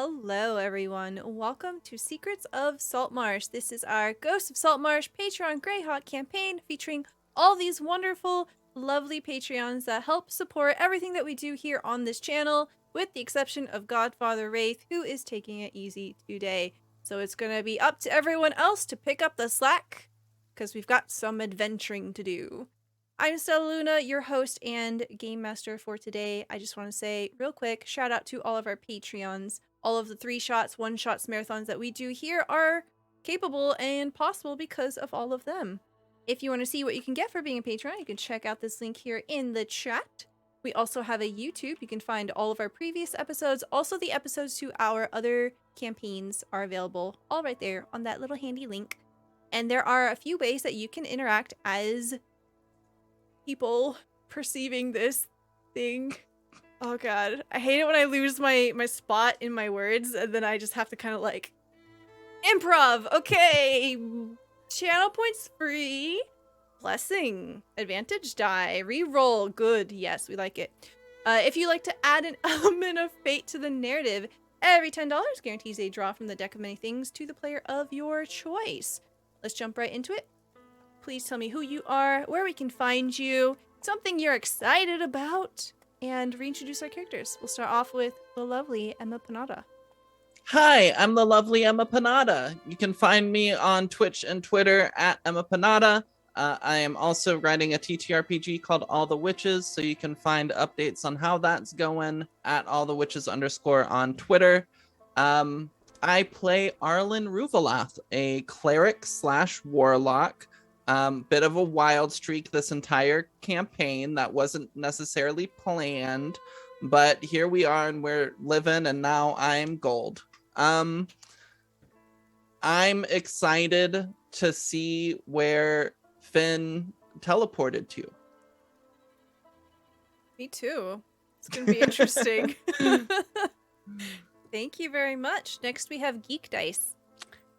Hello, everyone. Welcome to Secrets of Saltmarsh. This is our Ghosts of Saltmarsh Patreon Greyhawk campaign featuring all these wonderful, lovely Patreons that help support everything that we do here on this channel, with the exception of GodfatherWraith, who is taking it easy today. So it's going to be up to everyone else to pick up the slack, because we've got some adventuring to do. I'm Stella Luna, your host and game master for today. I just want to say real quick, shout out to all of our Patreons. All of the 3-shots, 1-shots marathons that we do here are capable and possible because of all of them. If you want to see what you can get for being a Patreon, you can check out this link here in the chat. We also have a YouTube. You can find all of our previous episodes. Also, the episodes to our other campaigns are available all right there on that little handy link. And there are a few ways that you can interact as people perceiving this thing. Oh god, I hate it when I lose my spot in my words and then I just have to kind of like improv. Okay, channel points free, blessing, advantage die, re-roll. Good, yes, we like it. If you like to add an element of fate to the narrative, every $10 guarantees a draw from the deck of many things to the player of your choice. Let's jump right into it. Please tell me who you are, where we can find you, something you're excited about, and reintroduce our characters. We'll start off with the lovely Emma Panada. Hi, I'm the lovely Emma Panada. You can find me on Twitch and Twitter at Emma Panada. I am also writing a TTRPG called All the Witches, so you can find updates on how that's going at allthewitches_ on Twitter. I play Arlen Ruvalath, a cleric / warlock. Bit of a wild streak this entire campaign that wasn't necessarily planned, but here we are and we're living, and now I'm gold. I'm excited to see where Finn teleported to. Me too. It's gonna be interesting. Thank you very much. Next we have GeekDice.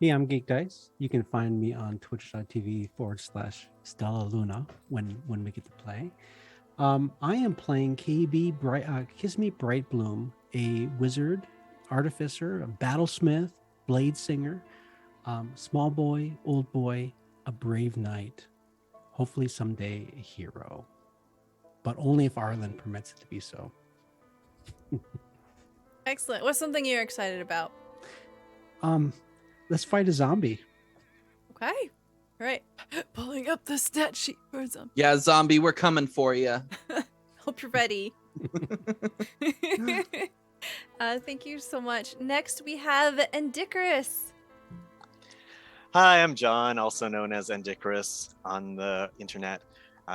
Hey, I'm GeekDice. You can find me on twitch.tv/Stella Luna when we get to play. I am playing KayBee Kismet Brightbloom, a wizard, artificer, a battlesmith, blade singer, small boy, old boy, a brave knight, hopefully someday a hero, but only if Arlen permits it to be so. Excellent. What's something you're excited about? Let's fight a zombie. Okay. All right. Pulling up the stat sheet for a zombie. Yeah, zombie, we're coming for you. Hope you're ready. Thank you so much. Next, we have Endicarus. Hi, I'm John, also known as Endicarus on the internet.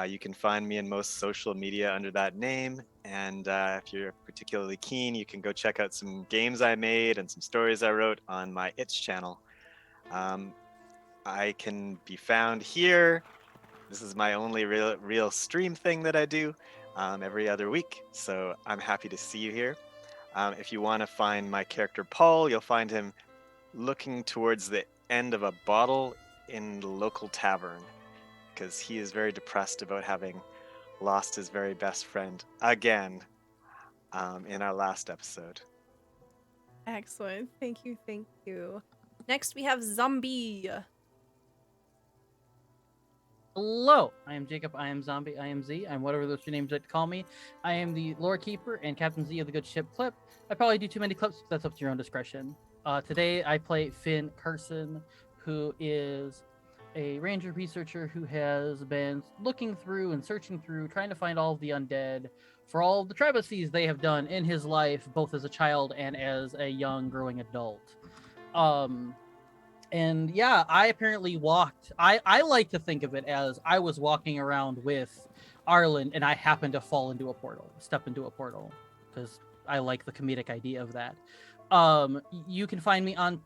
You can find me in most social media under that name, and if you're particularly keen, you can go check out some games I made and some stories I wrote on my Itch channel. I can be found here. This is my only real stream thing that I do every other week, so I'm happy to see you here. If you want to find my character Paul, you'll find him looking towards the end of a bottle in the local tavern, because he is very depressed about having lost his very best friend again in our last episode. Excellent. Thank you. Thank you. Next, we have Zombie. Hello, I am Jacob, I am Zombie, I am Z, I'm whatever those two names like to call me. I am the lore keeper and Captain Z of the good ship Clip. I probably do too many clips, but that's up to your own discretion. Today I play Finn Carson, who is a ranger researcher who has been looking through and searching through, trying to find all of the undead for all of the travesties they have done in his life, both as a child and as a young growing adult. And yeah, I apparently walked. I like to think of it as I was walking around with Arlen and I happened to step into a portal, because I like the comedic idea of that. You can find me on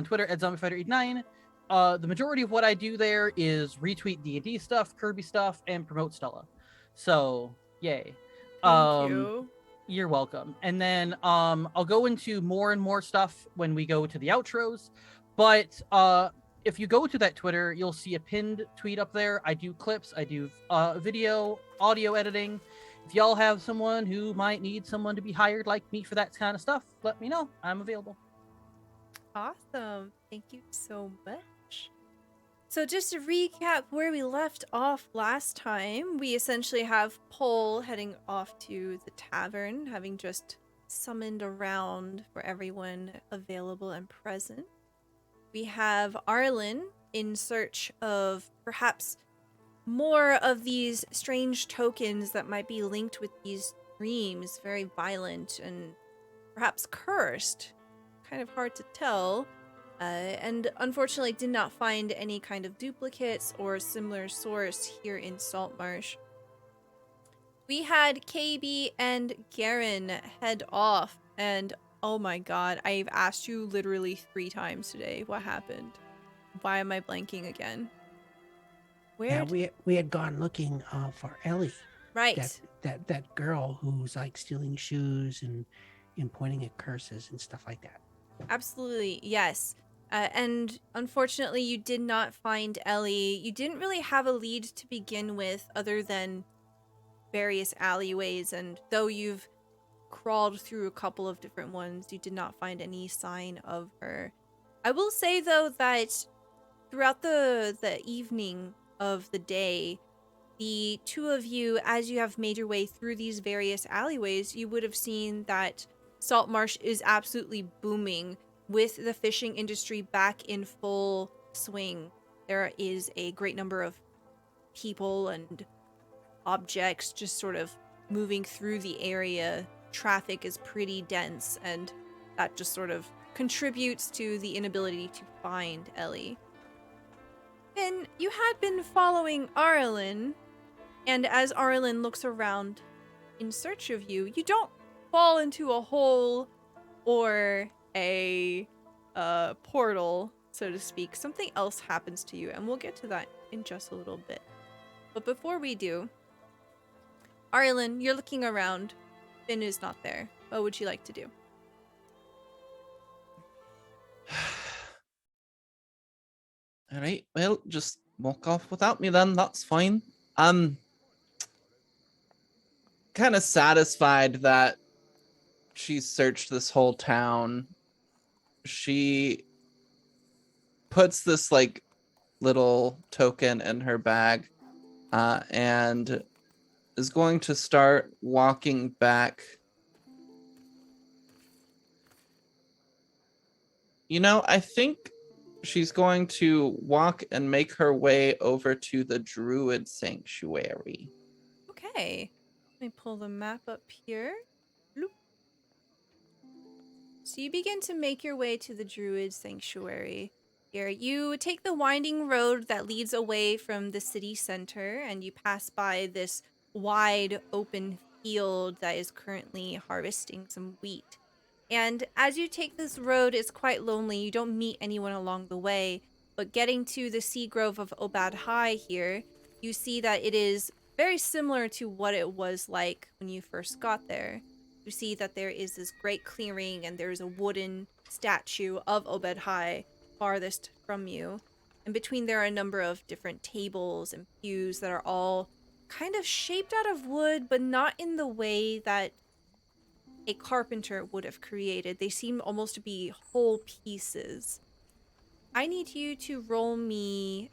Twitter at ZombieFighter89. The majority of what I do there is retweet D&D stuff, Kirby stuff, and promote Stella. So, yay. Thank you. You're welcome. And then I'll go into more and more stuff when we go to the outros. But if you go to that Twitter, you'll see a pinned tweet up there. I do clips, I do video, audio editing, if y'all have someone who might need someone to be hired like me for that kind of stuff, let me know. I'm available. Awesome. Thank you so much. So just to recap where we left off last time, we essentially have Pole heading off to the tavern, having just summoned a round for everyone available and present. We have Arlen in search of perhaps more of these strange tokens that might be linked with these dreams, very violent and perhaps cursed. Kind of hard to tell. And unfortunately did not find any kind of duplicates or similar source here in Saltmarsh. We had KayBee and Garen head off, and oh my god, I've asked you literally 3 times today. What happened? Why am I blanking again? Where? Yeah, we had gone looking for Ellie. Right. That girl who's like stealing shoes and pointing at curses and stuff like that. Absolutely, yes. And unfortunately, you did not find Ellie. You didn't really have a lead to begin with other than various alleyways, and though you've crawled through a couple of different ones, you did not find any sign of her. I will say, though, that throughout the evening of the day, the two of you, as you have made your way through these various alleyways, you would have seen that Saltmarsh is absolutely booming with the fishing industry back in full swing. There is a great number of people and objects just sort of moving through the area. Traffic is pretty dense, and that just sort of contributes to the inability to find Ellie. And you had been following Arlen, and as Arlen looks around in search of you, you don't fall into a hole or a portal, so to speak. Something else happens to you, and we'll get to that in just a little bit. But before we do, Arlen, you're looking around. Finn is not there. What would you like to do? All right, well, just walk off without me then. That's fine. I'm kind of satisfied that she searched this whole town. She puts this like little token in her bag and is going to start walking back. You know, I think she's going to walk and make her way over to the Druid Sanctuary. Okay. Let me pull the map up here. Bloop. So you begin to make your way to the Druid Sanctuary. Here, you take the winding road that leads away from the city center, and you pass by this wide open field that is currently harvesting some wheat. And as you take this road, it's quite lonely. You don't meet anyone along the way, but getting to the Sea Grove of Obad High here, you see that it is very similar to what it was like when you first got there. You see that there is this great clearing, and there's a wooden statue of Obed High farthest from you. And between there are a number of different tables and pews that are all kind of shaped out of wood, but not in the way that a carpenter would have created. They seem almost to be whole pieces. I need you to roll me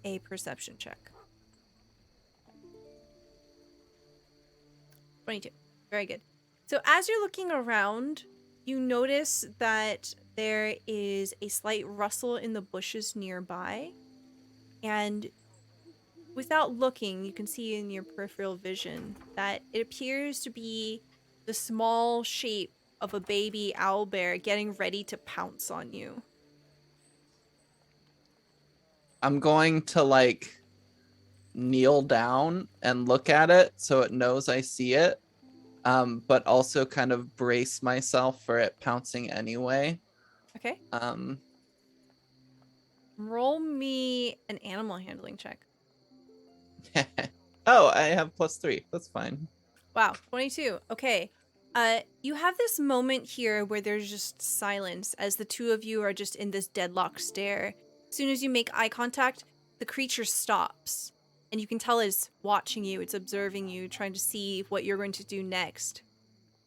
a perception check. 22. Very good. So as you're looking around, you notice that there is a slight rustle in the bushes nearby. And without looking, you can see in your peripheral vision that it appears to be the small shape of a baby owlbear getting ready to pounce on you. I'm going to like kneel down and look at it so it knows I see it, but also kind of brace myself for it pouncing anyway. Okay. Roll me an animal handling check. Oh, I have +3. That's fine. Wow, 22. Okay. You have this moment here where there's just silence as the two of you are just in this deadlock stare. As soon as you make eye contact, the creature stops. and you can tell it's watching you, it's observing you, trying to see what you're going to do next.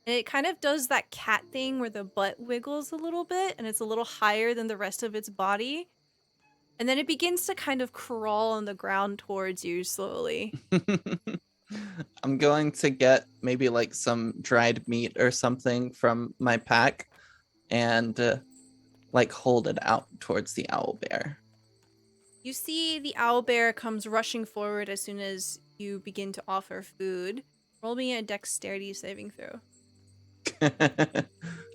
And it kind of does that cat thing where the butt wiggles a little bit and it's a little higher than the rest of its body. And then it begins to kind of crawl on the ground towards you slowly. I'm going to get maybe like some dried meat or something from my pack and like hold it out towards the owlbear. You see the owlbear comes rushing forward as soon as you begin to offer food. Roll me a dexterity saving throw.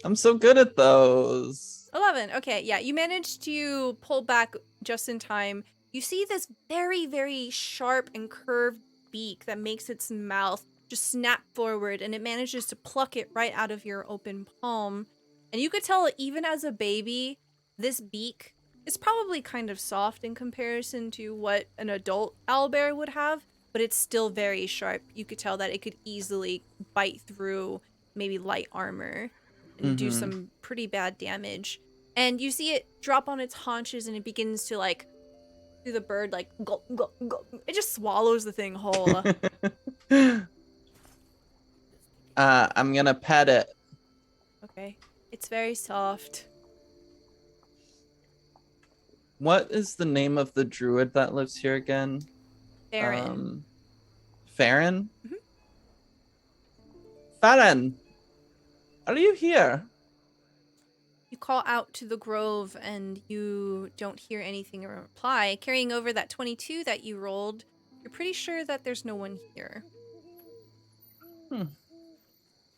I'm so good at those. 11. Okay, yeah, you managed to pull back just in time. You see this very, very sharp and curved beak that makes its mouth just snap forward, and it manages to pluck it right out of your open palm. And you could tell, even as a baby, this beak is probably kind of soft in comparison to what an adult owlbear would have, but it's still very sharp. You could tell that it could easily bite through maybe light armor and do some pretty bad damage. And you see it drop on its haunches and it begins to like do the bird like gulp, gulp, gulp. It just swallows the thing whole. I'm gonna pet it. Okay. It's very soft. What is the name of the druid that lives here again? Garen. Farron? Mhm. Farron, are you here? You call out to the grove and you don't hear anything in reply. Carrying over that 22 that you rolled, you're pretty sure that there's no one here.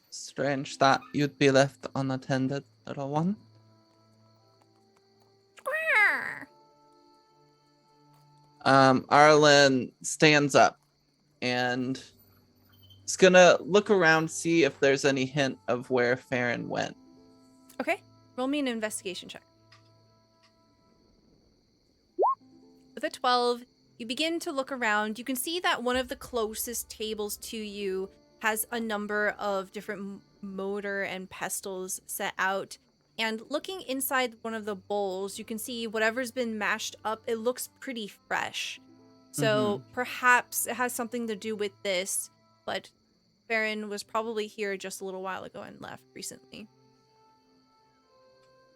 Strange that you'd be left unattended, little one. Arlen stands up and is gonna look around, see if there's any hint of where Farron went. Okay, roll me an investigation check. With a 12, you begin to look around. You can see that one of the closest tables to you has a number of different mortar and pestles set out. And looking inside one of the bowls, you can see whatever's been mashed up, it looks pretty fresh. So perhaps it has something to do with this, but Farron was probably here just a little while ago and left recently.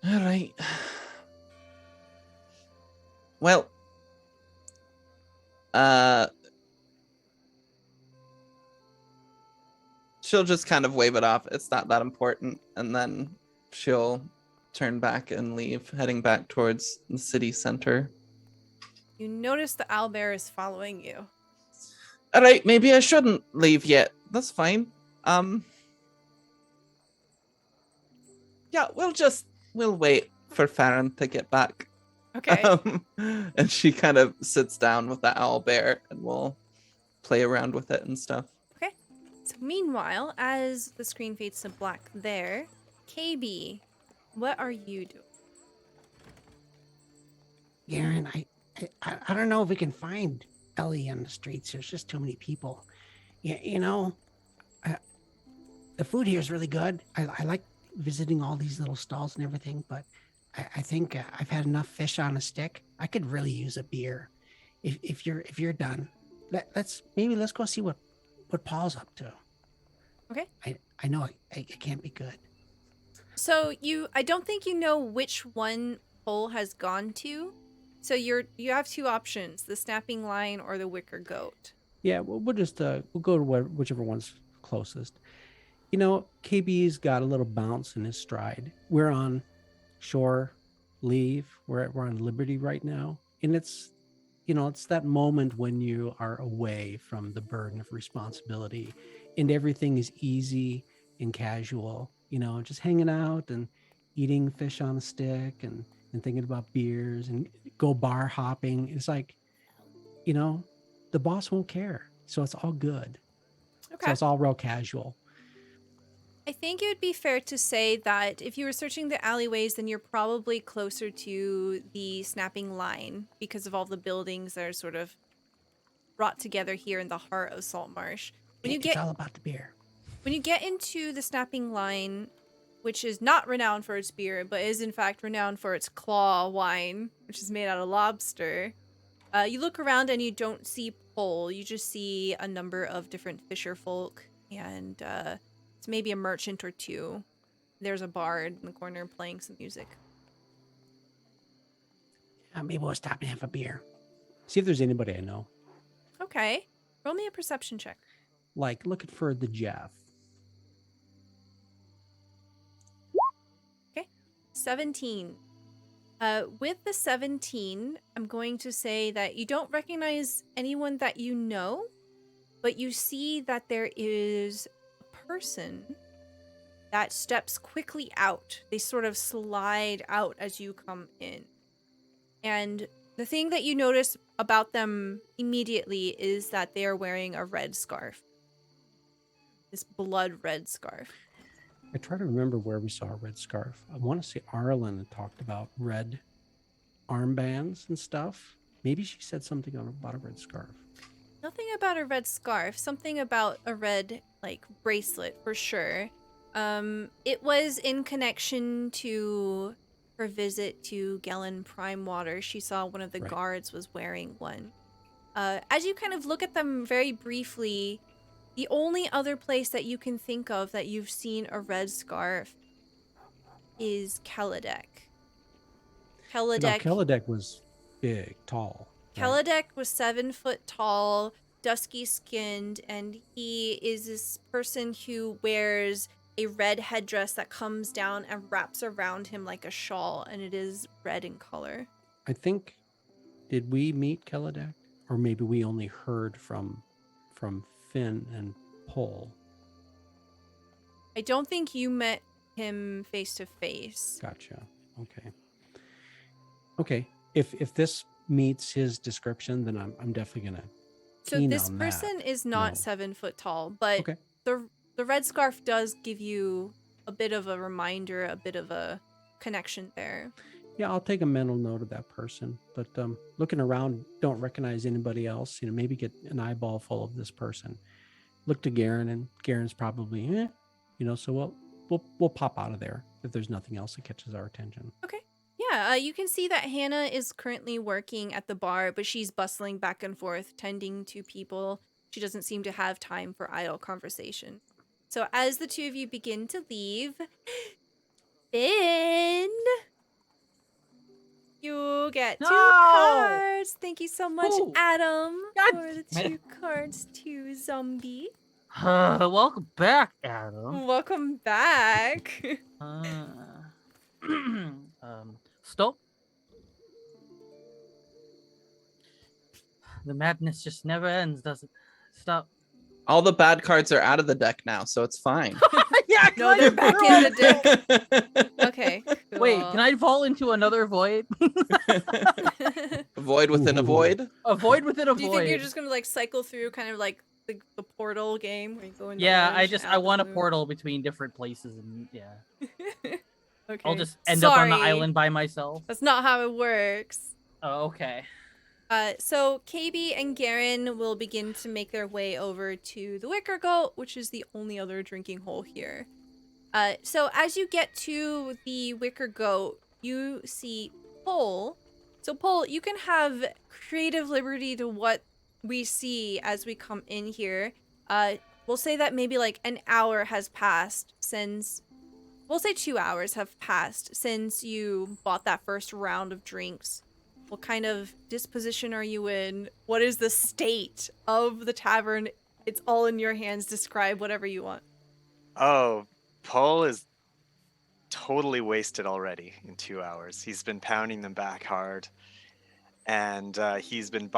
All right. Well, she'll just kind of wave it off. It's not that important. And then she'll turn back and leave, heading back towards the city center. You notice the owlbear is following you. All right, maybe I shouldn't leave yet. That's fine. Yeah, we'll wait for Farron to get back. Okay. And she kind of sits down with the owlbear and we'll play around with it and stuff. Okay. So meanwhile, as the screen fades to black there, KayBee, what are you doing? Garen, I don't know if we can find Ellie on the streets. There's just too many people. You know, the food here is really good. I like visiting all these little stalls and everything, but I think I've had enough fish on a stick. I could really use a beer. If you're done, let's go see what Paul's up to. Okay. I know it can't be good. So I don't think you know which one Paul has gone to. So you have two options: the snapping line or the wicker goat. Yeah, we'll just we'll go to whichever one's closest. You know, KB's got a little bounce in his stride. We're on shore leave. We're on Liberty right now, and it's that moment when you are away from the burden of responsibility, and everything is easy and casual. You know, just hanging out and eating fish on a stick and thinking about beers and go bar hopping. It's like, the boss won't care. So it's all good. Okay. So it's all real casual. I think it would be fair to say that if you were searching the alleyways, then you're probably closer to the snapping line because of all the buildings that are sort of brought together here in the heart of Saltmarsh. It's all about the beer. When you get into the snapping line, which is not renowned for its beer, but is in fact renowned for its claw wine, which is made out of lobster, you look around and you don't see Pole, you just see a number of different fisher folk, and it's maybe a merchant or two. There's a bard in the corner playing some music. Maybe we'll stop and have a beer. See if there's anybody I know. Okay. Roll me a perception check. Like looking for the Jeff. 17. With the 17, I'm going to say that you don't recognize anyone that you know, but you see that there is a person that steps quickly out. They sort of slide out as you come in. And the thing that you notice about them immediately is that they are wearing a red scarf. This blood red scarf. I try to remember where we saw a red scarf. I want to say Arlen had talked about red armbands and stuff. Maybe she said something about a red scarf. Nothing about a red scarf. Something about a red, like, bracelet for sure. It was in connection to her visit to Gelen Primewater. She saw one of the guards was wearing one. As you kind of look at them very briefly, the only other place that you can think of that you've seen a red scarf is Kelladek. Kelladek was big, tall. Kelladek was 7 foot tall, dusky skinned, and he is this person who wears a red headdress that comes down and wraps around him like a shawl, and it is red in color. I think, did we meet Kelladek? Or maybe we only heard from Finn and Pole. I don't think you met him face to face. Gotcha. Okay. If this meets his description, then I'm definitely gonna. So this person is not 7 foot tall, but the red scarf does give you a bit of a reminder, a bit of a connection there. Yeah, I'll take a mental note of that person. But looking around, don't recognize anybody else. Maybe get an eyeball full of this person. Look to Garen, and Garen's probably, so we'll pop out of there if there's nothing else that catches our attention. Okay. Yeah, you can see that Hannah is currently working at the bar, but she's bustling back and forth, tending to people. She doesn't seem to have time for idle conversation. So as the two of you begin to leave, Finn, you get 2 cards. Thank you so much, Adam, for the 2 cards to Zombie. Welcome back, Adam. Welcome back. Stop. The madness just never ends, does it? Stop. All the bad cards are out of the deck now, so it's fine. Yeah, no, they're back in the deck. Okay. Cool. Wait, can I fall into another void? A void within a void? A void within a void. Do you think you're just gonna cycle through kind of like the portal game where you go into I want a portal between different places and Okay. I'll just end up on the island by myself. That's not how it works. Oh, okay. So KayBee and Garen will begin to make their way over to the Wicker Goat, which is the only other drinking hole here. So as you get to the Wicker Goat, you see Pole. So Pole, you can have creative liberty to what we see as we come in here. We'll say that maybe like an hour has passed since... We'll say 2 hours have passed since you bought that first round of drinks. What kind of disposition are you in? What is the state of the tavern? It's all in your hands. Describe whatever you want. Oh, Paul is totally wasted already in 2 hours. He's been pounding them back hard. And he's been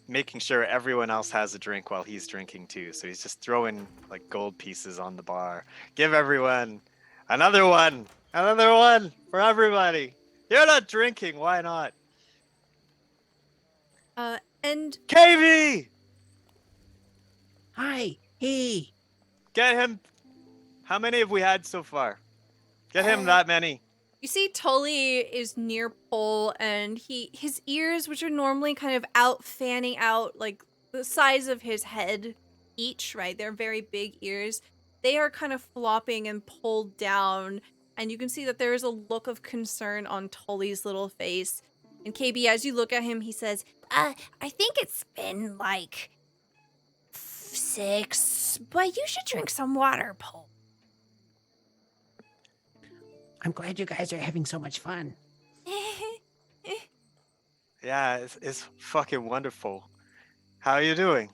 making sure everyone else has a drink while he's drinking too. So he's just throwing like gold pieces on the bar. Give everyone another one for everybody. You're not drinking, why not? And KayBee! Hi, hey. Get him. How many have we had so far? Get him that many. you see Tully is near Pole, and his ears, which are normally kind of out, fanning out, like the size of his head each, right? They're very big ears. They are kind of flopping and pulled down, and you can see that there is a look of concern on Tully's little face. And KayBee, as you look at him, he says, I think it's been like 6, but you should drink some water, Paul. I'm glad you guys are having so much fun. Yeah, it's fucking wonderful. How are you doing?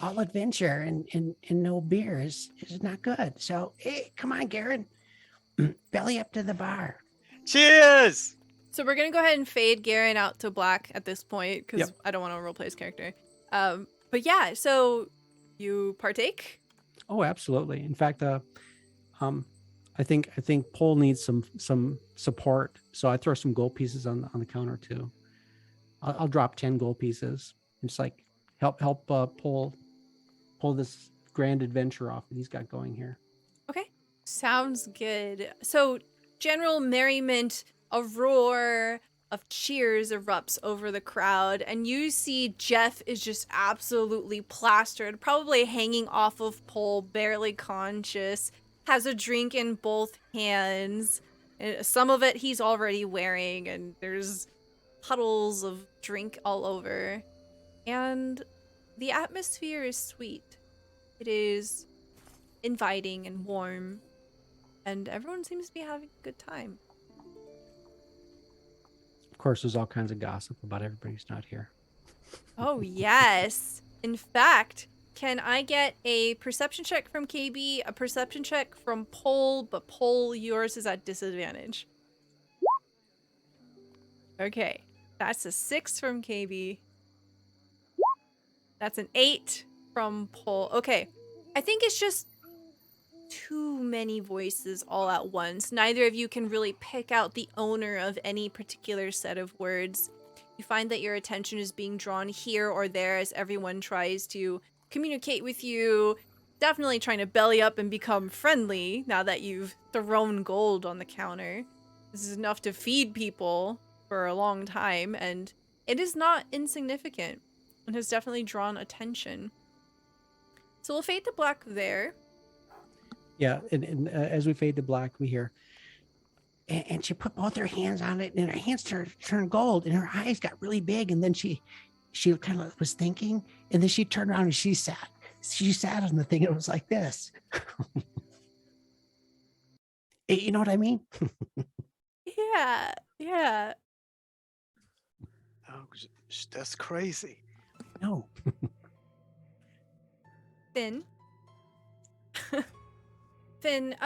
All adventure and no beer is not good. So, hey, come on, Garen. Belly up to the bar. Cheers! So we're going to go ahead and fade Garen out to black at this point because Yep. I don't want to roleplay his character. But yeah, so you partake? Oh, absolutely. In fact, I think Paul needs some support. So I throw some gold pieces on the counter too. I'll drop 10 gold pieces. And just like help pull this grand adventure off that he's got going here. Okay. Sounds good. So general merriment, a roar of cheers erupts over the crowd, and you see Jeff is just absolutely plastered, probably hanging off of pole, barely conscious, has a drink in both hands. And some of it he's already wearing, and there's puddles of drink all over. And the atmosphere is sweet. It is inviting and warm, and everyone seems to be having a good time. Of course, there's all kinds of gossip about everybody who's not here. Oh, yes. In fact, can I get a perception check from KayBee, a perception check from Pole, but Pole, yours is at disadvantage. Okay, that's a 6 from KayBee. That's an 8 from Pole. Okay, I think it's just too many voices all at once. Neither of you can really pick out the owner of any particular set of words. You find that your attention is being drawn here or there as everyone tries to communicate with you, definitely trying to belly up and become friendly now that you've thrown gold on the counter. This is enough to feed people for a long time, and it is not insignificant and has definitely drawn attention. So we'll fade to black there. Yeah, and as we fade to black, we hear, and she put both her hands on it, and her hands turned gold, and her eyes got really big, and then she kind of was thinking, and then she turned around and she sat on the thing, and it was like this. You know what I mean? Yeah. Oh, that's crazy. No. Finn. Finn,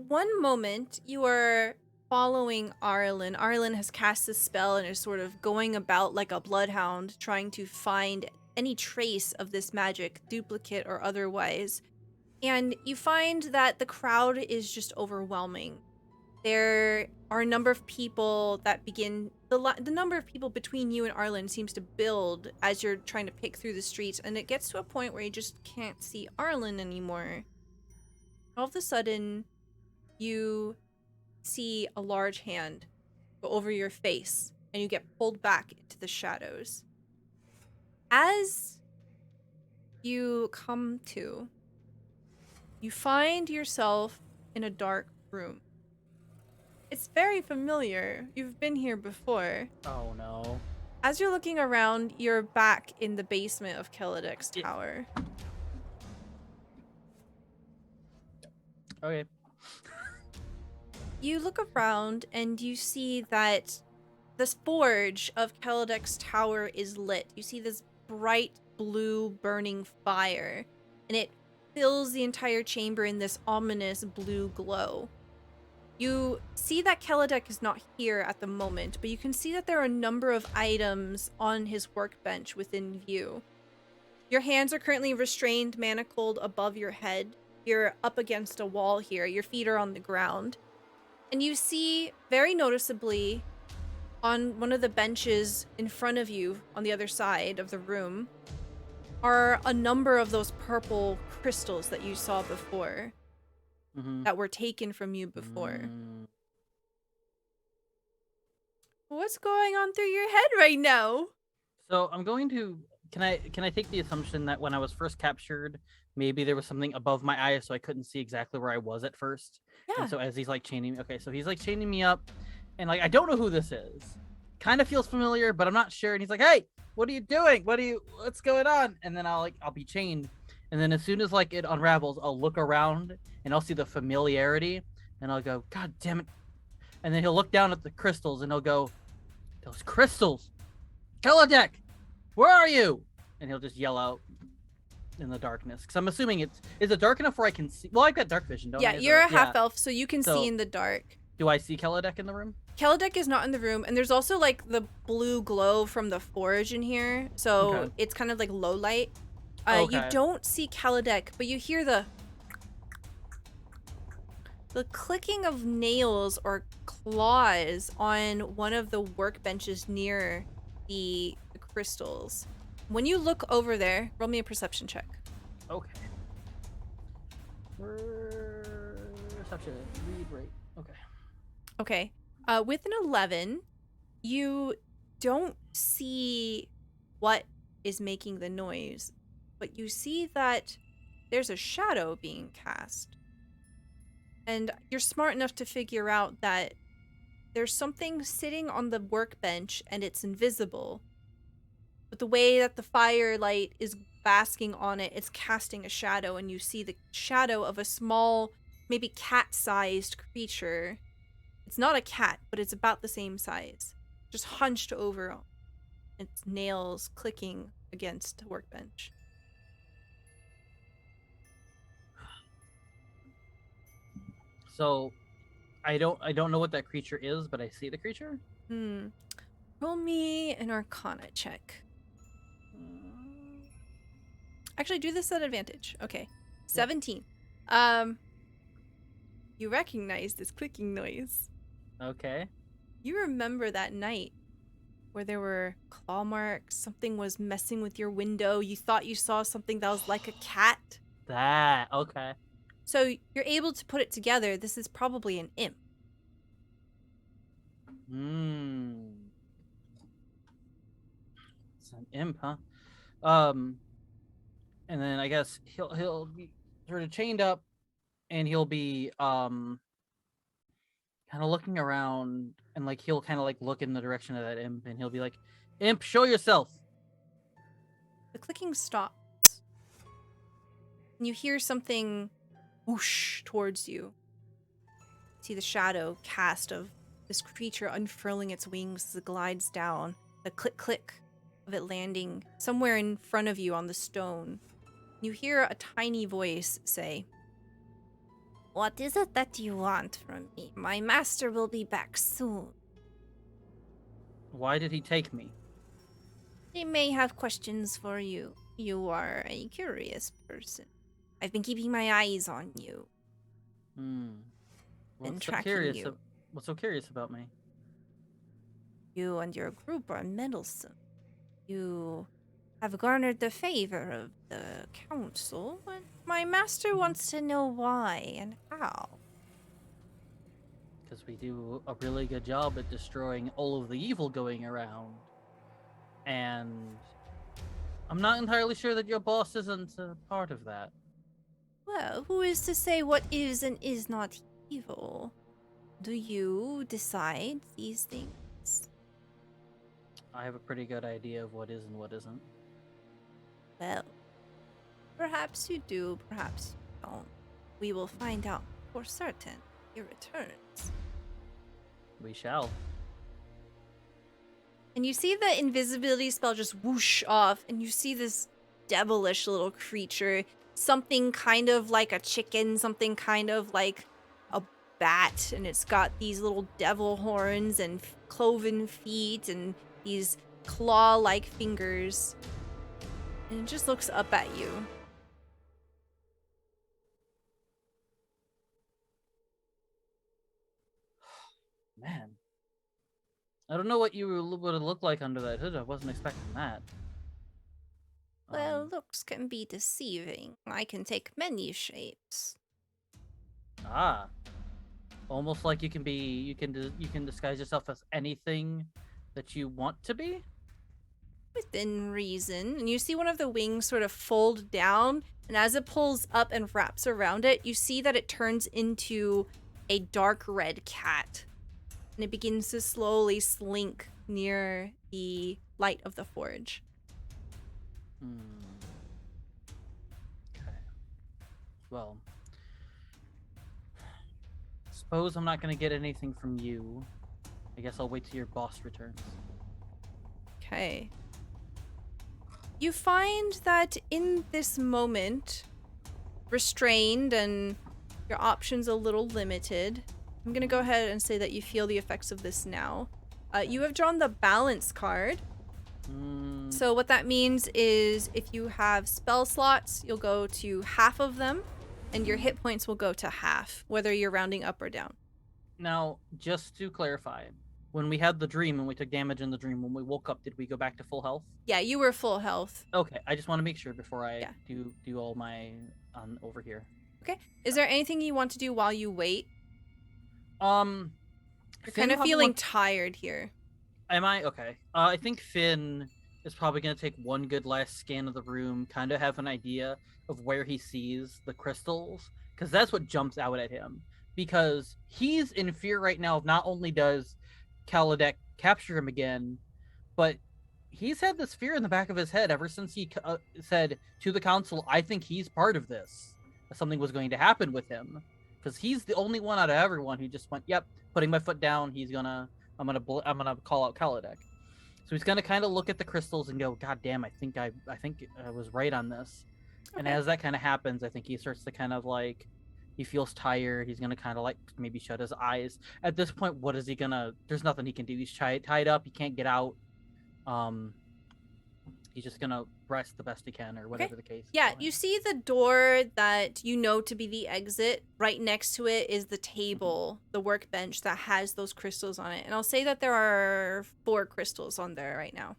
one moment you are following Arlen. Arlen has cast a spell and is sort of going about like a bloodhound, trying to find any trace of this magic, duplicate or otherwise. And you find that the crowd is just overwhelming. There are a number of people that begin, the number of people between you and Arlen seems to build as you're trying to pick through the streets, and it gets to a point where you just can't see Arlen anymore. All of a sudden, you see a large hand go over your face, and you get pulled back into the shadows. As you come to, you find yourself in a dark room. It's very familiar. You've been here before. Oh no. As you're looking around, you're back in the basement of Kelladek's tower. Okay. You look around and you see that this forge of Kelladek's tower is lit. You see this bright blue burning fire, and it fills the entire chamber in this ominous blue glow. You see that Kelladek is not here at the moment, but you can see that there are a number of items on his workbench within view. Your hands are currently restrained, manacled above your head. You're up against a wall here. Your feet are on the ground. And you see, very noticeably, on one of the benches in front of you, on the other side of the room, are a number of those purple crystals that you saw before. Mm-hmm. That were taken from you before. What's going on through your head right now? So I'm going to. Can I take the assumption that when I was first captured, maybe there was something above my eyes, so I couldn't see exactly where I was at first. Yeah. And so as he's like chaining me, okay, so he's like chaining me up, and like I don't know who this is, kind of feels familiar, but I'm not sure. And he's like, "Hey, what are you doing? What's going on?" And then I'll be chained. And then as soon as like it unravels, I'll look around and I'll see the familiarity, and I'll go, "God damn it!" And then he'll look down at the crystals and he'll go, "Those crystals, Kelodek, where are you?" And he'll just yell out in the darkness, because I'm assuming is it dark enough where I can see? Well, I've got dark vision, don't I? Yeah, you're a half elf, so you can So- see in the dark. Do I see Kelodek in the room? Kelodek is not in the room, and there's also like the blue glow from the forge in here, so Okay. it's kind of like low light. You Okay. don't see Kelodek, but you hear the clicking of nails or claws on one of the workbenches near the crystals. When you look over there, roll me a perception check. Okay. Perception. Read rate. Okay. Okay. With an 11, you don't see what is making the noise, but you see that there's a shadow being cast. And you're smart enough to figure out that there's something sitting on the workbench and it's invisible. But the way that the firelight is basking on it, it's casting a shadow, and you see the shadow of a small, maybe cat-sized creature. It's not a cat, but it's about the same size. Just hunched over, its nails clicking against the workbench. So, I don't know what that creature is, but I see the creature. Roll me an Arcana check. Actually, do this at advantage. Okay. 17. You recognize this clicking noise. Okay. You remember that night where there were claw marks, something was messing with your window, you thought you saw something that was like a cat. That. Okay. So you're able to put it together. This is probably an imp. It's an imp, huh? And then I guess he'll be sort of chained up, and he'll be kind of looking around, and like he'll kind of like look in the direction of that imp, and he'll be like, "Imp, show yourself." The clicking stops. And you hear something whoosh towards you. See the shadow cast of this creature unfurling its wings as it glides down. The click-click of it landing somewhere in front of you on the stone. You hear a tiny voice say, "What is it that you want from me? My master will be back soon. Why did he take me? They may have questions for you. You are a curious person. I've been keeping my eyes on you. What's so tracking curious? you. What's so curious about me? You and your group are meddlesome. You have garnered the favor of the council, but my master wants to know why and how. Because we do a really good job at destroying all of the evil going around. And I'm not entirely sure that your boss isn't a part of that. Well, who is to say what is and is not evil? Do you decide these things? I have a pretty good idea of what is and what isn't. Well, perhaps you do, perhaps you don't. We will find out for certain. He returns. We shall. And you see the invisibility spell just whoosh off, and you see this devilish little creature. Something kind of like a chicken, something kind of like a bat, and it's got these little devil horns and cloven feet and these claw-like fingers. And it just looks up at you. Man. I don't know what you would have looked like under that hood. I wasn't expecting that. Well, looks can be deceiving. I can take many shapes. Almost like you can disguise yourself as anything that you want to be. Within reason. And you see one of the wings sort of fold down, and as it pulls up and wraps around it, you see that it turns into a dark red cat. And it begins to slowly slink near the light of the forge. Hmm. Okay. Well, suppose I'm not gonna get anything from you. I guess I'll wait till your boss returns. Okay. You find that in this moment, restrained and your options a little limited, I'm gonna go ahead and say that you feel the effects of this now. You have drawn the balance card. So what that means is if you have spell slots, you'll go to half of them, and your hit points will go to half, whether you're rounding up or down. Now, just to clarify, when we had the dream and we took damage in the dream, when we woke up, did we go back to full health? Yeah, you were full health. Okay, I just want to make sure before I Yeah. do all my over here. Okay. Is there anything you want to do while you wait? You're You're kind of feeling tired here. Am I? Okay. I think Finn is probably going to take one good last scan of the room, kind of have an idea of where he sees the crystals, because that's what jumps out at him. Because he's in fear right now of not only does Kaladek capture him again, but he's had this fear in the back of his head ever since he said to the council, I think he's part of this. That something was going to happen with him. Because he's the only one out of everyone who just went, yep, putting my foot down, I'm gonna call out Kaladek. So he's gonna kind of look at the crystals and go, God damn, I think I was right on this. Okay. And as that kind of happens, I think he starts to kind of like, he feels tired. He's gonna kind of like maybe shut his eyes. At this point, what is he gonna? There's nothing he can do. He's tied up. He can't get out. He's just gonna rest the best he can, or whatever the case. Yeah, you see the door that you know to be the exit. Right next to it is the table, the workbench that has those crystals on it. And I'll say that there are 4 crystals on there right now.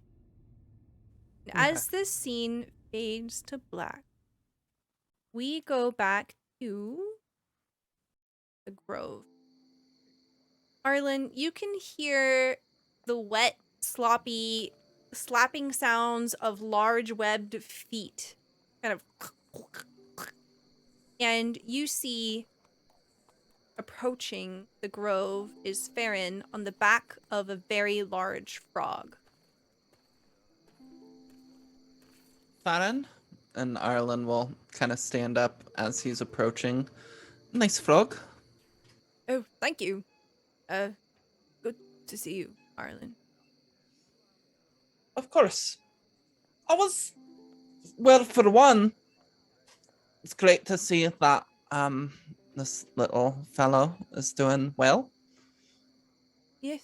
As this scene fades to black, we go back to the grove. Arlen, you can hear the wet, sloppy slapping sounds of large webbed feet, kind of, and you see approaching the grove is Farron on the back of a very large frog. Farron? And Arlen will kind of stand up as he's approaching. Nice frog. Oh, thank you. Good to see you, Arlen. Of course. Well, for one, it's great to see that this little fellow is doing well. Yes,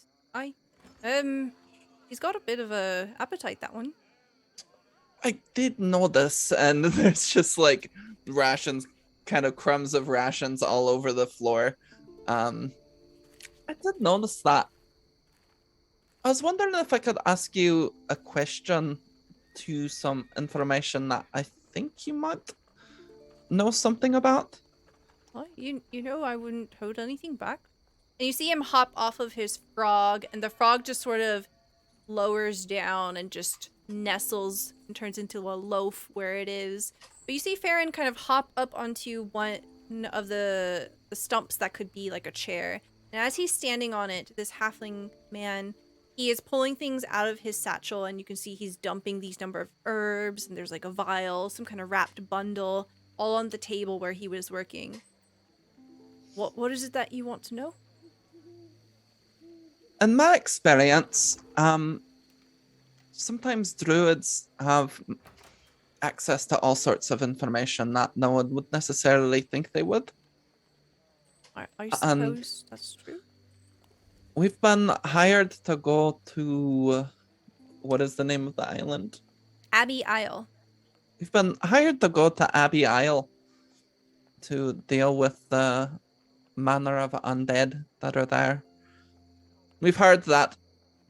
he's got a bit of a appetite, that one. I did notice, and there's just like rations, kind of crumbs of rations all over the floor. I did notice that. I was wondering if I could ask you a question to some information that I think you might know something about. Well, you know I wouldn't hold anything back. And you see him hop off of his frog, and the frog just sort of lowers down and just nestles and turns into a loaf where it is. But you see Farron kind of hop up onto one of the stumps that could be like a chair. And as he's standing on it, this halfling man, he is pulling things out of his satchel, and you can see he's dumping these number of herbs, and there's like a vial, some kind of wrapped bundle, all on the table where he was working. What is it that you want to know? In my experience, sometimes druids have access to all sorts of information that no one would necessarily think they would. I suppose that's true. We've been hired to go to, what is the name of the island? Abbey Isle. We've been hired to go to Abbey Isle to deal with the manner of undead that are there. We've heard that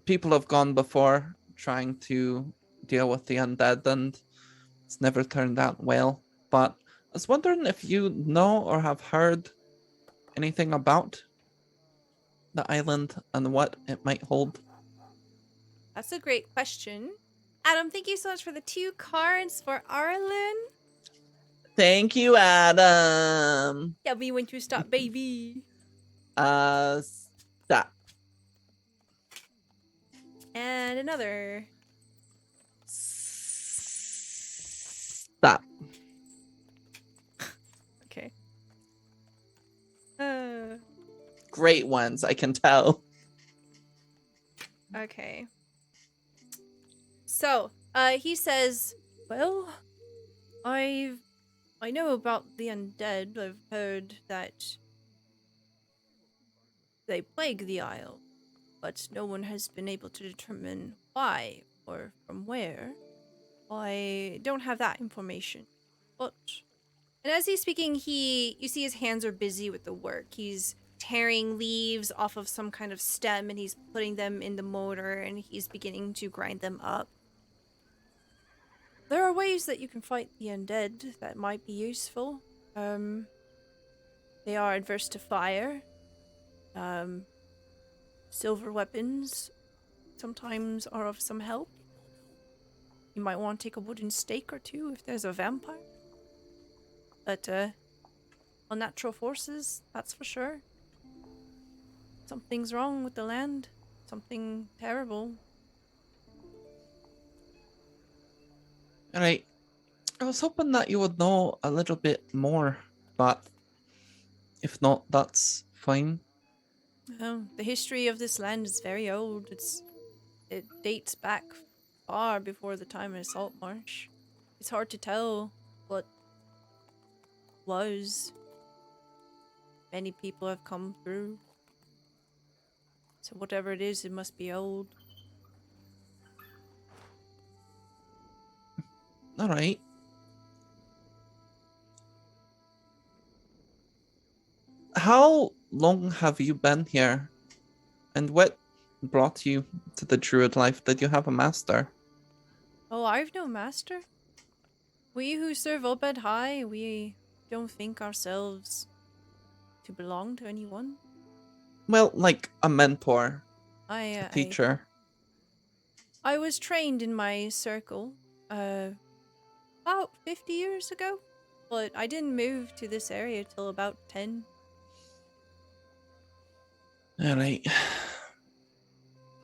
people have gone before trying to deal with the undead, and it's never turned out well. But I was wondering if you know or have heard anything about the island and what it might hold. That's a great question. Adam, thank you so much for the 2 cards for Arlen. Thank you, Adam. Yeah, we went to stop, baby. Stop. And another. Stop. Okay. Great ones, I can tell. Okay. So, he says, well, I know about the undead. I've heard that they plague the Isle, but no one has been able to determine why or from where. I don't have that information. But and as he's speaking, you see his hands are busy with the work. He's tearing leaves off of some kind of stem and he's putting them in the motor and he's beginning to grind them up. There are ways that you can fight the undead that might be useful. They are adverse to fire. Silver weapons sometimes are of some help. You might want to take a wooden stake or two if there's a vampire. But, unnatural forces, that's for sure. Something's wrong with the land. Something terrible. Alright. I was hoping that you would know a little bit more, but if not, that's fine. The history of this land is very old. It dates back far before the time of Saltmarsh. It's hard to tell what was. Many people have come through. So whatever it is, it must be old. Alright. How long have you been here? And what brought you to the druid life? Did you have a master? Oh, I've no master. We who serve Obed High, we don't think ourselves to belong to anyone. Well, like a mentor, a I teacher. I was trained in my circle, about 50 years ago, but I didn't move to this area till about 10. Alright.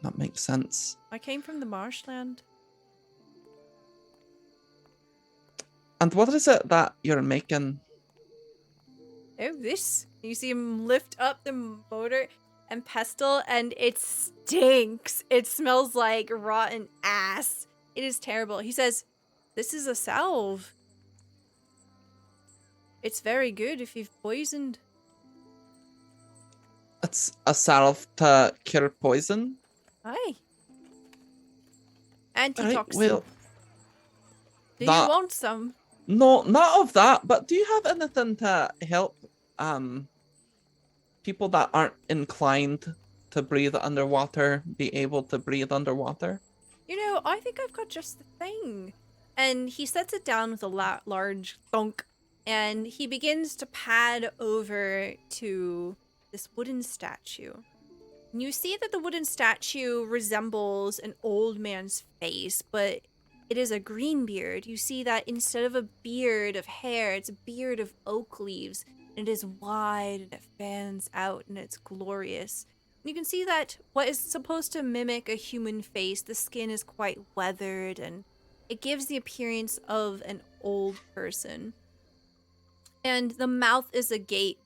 That makes sense. I came from the marshland. And what is it that you're making? Oh, this. You see him lift up the motor and pestle, and it stinks. It smells like rotten ass. It is terrible. He says, this is a salve. It's very good if you've poisoned. It's a salve to cure poison? Aye. Alright, Antitoxin. well, Do that- you want some? No, not of that, but do you have anything to help people that aren't inclined to breathe underwater be able to breathe underwater? You know, I think I've got just the thing. And he sets it down with a large thunk, and he begins to pad over to this wooden statue. And you see that the wooden statue resembles an old man's face, but it is a green beard. You see that instead of a beard of hair, it's a beard of oak leaves. And it is wide and it fans out and it's glorious. And you can see that what is supposed to mimic a human face, the skin is quite weathered and it gives the appearance of an old person. And the mouth is agape.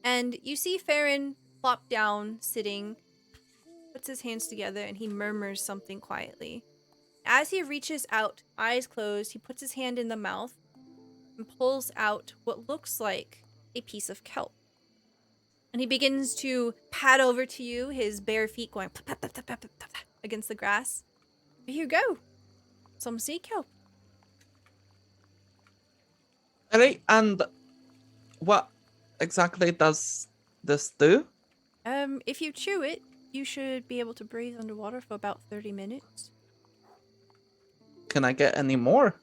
And you see Farron plop down, sitting, puts his hands together, and he murmurs something quietly. As he reaches out, eyes closed, he puts his hand in the mouth and pulls out what looks like a piece of kelp. And he begins to pad over to you, his bare feet going against the grass. Here you go. Some sea kelp. Alright, and what exactly does this do? If you chew it, you should be able to breathe underwater for about 30 minutes. Can I get any more?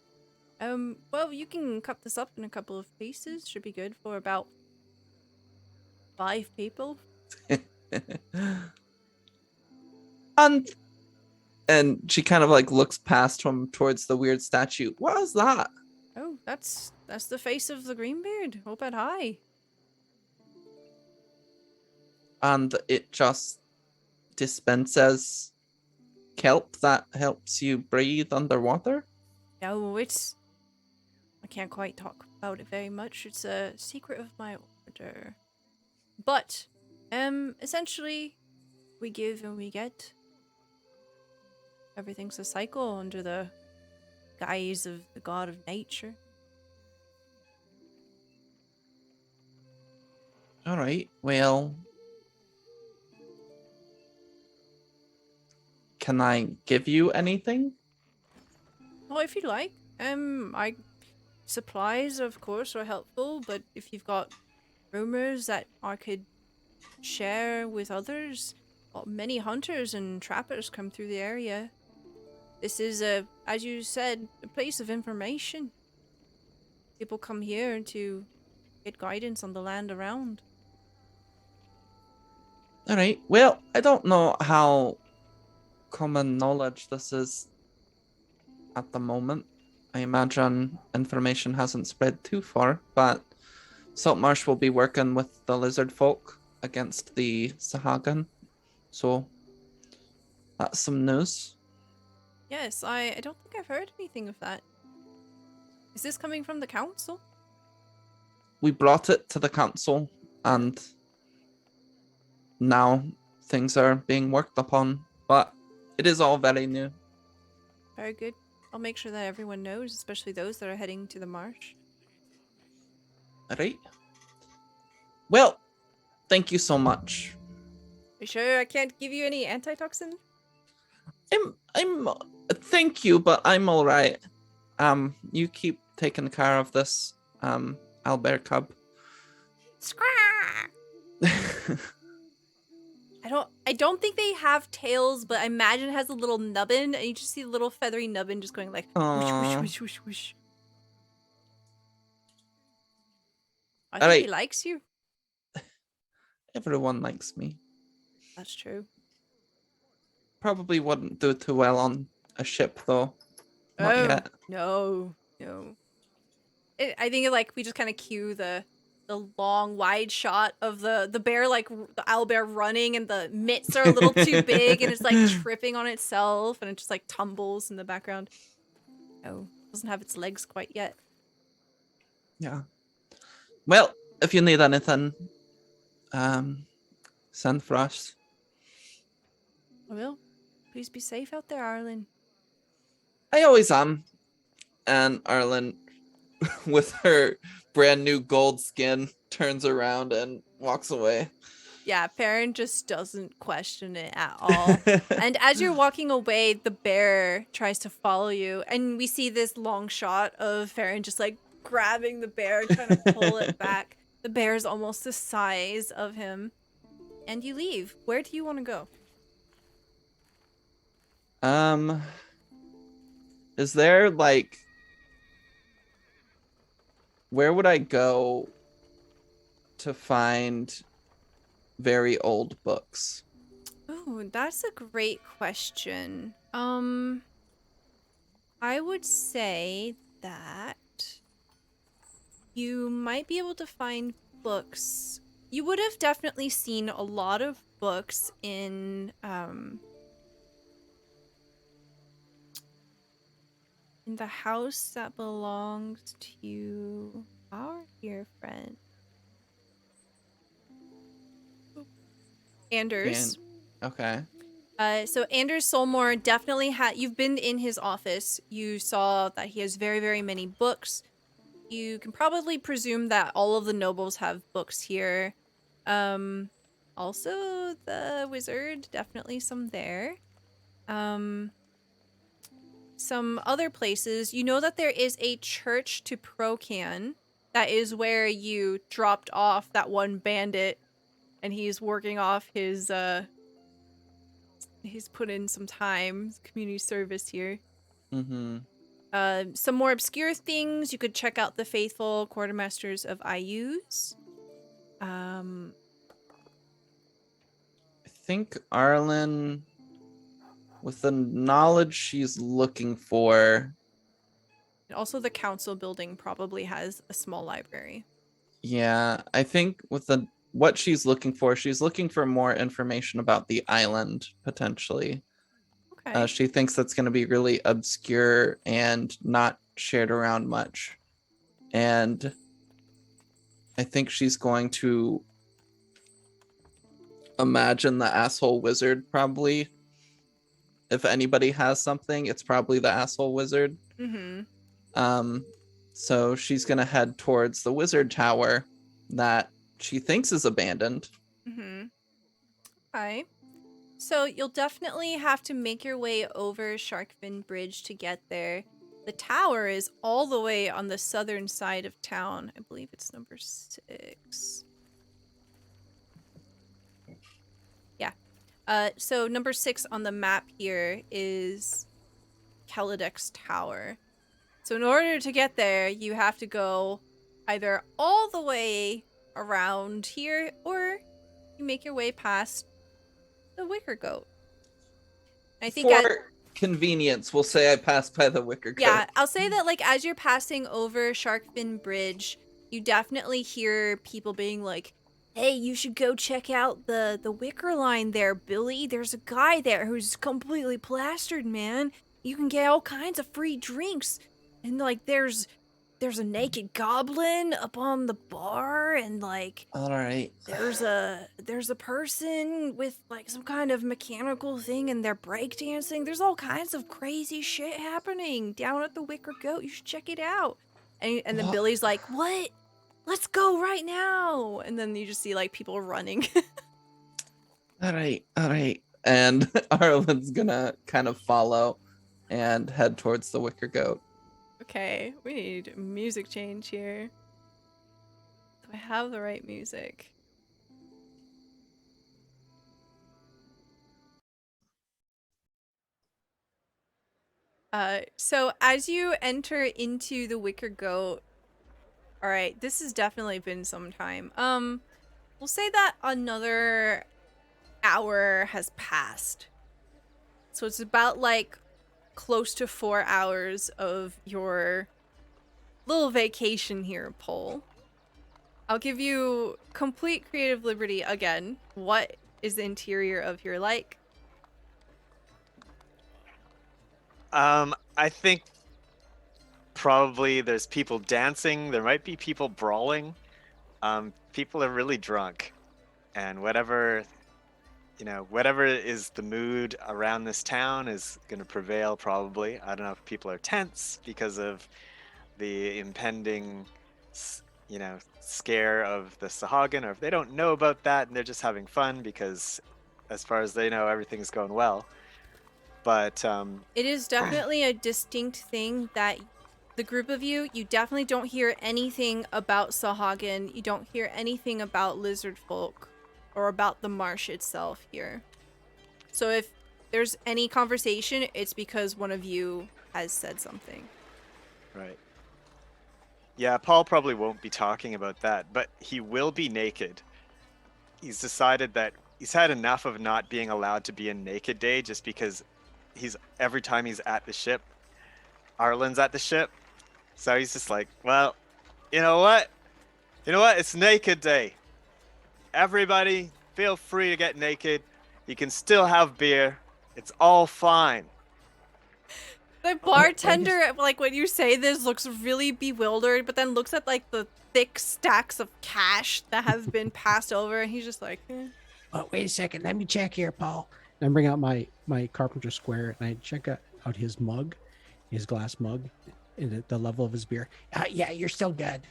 Well, you can cut this up in a couple of pieces. Should be good for about 5 people. And she kind of like looks past him towards the weird statue. What is that? Oh, that's the face of the Greenbeard. Obed High. And it just dispenses kelp that helps you breathe underwater? No, I can't quite talk about it very much. It's a secret of my order. But, essentially, we give and we get. Everything's a cycle under the guise of the god of nature. All right. Well, can I give you anything? Oh, if you like. Supplies, of course, are helpful, but if you've got rumors that I could share with others, well, many hunters and trappers come through the area. This is as you said, a place of information. People come here to get guidance on the land around. All right. Well, I don't know how common knowledge this is at the moment. I imagine information hasn't spread too far, but Saltmarsh will be working with the lizard folk against the Sahagan. So that's some news. Yes, I don't think I've heard anything of that. Is this coming from the council? We brought it to the council, and now things are being worked upon, but it is all very new. Very good. I'll make sure that everyone knows, especially those that are heading to the marsh. All right. Well, thank you so much. You sure I can't give you any antitoxin? I'm thank you, but I'm all right. You keep taking care of this owlbear cub. Scrah! I don't think they have tails, but I imagine it has a little nubbin, and you just see a little feathery nubbin just going like whoosh, whoosh, whoosh, whoosh, whoosh. I think he likes you. Everyone likes me. That's true. Probably wouldn't do too well on a ship, though. Not yet. No. I think like we just kind of cue the long wide shot of the bear, like the owl bear running, and the mitts are a little too big, and it's like tripping on itself, and it just like tumbles in the background. No, doesn't have its legs quite yet. Yeah. Well, if you need anything, send for us. I will. Please be safe out there, Arlen. I always am. And Arlen, with her brand new gold skin, turns around and walks away. Yeah, Perrin just doesn't question it at all. And as you're walking away, the bear tries to follow you, and we see this long shot of Perrin just like grabbing the bear, trying to pull it back. The bear's almost the size of him. And you leave. Where do you want to go? Is there like, where would I go to find very old books? Oh, that's a great question. I would say that you might be able to find books. You would have definitely seen a lot of books in the house that belongs to our dear friend Anders. Okay. So Anders Solmore definitely you've been in his office. You saw that he has very, very many books. You can probably presume that all of the nobles have books here. Also the wizard, definitely some there. Some other places, you know that there is a church to Procan. That is where you dropped off that one bandit, and he's working off his he's put in some time, community service here. Mm-hmm. Some more obscure things, you could check out the faithful quartermasters of Ayus. I think Arlen, with the knowledge she's looking for, And also the council building probably has a small library. yeah, I think with what she's looking for more information about the island, potentially. Okay. She thinks that's going to be really obscure and not shared around much. And I think she's going to imagine the asshole wizard, probably. If anybody has something, it's probably the asshole wizard. So she's going to head towards the wizard tower that she thinks is abandoned. Okay. So you'll definitely have to make your way over Sharkfin Bridge to get there. The tower is all the way on the southern side of town. I believe it's number 6. Yeah. So number 6 on the map here is Kelidek's Tower. So in order to get there, you have to go either all the way around here, or you make your way past the Wicker Goat. I think For convenience, we'll say I passed by the Wicker Goat. Yeah, I'll say that like as you're passing over Sharkfin Bridge, you definitely hear people being like, "Hey, you should go check out the Wicker line there, Billy. There's a guy there who's completely plastered, man. You can get all kinds of free drinks, and like there's a naked goblin up on the bar, and like All right. there's a person with like some kind of mechanical thing, and they're breakdancing. There's all kinds of crazy shit happening down at the Wicker Goat. You should check it out." And then What? Billy's like, "What? Let's go right now!" And then you just see like people running. All right. And Arlen's gonna kind of follow and head towards the Wicker Goat. Okay, we need music change here. Do I have the right music? So as you enter into the Wicker Goat, all right, this has definitely been some time. We'll say that another hour has passed. So it's about like close to 4 hours of your little vacation here, Pole. I'll give you complete creative liberty again. What is the interior of here like? I think probably there's people dancing. There might be people brawling. People are really drunk, and whatever is the mood around this town is going to prevail. Probably. I don't know if people are tense because of the impending, scare of the Sahagin, or if they don't know about that and they're just having fun because, as far as they know, everything's going well. But It is definitely a distinct thing that the group of you definitely don't hear anything about Sahagin. You don't hear anything about lizard folk or about the marsh itself here. So if there's any conversation, it's because one of you has said something. Right. Yeah, Paul probably won't be talking about that, but he will be naked. He's decided that he's had enough of not being allowed to be a naked day, just because every time he's at the ship, Arlen's at the ship. So he's just like, well, you know what? It's naked day. Everybody feel free to get naked. You can still have beer. It's all fine. The bartender, like when you say this, looks really bewildered, but then looks at like the thick stacks of cash that have been passed over, and he's just like, eh. Oh, wait a second. Let me check here, Paul. And I bring out my carpenter square and I check out his mug, his glass mug, and the level of his beer. Yeah, you're still good.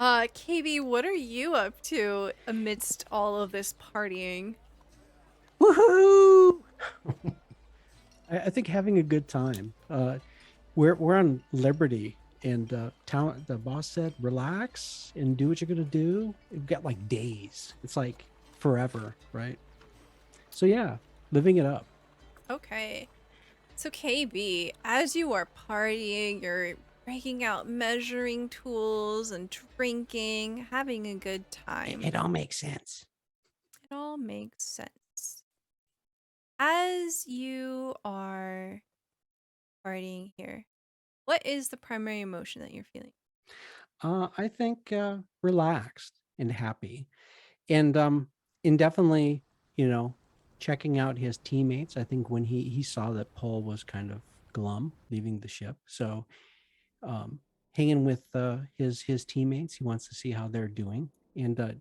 KayBee, what are you up to amidst all of this partying? Woohoo! I think having a good time. We're on Liberty, and the boss said, relax and do what you're gonna do. We've got like days. It's like forever, right? So yeah, living it up. Okay. So KayBee, as you are partying, you're breaking out measuring tools and drinking, having a good time. It all makes sense. It all makes sense. As you are partying here, what is the primary emotion that you're feeling? I think relaxed and happy, and definitely, checking out his teammates. I think when he saw that Paul was kind of glum leaving the ship, so hanging with his teammates. He wants to see how they're doing, and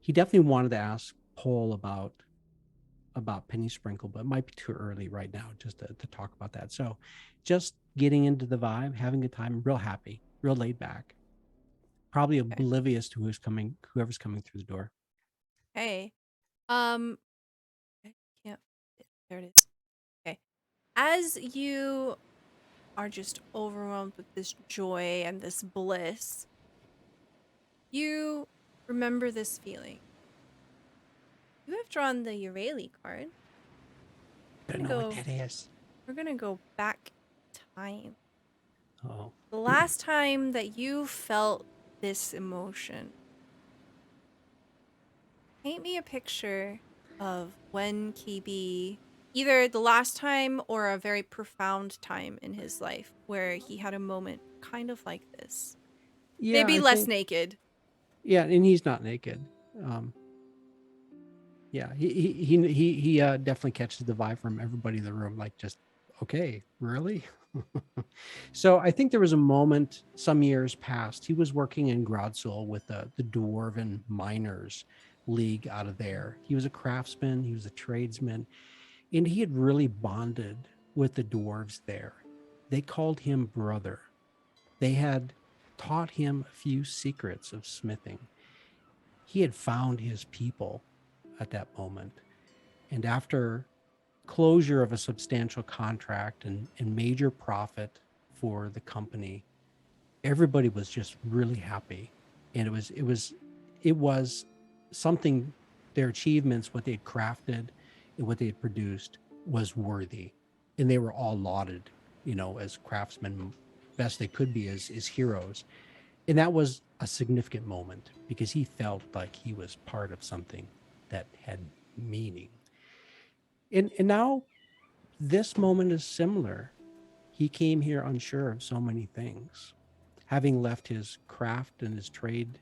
he definitely wanted to ask Paul about Penny Sprinkle, but it might be too early right now just to talk about that. So just getting into the vibe, having a time, real happy, real laid back, probably oblivious to whoever's coming through the door. Hey. I can't. There it is. Okay. As you are just overwhelmed with this joy and this bliss, you remember this feeling. You have drawn the Urali card. I don't know what that is. We're gonna go back in time. Oh, The last time that you felt this emotion. Paint me a picture of when KayBee, either the last time or a very profound time in his life where he had a moment kind of like this. yeah, Maybe I less think- naked. Yeah, and he's not naked. Yeah, he definitely catches the vibe from everybody in the room. Like, just okay, really? So I think there was a moment some years past. He was working in Grodzul with the Dwarven Miners League out of there. He was a craftsman. He was a tradesman, and he had really bonded with the dwarves there. They called him brother. They had taught him a few secrets of smithing. He had found his people at that moment. And after closure of a substantial contract and major profit for the company, everybody was just really happy. And it was something, their achievements, what they had crafted and what they had produced was worthy. And they were all lauded, as craftsmen, best they could be as heroes. And that was a significant moment because he felt like he was part of something that had meaning. And now this moment is similar. He came here unsure of so many things, having left his craft and his trade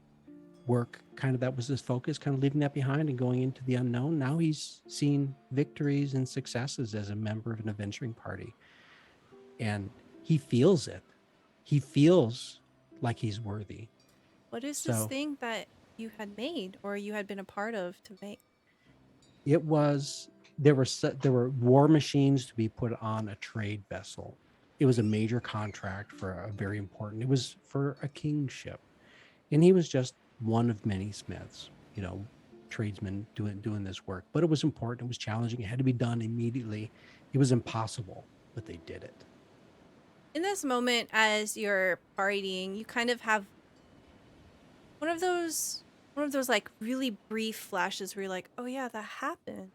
work, kind of that was his focus, kind of leaving that behind and going into the unknown. Now he's seen victories and successes as a member of an adventuring party. And he feels it. He feels like he's worthy. What is this thing that you had made or you had been a part of to make? It was there were war machines to be put on a trade vessel. It was a major contract for a very important. It was for a kingship, and he was just one of many smiths, tradesmen doing this work. But it was important. It was challenging. It had to be done immediately. It was impossible, but they did it. In this moment, as you're partying, you kind of have one of those like really brief flashes where you're like, oh yeah, that happened.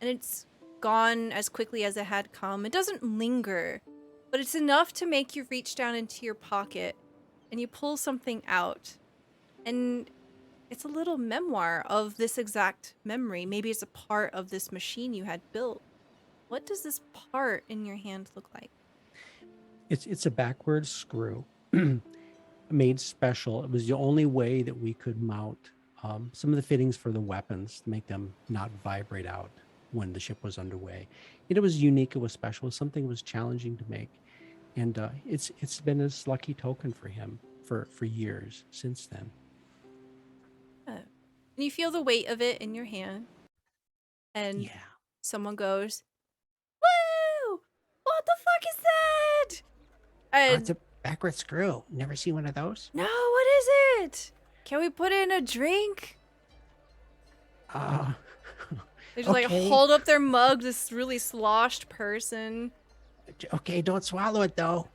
And it's gone as quickly as it had come. It doesn't linger, but it's enough to make you reach down into your pocket and you pull something out. And it's a little memoir of this exact memory. Maybe it's a part of this machine you had built. What does this part in your hand look like? It's a backwards screw made special. It was the only way that we could mount some of the fittings for the weapons to make them not vibrate out when the ship was underway. It was unique. It was special. It was something that was challenging to make. And it's been this lucky token for him for years since then. And you feel the weight of it in your hand. And Yeah. someone goes, "Woo! What the fuck is that?" And It's a backward screw. Never see one of those? no, what is it? Can we put in a drink? They just like okay. hold up their mug, this really sloshed person. Okay, don't swallow it though.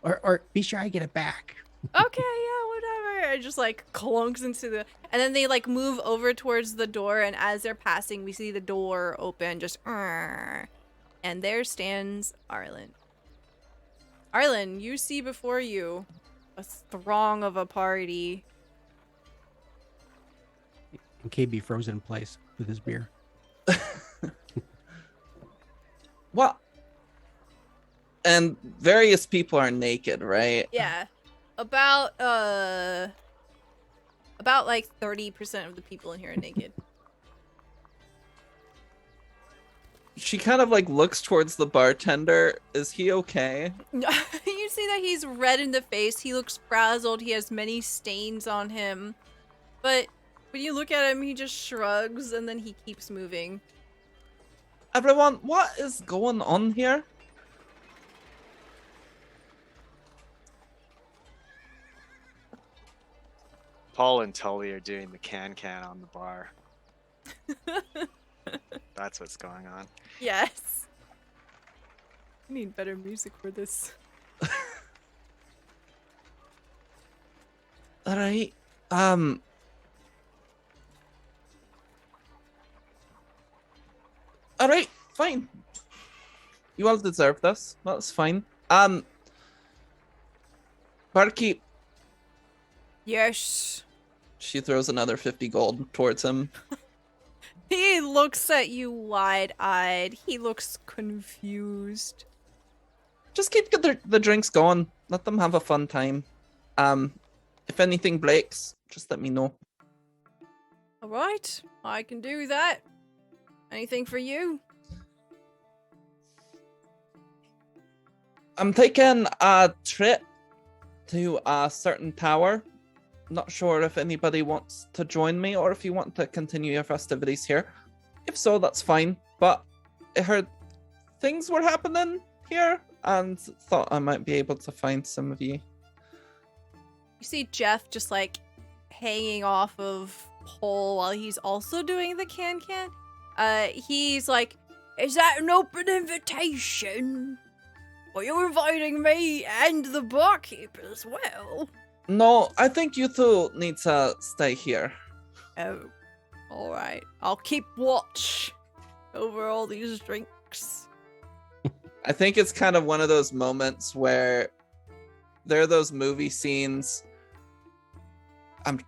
Or be sure I get it back. Okay, yeah, whatever. It just like clunks into the, and then they like move over towards the door, and as they're passing, we see the door open, just, and there stands Arlen. Arlen, you see before you a throng of a party. And KayBee frozen in place with his beer. Well, and various people are naked, right? Yeah, about like 30% of the people in here are naked. She kind of like looks towards the bartender. Is he okay? You see that he's red in the face. He looks frazzled. He has many stains on him. But when you look at him, he just shrugs and then he keeps moving. Everyone, what is going on here? Paul and Tully are doing the can on the bar. That's what's going on. Yes. I need better music for this. Alright. Alright, fine. You all deserve this. That's fine. Barkeep. Yes. She throws another 50 gold towards him. He looks at you wide-eyed. He looks confused. Just keep the drinks going. Let them have a fun time. If anything breaks, just let me know. All right, I can do that. Anything for you? I'm taking a trip to a certain tower. Not sure if anybody wants to join me or if you want to continue your festivities here. If so, that's fine. But I heard things were happening here and thought I might be able to find some of you. You see Jeff just like hanging off of Paul while he's also doing the can. He's like, is that an open invitation? Are you inviting me and the barkeep as well? No, I think you two need to stay here. Oh, all right. I'll keep watch over all these drinks. I think it's kind of one of those moments where there are those movie scenes.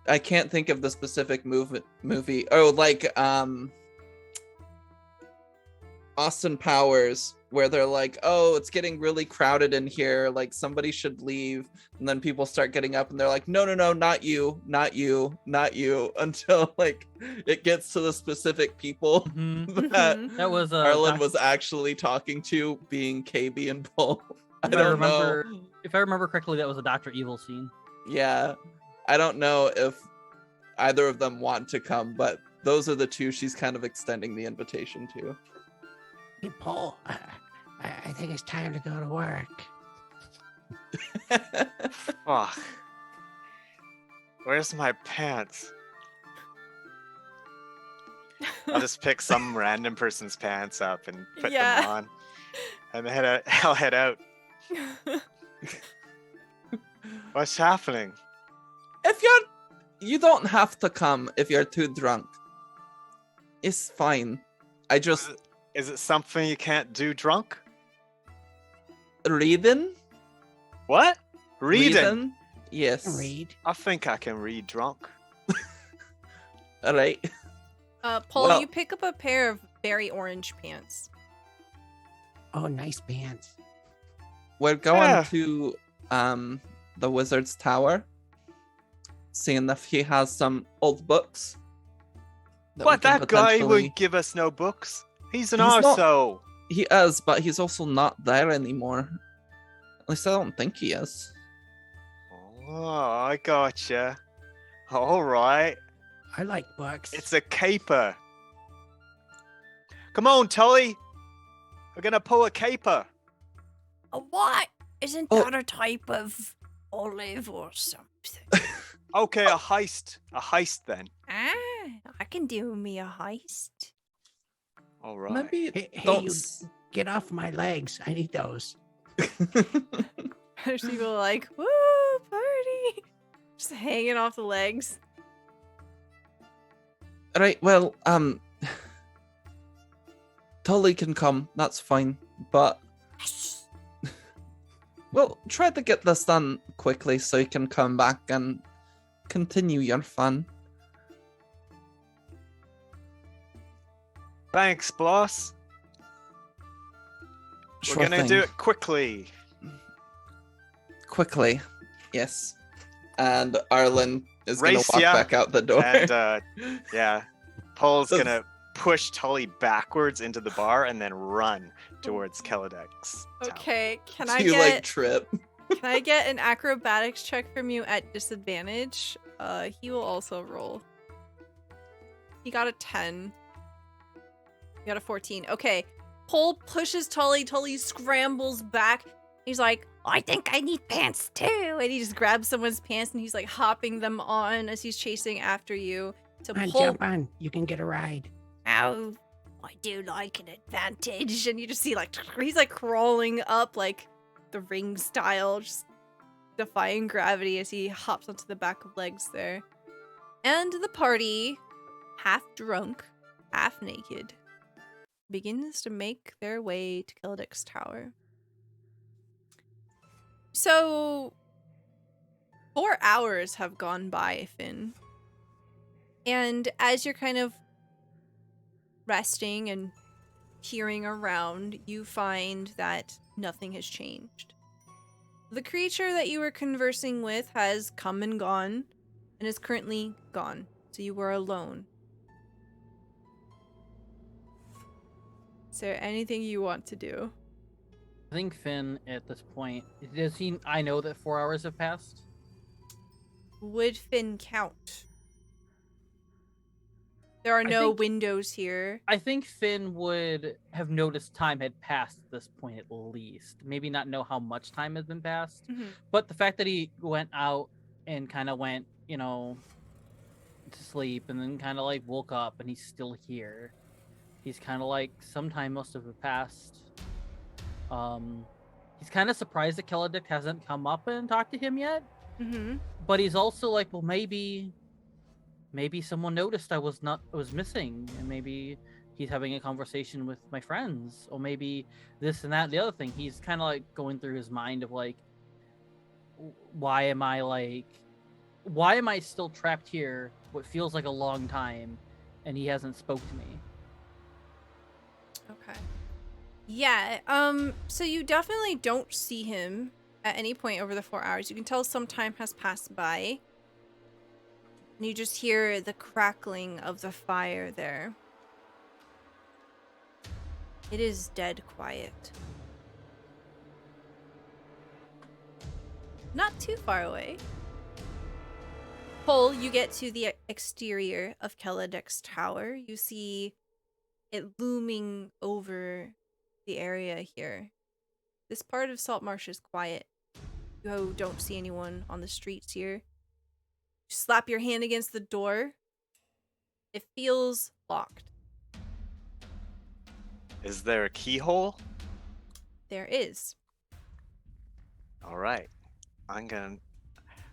I can't think of the specific movie. Oh, like Austin Powers, where they're like, oh, it's getting really crowded in here, like somebody should leave, and then people start getting up and they're like, no, not you, until like it gets to the specific people that That was Arlen was actually talking to, being KayBee and Paul. If I remember correctly, that was a Dr. Evil scene. Yeah, I don't know if either of them want to come, but those are the two she's kind of extending the invitation to. Hey, Paul, I think it's time to go to work. Fuck. Where's my pants? I'll just pick some random person's pants up and put them on. And then I'll head out. What's happening? If you don't have to come if you're too drunk. It's fine. Is it something you can't do drunk? Reading? What? Reading? Yes. Read. I think I can read drunk. All right. Paul, Well- you pick up a pair of berry orange pants. Oh, nice pants. We're going Yeah. to the wizard's tower, seeing if he has some old books. What? That guy won't give us no books. He's an He's not- arsehole. He is, but he's also not there anymore. At least I don't think he is. Oh, I gotcha. All right. I like books. It's a caper. Come on, Tully. We're gonna pull a caper. A what? Isn't Oh. that a type of olive or something? Okay, a heist. A heist then. I can do me a heist. All right. Maybe Hey, don't. you get off my legs. I need those. There's people like, woo, party. Just hanging off the legs. Right, well, Tully can come, that's fine, but well, try to get this done quickly so you can come back and continue your fun. Thanks, boss. Sure We're gonna thing. do it quickly. Quickly, yes. And Arlen is gonna Race walk ya. back out the door. And yeah, Paul's gonna push Tully backwards into the bar and then run towards Kelodek's tower. Okay, can Do I you get like trip? can I get an acrobatics check from you at disadvantage? He will also roll. He got a 10. You got a 14. Okay. Pole pushes Tully. Tully scrambles back. He's like, I think I need pants too. And he just grabs someone's pants and he's like hopping them on as he's chasing after you. So Come on, Pole, jump on. You can get a ride. Oh, I do like an advantage. and you just see like he's like crawling up like the ring style, just defying gravity as he hops onto the back of legs there. And the party, half drunk, half naked, begins to make their way to Kelodek's tower. So 4 hours have gone by, Finn. And as you're kind of resting and peering around, you find that nothing has changed. The creature that you were conversing with has come and gone and is currently gone. So you were alone. Is there anything you want to do? I think Finn, at this point, does he? I know that 4 hours have passed. Would Finn count? There are no windows here. I think Finn would have noticed time had passed at this point at least. Maybe not know how much time has been passed, but the fact that he went out and kind of went, to sleep and then kind of like woke up and he's still here. He's kind of like some time must have passed. He's kind of surprised that Kelodek hasn't come up and talked to him yet. But he's also like, well, maybe someone noticed I was missing, and maybe he's having a conversation with my friends, or maybe this and that and the other thing. He's kind of like going through his mind of like, why am I still trapped here what feels like a long time and he hasn't spoke to me? Okay. Yeah, so you definitely don't see him at any point over the 4 hours. You can tell some time has passed by. And you just hear the crackling of the fire there. It is dead quiet. Not too far away. Pole, you get to the exterior of Kelodek's tower. You see it looming over the area here. This part of Saltmarsh is quiet. You don't see anyone on the streets here. You slap your hand against the door. It feels locked. Is there a keyhole? There is. All right.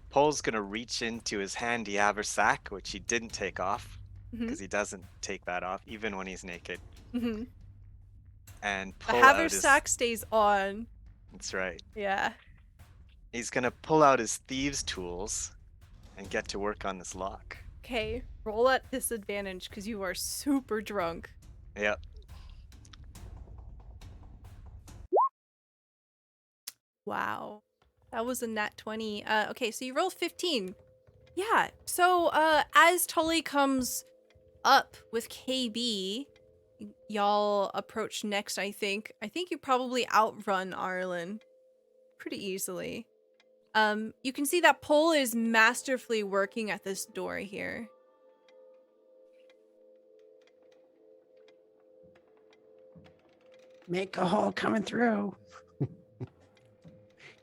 Pole's gonna reach into his handy haversack, which he didn't take off, because he doesn't take that off even when he's naked. And The pull out his... haversack stays on. That's right. Yeah. He's gonna pull out his thieves' tools and get to work on this lock. Okay, roll at disadvantage because you are super drunk. Yep. Wow. That was a nat 20. Okay, so you rolled 15. Yeah, so as Tully comes up with KayBee, y'all approach next, I think. I think you probably outrun Arlen pretty easily. You can see that Pole is masterfully working at this door here. Make a hole coming through.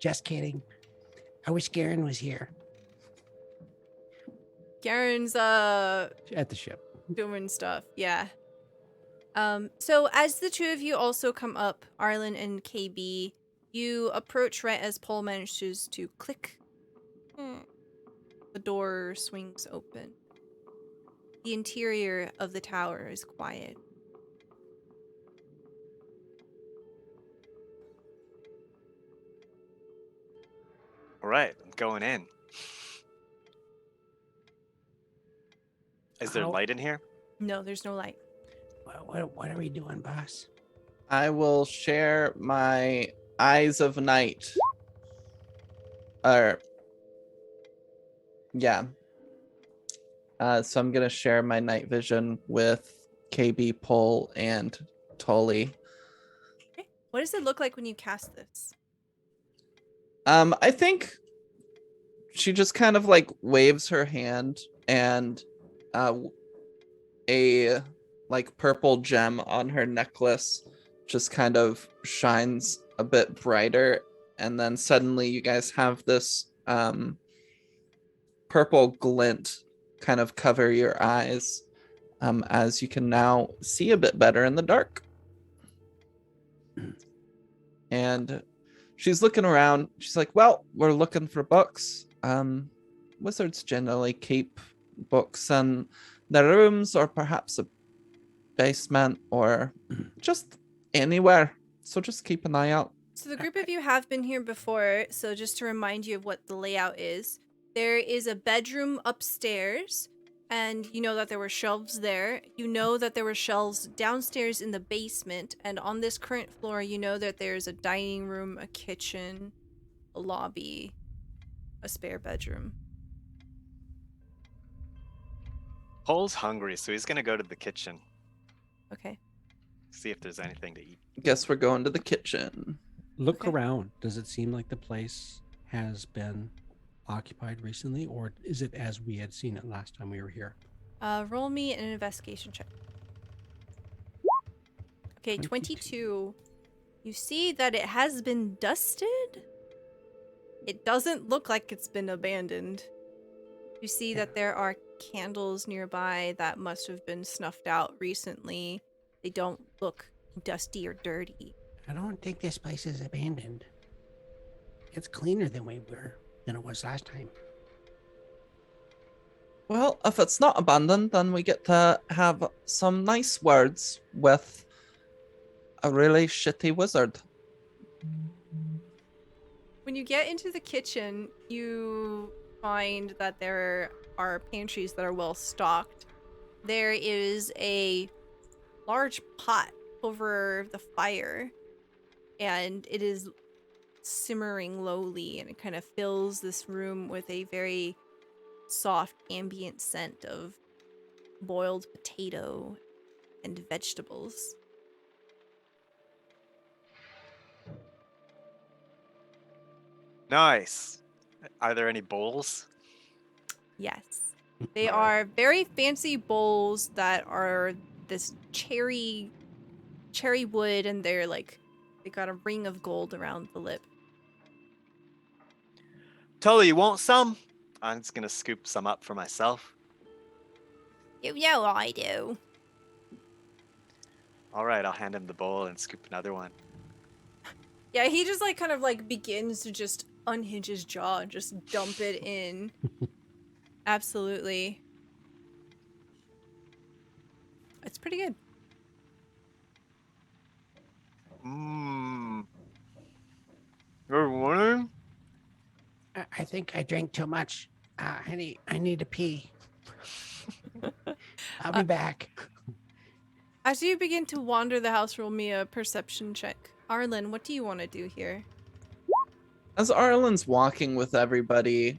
Just kidding. I wish Garen was here. Garen's At the ship. doing stuff, yeah. So as the two of you also come up, Arlen and KayBee, you approach right as Pole manages to click. The door swings open. The interior of the tower is quiet. All right, I'm going in. Is there How- light in here? No, there's no light. What are we doing, boss? I will share my eyes of night. Yeah. So I'm gonna share my night vision with KayBee, Pole, and Tully. Okay. What does it look like when you cast this? I think she just kind of like waves her hand, and a like purple gem on her necklace just kind of shines a bit brighter, and then suddenly you guys have this purple glint kind of cover your eyes, as you can now see a bit better in the dark. And she's looking around. She's like, well, we're looking for books. Wizards generally keep books in their rooms, or perhaps a basement, or just anywhere. So just keep an eye out. So the group of you have been here before, so just to remind you of what the layout is, there is a bedroom upstairs, and you know that there were shelves there. You know that there were shelves downstairs in the basement, and on this current floor, you know that there's a dining room, a kitchen, a lobby, a spare bedroom. Pole's hungry, so he's gonna go to the kitchen, Okay. see if there's anything to eat. Guess we're going to the kitchen. Look Okay. around. Does it seem like the place has been occupied recently, or is it as we had seen it last time we were here? Roll me an investigation check. Okay, 22. You see that it has been dusted? It doesn't look like it's been abandoned. You see that there are candles nearby that must have been snuffed out recently. They don't look dusty or dirty. I don't think this place is abandoned. It's cleaner than it was last time. Well, if it's not abandoned, then we get to have some nice words with a really shitty wizard. When you get into the kitchen, you find that there are pantries that are well stocked. There is a large pot over the fire, and it is simmering lowly, and it kind of fills this room with a very soft ambient scent of boiled potato and vegetables. Nice. Are there any bowls? Yes. They All right. are very fancy bowls that are this cherry wood, and they're like, they got a ring of gold around the lip. Tully, you want some? I'm just gonna scoop some up for myself. You know I do. All right, I'll hand him the bowl and scoop another one. Yeah, he just like kind of like begins to just unhinge his jaw and just dump it in. Absolutely. It's pretty good. Mmm. You're wondering? I think I drank too much. I need to pee. I'll be back. As you begin to wander the house, roll me a perception check. Arlen, what do you want to do here? As Arlen's walking with everybody,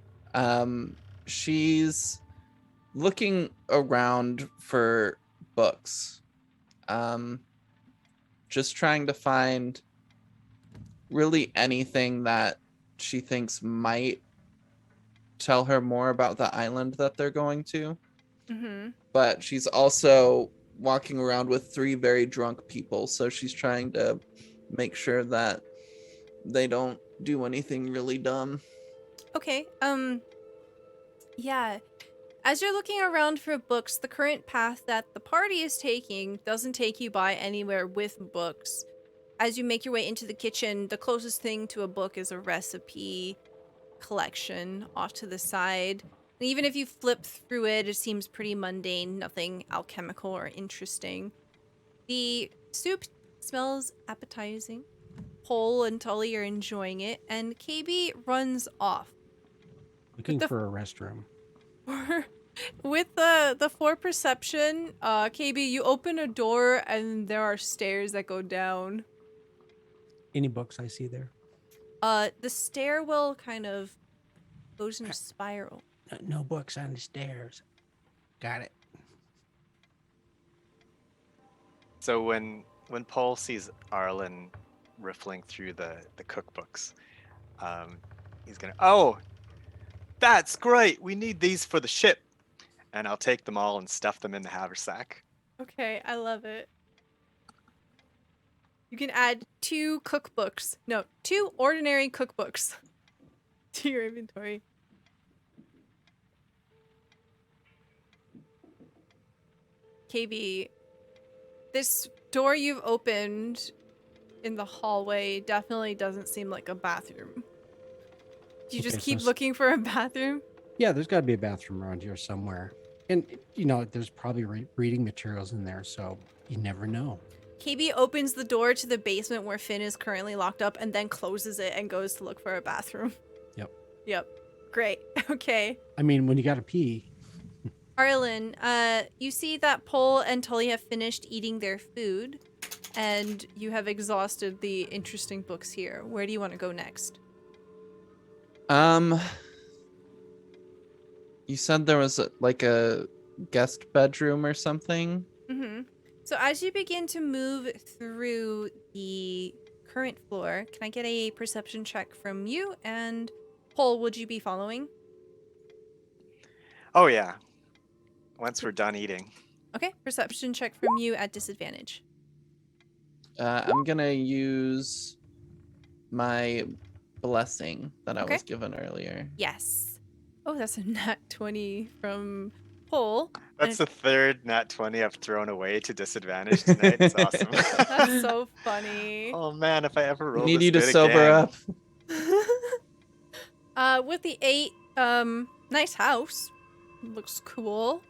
she's looking around for books. Just trying to find really anything that she thinks might tell her more about the island that they're going to. Mm-hmm. But she's also walking around with 3 very drunk people, so she's trying to make sure that they don't do anything really dumb. Okay, yeah. As you're looking around for books, the current path that the party is taking doesn't take you by anywhere with books. As you make your way into the kitchen, the closest thing to a book is a recipe collection off to the side. And even if you flip through it, it seems pretty mundane, nothing alchemical or interesting. The soup smells appetizing. Pole and Tully are enjoying it, and KayBee runs off. Looking the- for a restroom. With the 4 perception, KayBee, you open a door and there are stairs that go down. Any books I see there? The stairwell kind of goes in a spiral. No books on the stairs. Got it. So when Paul sees Arlen riffling through the cookbooks, he's gonna, oh, that's great. We need these for the ship, and I'll take them all and stuff them in the haversack. Okay, I love it. You can add 2 cookbooks. No, 2 ordinary cookbooks to your inventory. KayBee, this door you've opened in the hallway definitely doesn't seem like a bathroom. Do you just Okay, so keep s- looking for a bathroom? Yeah, there's got to be a bathroom around here somewhere. And, there's probably reading materials in there, so you never know. KayBee opens the door to the basement where Finn is currently locked up and then closes it and goes to look for a bathroom. Yep. Yep. Great. Okay. I mean, when you got to pee, Arlen, you see that Pole and Tully have finished eating their food, and you have exhausted the interesting books here. Where do you want to go next? You said there was like a guest bedroom or something. Mm-hmm. So as you begin to move through the current floor, can I get a perception check from you? And Pole, would you be following? Oh yeah. Once we're done eating. Okay, perception check from you at disadvantage. I'm gonna use my blessing that I Okay. was given earlier. Yes. Oh, that's a nat 20 from Pole. That's the third nat 20 I've thrown away to disadvantage tonight. It's awesome. That's so funny. Oh man, if I ever roll Need this you to good sober again. up. With the 8, nice house. Looks cool.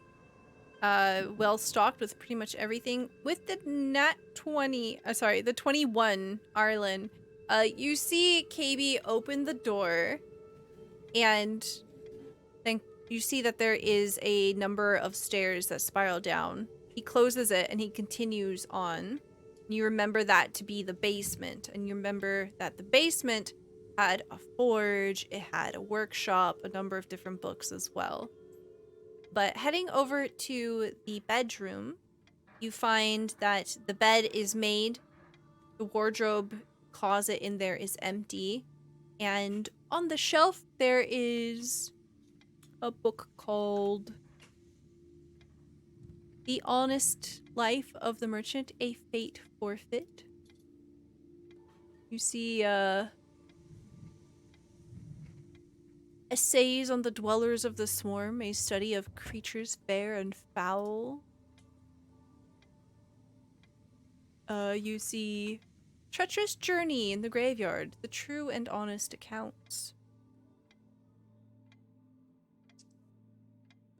Well stocked with pretty much everything. With the nat 20, the 21, Arlen, you see KayBee open the door, and then you see that there is a number of stairs that spiral down. He closes it and he continues on. You remember that to be the basement, and you remember that the basement had a forge, it had a workshop, a number of different books as well. But heading over to the bedroom, you find that the bed is made, the wardrobe closet in there is empty, and on the shelf there is a book called The Honest Life of the Merchant, A Fate Forfeit. You see essays on the dwellers of the swarm, a study of creatures fair and foul. You see Treacherous Journey in the Graveyard, the true and honest accounts.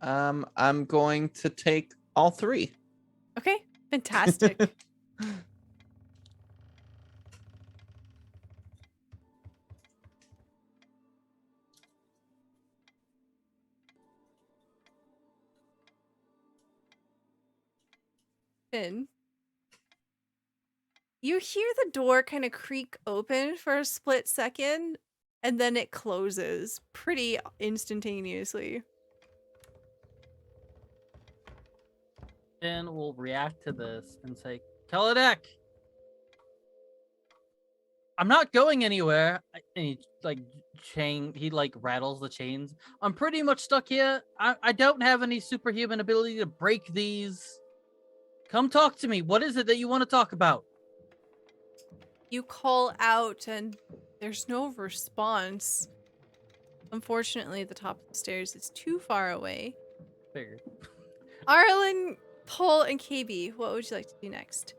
I'm going to take all 3. Okay, fantastic. Finn, you hear the door kind of creak open for a split second, and then it closes pretty instantaneously. Finn will react to this and say, Kaladek, I'm not going anywhere. And he rattles the chains. I'm pretty much stuck here. I don't have any superhuman ability to break these. Come talk to me. What is it that you want to talk about? You call out and there's no response. Unfortunately, the top of the stairs is too far away. Figured. Arlen, Pole, and KayBee, what would you like to do next?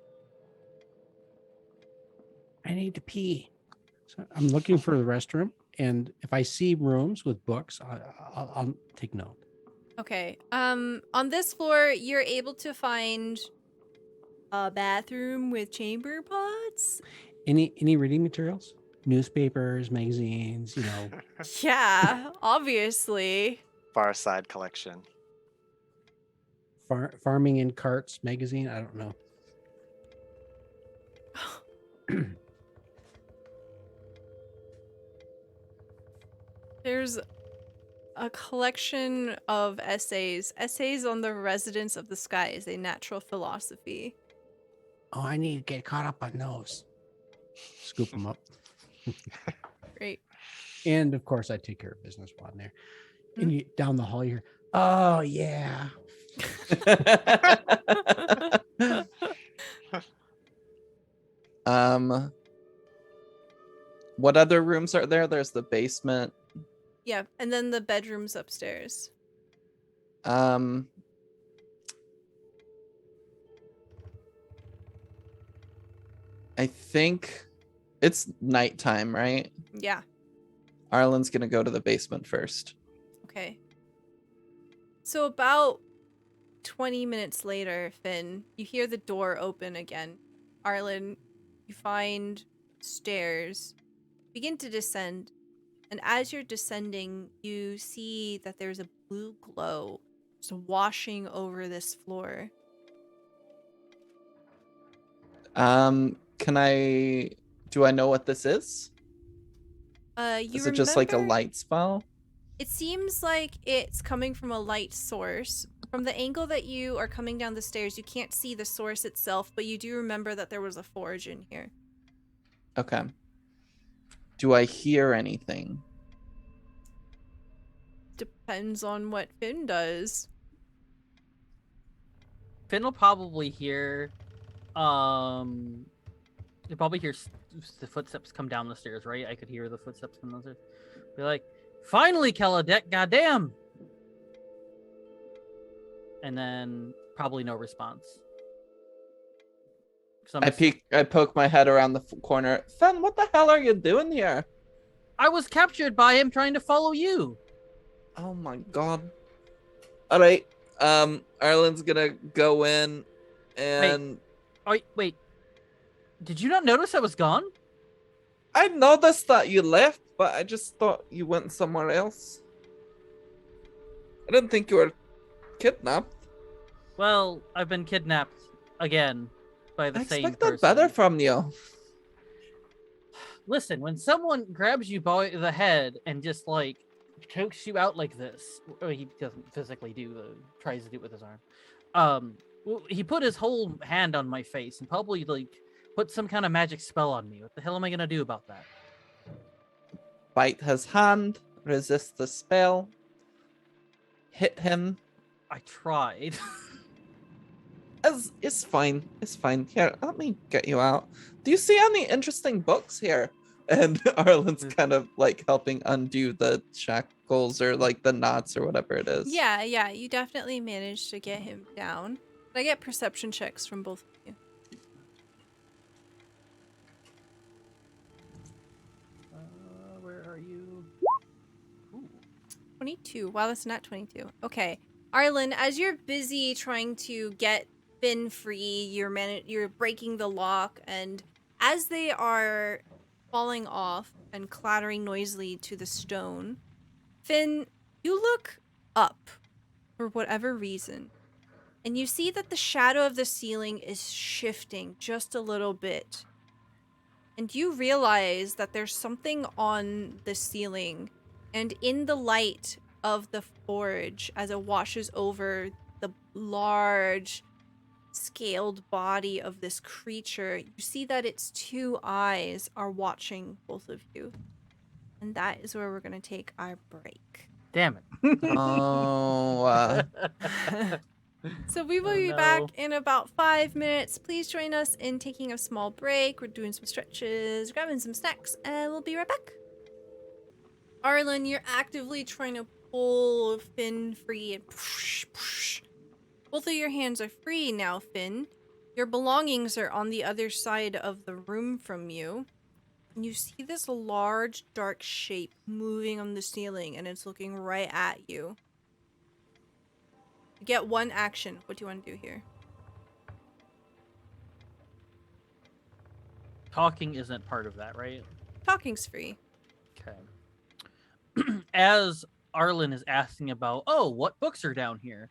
I need to pee. So I'm looking for the restroom, and if I see rooms with books, I'll take note. Okay. On this floor, you're able to find a bathroom with chamber pots. Any reading materials? Newspapers, magazines, Yeah, obviously. Far Side collection. Farming in Carts magazine. I don't know. There's a collection of essays on the residence of the skies, a natural philosophy. Oh, I need to get caught up on those. Scoop them up. Great. And of course, I take care of business while I'm there. And you down the hall, you hear, oh, yeah. What other rooms are there? There's the basement. Yeah, and then the bedrooms upstairs. I think it's nighttime, right? Yeah. Arlen's gonna go to the basement first. Okay. So about 20 minutes later, Finn, you hear the door open again. Arlen, you find stairs, begin to descend, and as you're descending, you see that there's a blue glow just washing over this floor. Do I know what this is? You Is it just like a remember- light spell? It seems like it's coming from a light source. From the angle that you are coming down the stairs, you can't see the source itself, but you do remember that there was a forge in here. Okay. Do I hear anything? Depends on what Finn does. Finn will probably hear, you'll probably hear the footsteps come down the stairs, right? I could hear the footsteps come down the stairs. Be like, finally, Kaladek, goddamn! And then probably no response. I poke my head around the corner. Finn, what the hell are you doing here? I was captured by him trying to follow you. Oh my god. All right. Arlen's gonna go in and Wait. Did you not notice I was gone? I noticed that you left, but I just thought you went somewhere else. I didn't think you were kidnapped. Well, I've been kidnapped again by the I same expected person. better from you. Listen, when someone grabs you by the head and just like chokes you out like this, or he doesn't physically tries to do it with his arm. He put his whole hand on my face and probably like put some kind of magic spell on me. What the hell am I gonna do about that? Bite his hand, resist the spell, hit him. I tried. It's fine. It's fine. Here, let me get you out. Do you see any interesting books here? And Arlen's kind of like helping undo the shackles or like the knots or whatever it is. Yeah, you definitely managed to get him down. I get perception checks from both of you. Where are you? Ooh. 22. Wow, that's not 22. Okay. Arlen, as you're busy trying to get Finn free, you're breaking the lock, and as they are falling off and clattering noisily to the stone, Finn, you look up for whatever reason, and you see that the shadow of the ceiling is shifting just a little bit. And you realize that there's something on the ceiling, and in the light of the forge, as it washes over the large scaled body of this creature, you see that its two eyes are watching both of you. And that is where we're going to take our break. Damn it. Oh, So we will Oh, be no. back in about 5 minutes. Please join us in taking a small break. We're doing some stretches, grabbing some snacks, and we'll be right back. Arlen, you're actively trying to pull Finn free and push, push. Both of your hands are free now, Finn. Your belongings are on the other side of the room from you. And you see this large, dark shape moving on the ceiling, and it's looking right at you. You get one action. What do you want to do here? Talking isn't part of that, right? Talking's free. Okay. As Arlen is asking about, oh, what books are down here?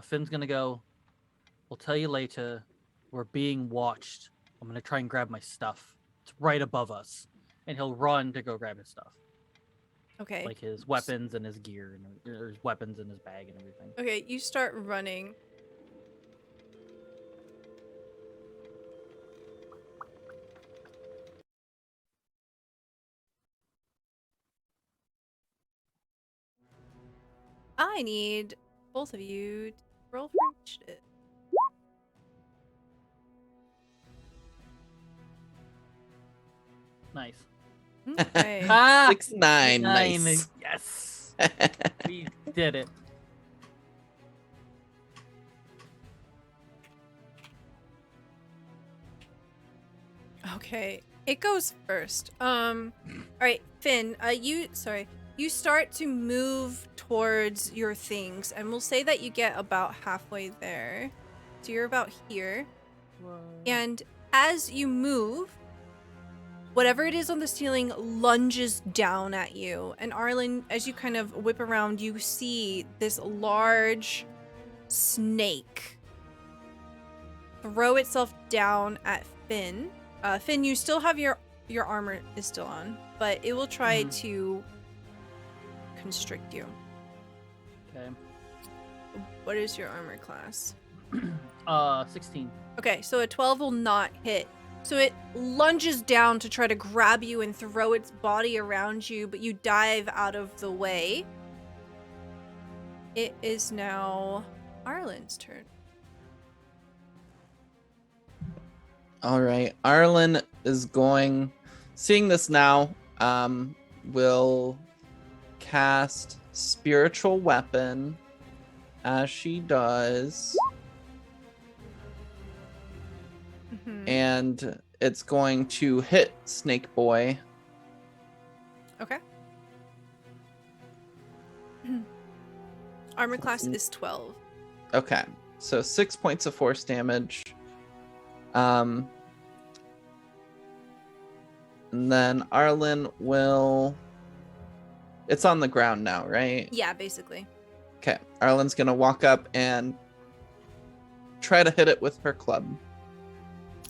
Finn's gonna go, we'll tell you later. We're being watched. I'm gonna try and grab my stuff. It's right above us. And he'll run to go grab his stuff. Okay. Like his weapons and his gear, and or his weapons in his bag and everything. Okay, you start running. I need both of you to roll for initiative. Nice. Okay. Ah! 6-9. Nice. Yes. We did it. Okay, it goes first. All right, Finn. You start to move towards your things, and we'll say that you get about halfway there. So you're about here, and as you move, whatever it is on the ceiling lunges down at you. And Arlen, as you kind of whip around, you see this large snake throw itself down at Finn. Finn, you still have your armor is still on, but it will try to constrict you. Okay. What is your armor class? 16. Okay, so a 12 will not hit. So it lunges down to try to grab you and throw its body around you, but you dive out of the way. It is now Arlen's turn. All right. Arlen is going, seeing this now, will cast Spiritual Weapon as she does. And it's going to hit Snake Boy. Okay. Armor class is 12. Okay. So 6 points of force damage. And then Arlen will... It's on the ground now, right? Yeah, basically. Okay. Arlen's going to walk up and try to hit it with her club.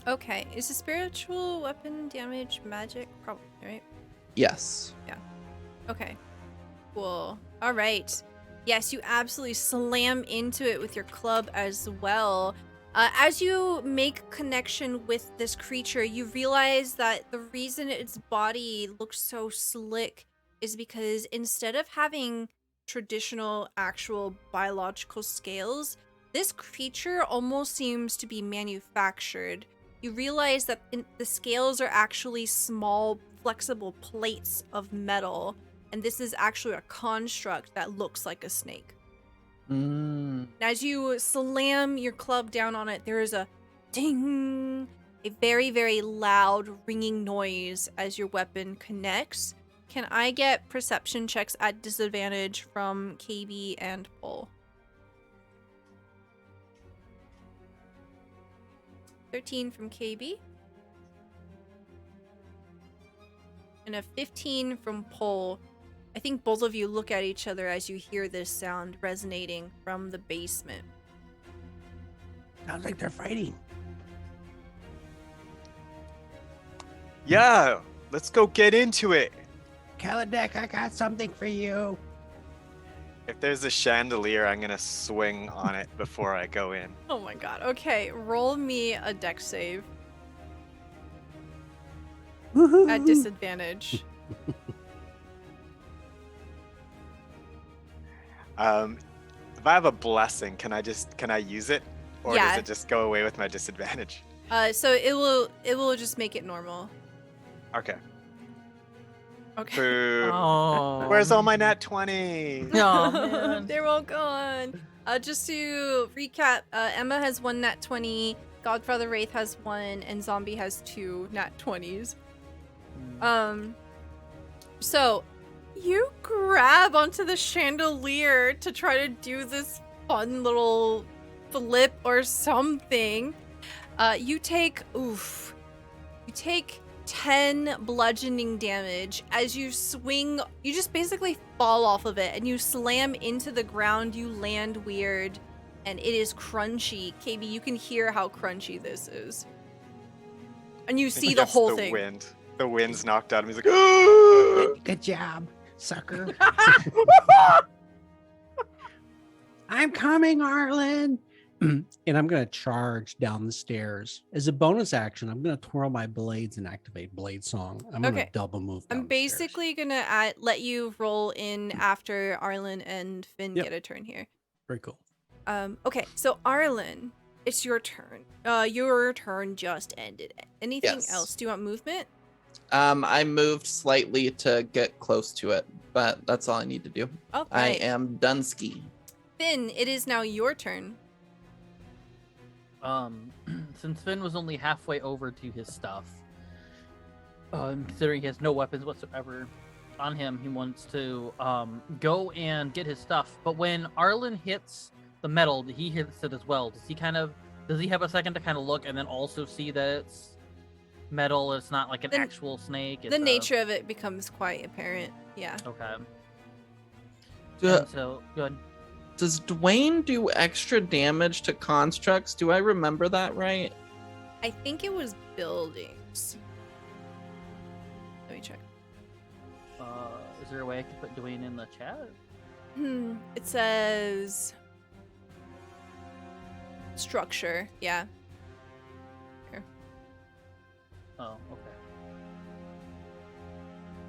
Okay. Is the spiritual weapon damage magic? Probably, right? Yes. Okay. Cool. All right. Yes, you absolutely slam into it with your club as well. As you make connection with this creature, you realize that the reason its body looks so slick is because instead of having traditional, actual biological scales, this creature almost seems to be manufactured. You realize that the scales are actually small, flexible plates of metal, and this is actually a construct that looks like a snake. As you slam your club down on it, there is a ding, a very, very loud ringing noise as your weapon connects. Can I get perception checks at disadvantage from KayBee and Paul? 13 from KayBee. And a 15 from Paul. I think both of you look at each other as you hear this sound resonating from the basement. Sounds like they're fighting. Yeah, let's go get into it. Kaladek, I got something for you. If there's a chandelier, I'm gonna swing on it before I go in. Oh my god. Okay, roll me a dex save Woohoo! at disadvantage. If I have a blessing, can I use it, or Yeah. does it just go away with my disadvantage? So it will just make it normal. Okay. Okay. Boo. Oh. Where's all my nat 20? Oh, man. They're all gone. Just to recap, Emma has 1 nat 20, GodfatherWraith has 1, and Zombie has 2 nat 20s. So you grab onto the chandelier to try to do this fun little flip or something. You take 10 bludgeoning damage as you swing. You just basically fall off of it and you slam into the ground. You land weird and it is crunchy. KayBee, you can hear how crunchy this is. And you see the That's whole the thing. Wind. The wind's knocked out of me. He's like, Good job, sucker. I'm coming, Arlen. and I'm going to charge down the stairs. As a bonus action, I'm going to twirl my blades and activate Blade Song. I'm going to Okay. double move down I'm the stairs. basically gonna let you roll in after Arlen and Finn Yep. get a turn here. Very cool. Okay, so Arlen, it's your turn. Your turn just ended. Anything Yes. else? Do you want movement? I moved slightly to get close to it, but that's all I need to do. Okay. I am Dunsky. Finn, it is now your turn. Since Finn was only halfway over to his stuff, considering he has no weapons whatsoever on him, he wants to go and get his stuff. But when Arlen hits the metal, he hits it as well. Does he have a second to kind of look and then also see that it's metal? It's not like an actual snake. The nature of it becomes quite apparent. Yeah. Okay. Do- And so good. Does Dwayne do extra damage to constructs? Do I remember that right? I think it was buildings. Let me check. Is there a way I can put Dwayne in the chat? It says structure. Yeah. Here. Oh, okay.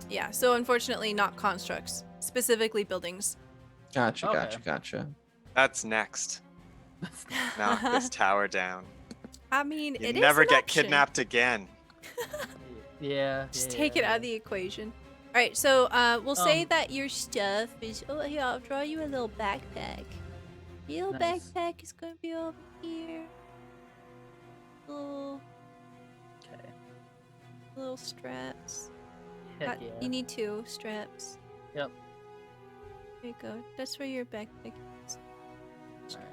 Yeah. So unfortunately, not constructs. Specifically buildings. Gotcha, Okay. gotcha. That's next. Knock this tower down. I mean, You it is never an get option. kidnapped again. Yeah. Just yeah, take it yeah. out of the equation. All right, so we'll say Um, that your stuff is. Oh, here, I'll draw you a little backpack. Your little Nice. backpack is gonna be over here. Little Okay. straps. Heck yeah. You need 2 straps. Yep. There you go. That's where your backpack is. Alright.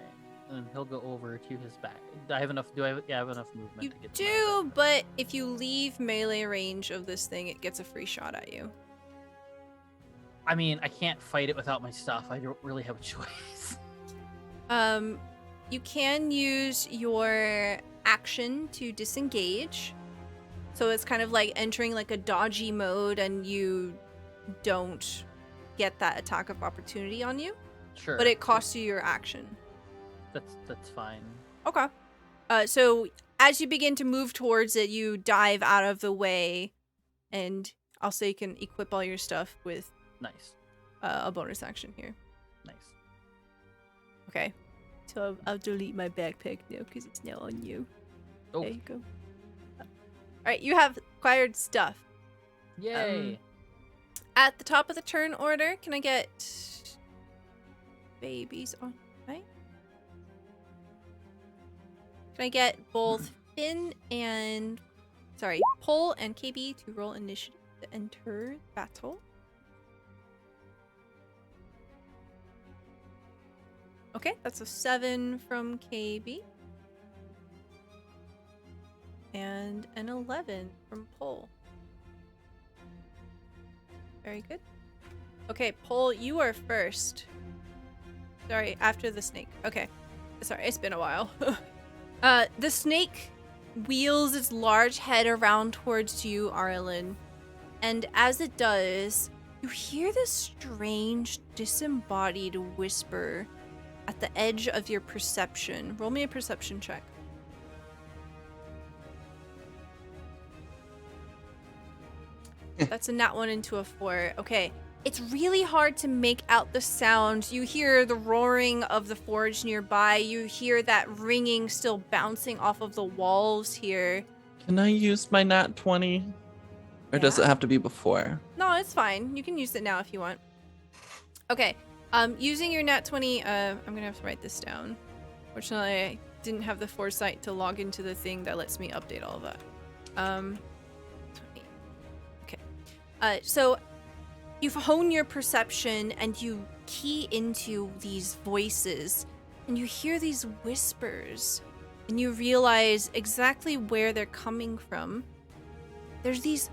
And he'll go over to his back. I have enough. Do I? Yeah, I have enough movement You to get to my do, but if you leave melee range of this thing, it gets a free shot at you. I mean, I can't fight it without my stuff. I don't really have a choice. You can use your action to disengage. So it's kind of like entering like a dodgy mode and you don't get that attack of opportunity on you. Sure. But it costs you your action. That's fine. Okay. So as you begin to move towards it, you dive out of the way and I'll say you can equip all your stuff with Nice. a bonus action here. Nice. Okay. So I'll delete my backpack now because it's now on you. Oh. There you go. Alright, you have acquired stuff. Yay. At the top of the turn order, can I get babies on right? Can I get both Finn and Pole and KayBee to roll initiative to enter battle? Okay, that's a 7 from KayBee. And an 11 from Pole. Very good. Okay, Pole, you are first. Sorry, after the snake. Okay. Sorry, it's been a while. The snake wheels its large head around towards you, Arlen. And as it does, you hear this strange, disembodied whisper at the edge of your perception. Roll me a perception check. That's a nat 1 into a 4. Okay. It's really hard to make out the sound. You hear the roaring of the forge nearby. You hear that ringing still bouncing off of the walls here. Can I use my nat 20? Or does Yeah. it have to be before? No, it's fine. You can use it now if you want. Okay. Using your nat 20, I'm gonna have to write this down. Fortunately, I didn't have the foresight to log into the thing that lets me update all of that. 20. Okay. So you hone your perception and you key into these voices and you hear these whispers and you realize exactly where they're coming from. There's these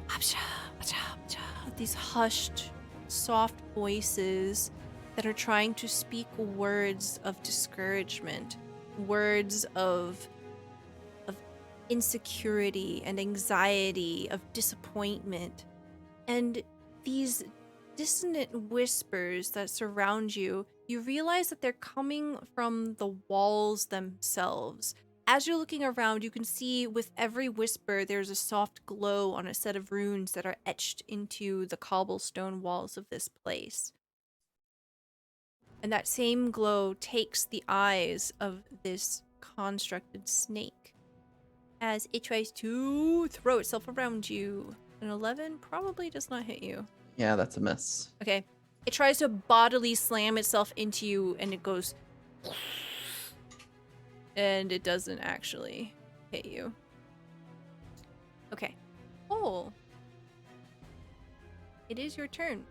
hushed, soft voices that are trying to speak words of discouragement, words of insecurity and anxiety, of disappointment. And these dissonant whispers that surround you, you realize that they're coming from the walls themselves. As you're looking around, you can see with every whisper there's a soft glow on a set of runes that are etched into the cobblestone walls of this place. And that same glow takes the eyes of this constructed snake as it tries to throw itself around you. An 11 probably does not hit you. Yeah, that's a miss. Okay. It tries to bodily slam itself into you and it goes... And it doesn't actually hit you. Okay. Oh. It is your turn.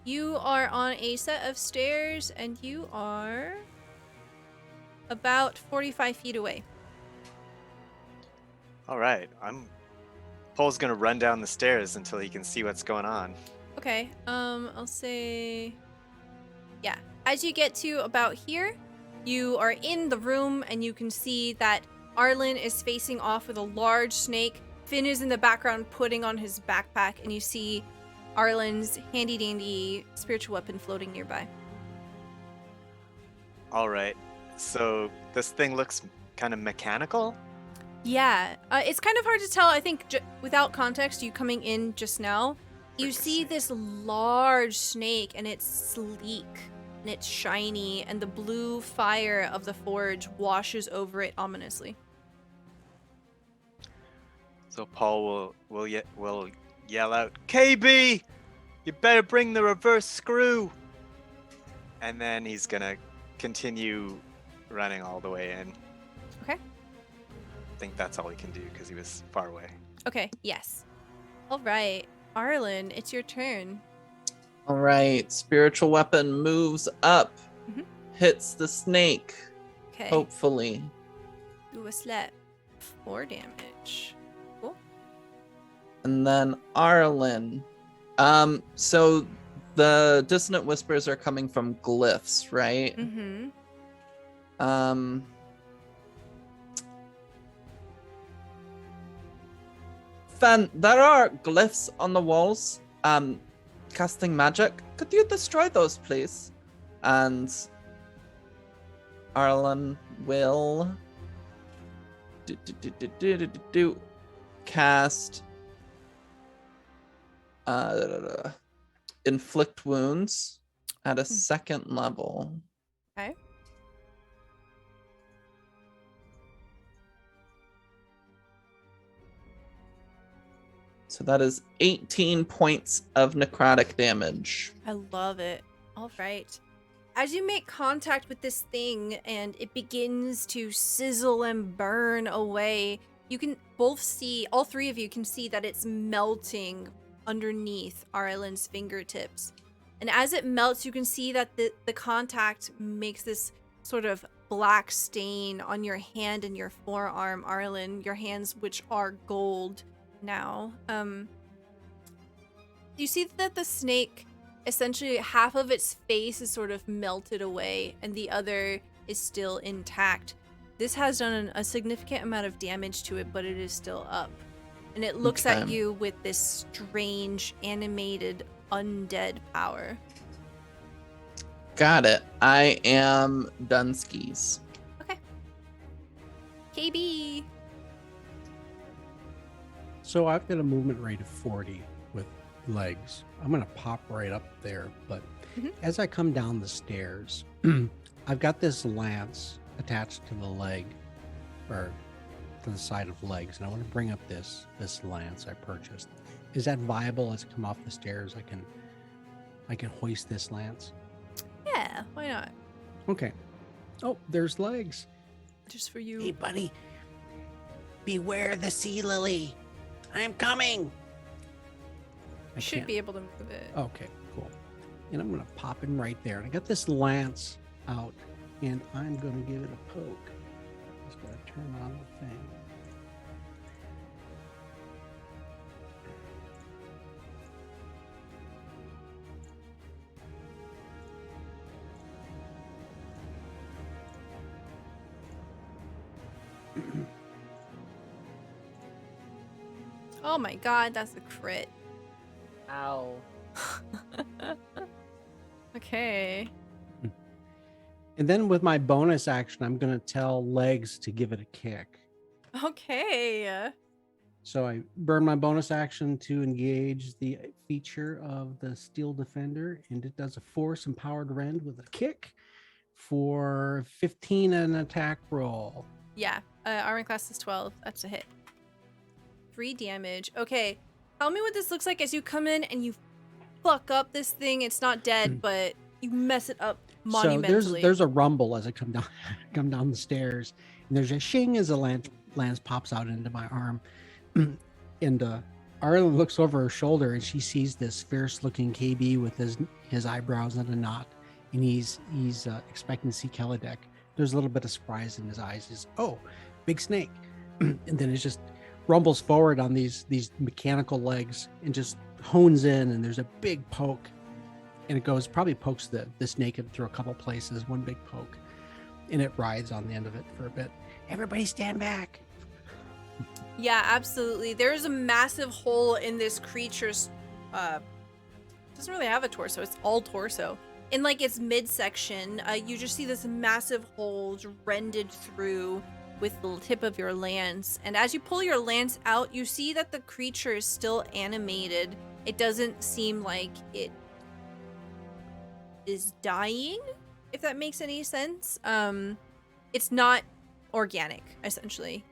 You are on a set of stairs and you are about 45 feet away. All right, Paul's gonna run down the stairs until he can see what's going on. Okay, I'll say... Yeah. As you get to about here, you are in the room and you can see that Arlen is facing off with a large snake. Finn is in the background putting on his backpack and you see Arlen's handy-dandy spiritual weapon floating nearby. All right, so this thing looks kind of mechanical. Yeah, it's kind of hard to tell. I think without context, you coming in just now, you see this large snake and it's sleek and it's shiny and the blue fire of the forge washes over it ominously. So Paul will yell out, "KayBee, you better bring the reverse screw!" And then he's gonna continue running all the way in. Okay. I think that's all he can do because he was far away. Okay, yes. All right, Arlen, it's your turn. All right, spiritual weapon moves up, hits the snake, Okay. hopefully. Do a slap. 4 damage. Cool. And then Arlen. So the dissonant whispers are coming from glyphs, right? Mm-hmm. Fan, there are glyphs on the walls. Casting magic. Could you destroy those, please? And Arlen will cast inflict wounds at a second level. Okay. So that is 18 points of necrotic damage. I love it. All right. As you make contact with this thing and it begins to sizzle and burn away, you can both see, all three of you can see that it's melting underneath Arlen's fingertips. And as it melts, you can see that the contact makes this sort of black stain on your hand and your forearm, Arlen, your hands which are gold now. You see that the snake, essentially half of its face is sort of melted away and the other is still intact. This has done a significant amount of damage to it, but it is still up. And it looks at you with this strange animated undead power. Got it. I am Dunskies. Okay. KayBee. So I've got a movement rate of 40 with legs. I'm going to pop right up there. But as I come down the stairs, I've got this lance attached to the leg, or to the side of legs. And I want to bring up this lance I purchased. Is that viable as I come off the stairs? I can hoist this lance? Yeah, why not? Okay. Oh, there's legs. Just for you. Hey, buddy. Beware the sea lily. I'm coming. I Should can't- be able to move it. Okay, cool. And I'm going to pop him right there. And I got this lance out, and I'm going to give it a poke. Just going to turn on the thing. Oh my god, that's a crit. Ow. Okay. And then with my bonus action, I'm going to tell Legs to give it a kick. Okay. So I burn my bonus action to engage the feature of the Steel Defender, and it does a force empowered rend with a kick for 15 an attack roll. Yeah. Armor class is 12. That's a hit. 3 damage. Okay. Tell me what this looks like as you come in and you fuck up this thing. It's not dead, but you mess it up monumentally. So there's a rumble as I come down the stairs, and there's a shing as a lance pops out into my arm. And Arlen looks over her shoulder and she sees this fierce-looking KayBee with his eyebrows in a knot, and he's expecting to see Kelladek. There's a little bit of surprise in his eyes. He's, oh, big snake, and then it just rumbles forward on these mechanical legs and just hones in, and there's a big poke, and it probably pokes the snake through a couple places, one big poke, and it rides on the end of it for a bit. Everybody stand back. Yeah, absolutely. There's a massive hole in this creature's doesn't really have a torso, it's all torso. In like its midsection, you just see this massive hole rended through with the tip of your lance. And as you pull your lance out, you see that the creature is still animated. It doesn't seem like it is dying, if that makes any sense. It's not organic, essentially.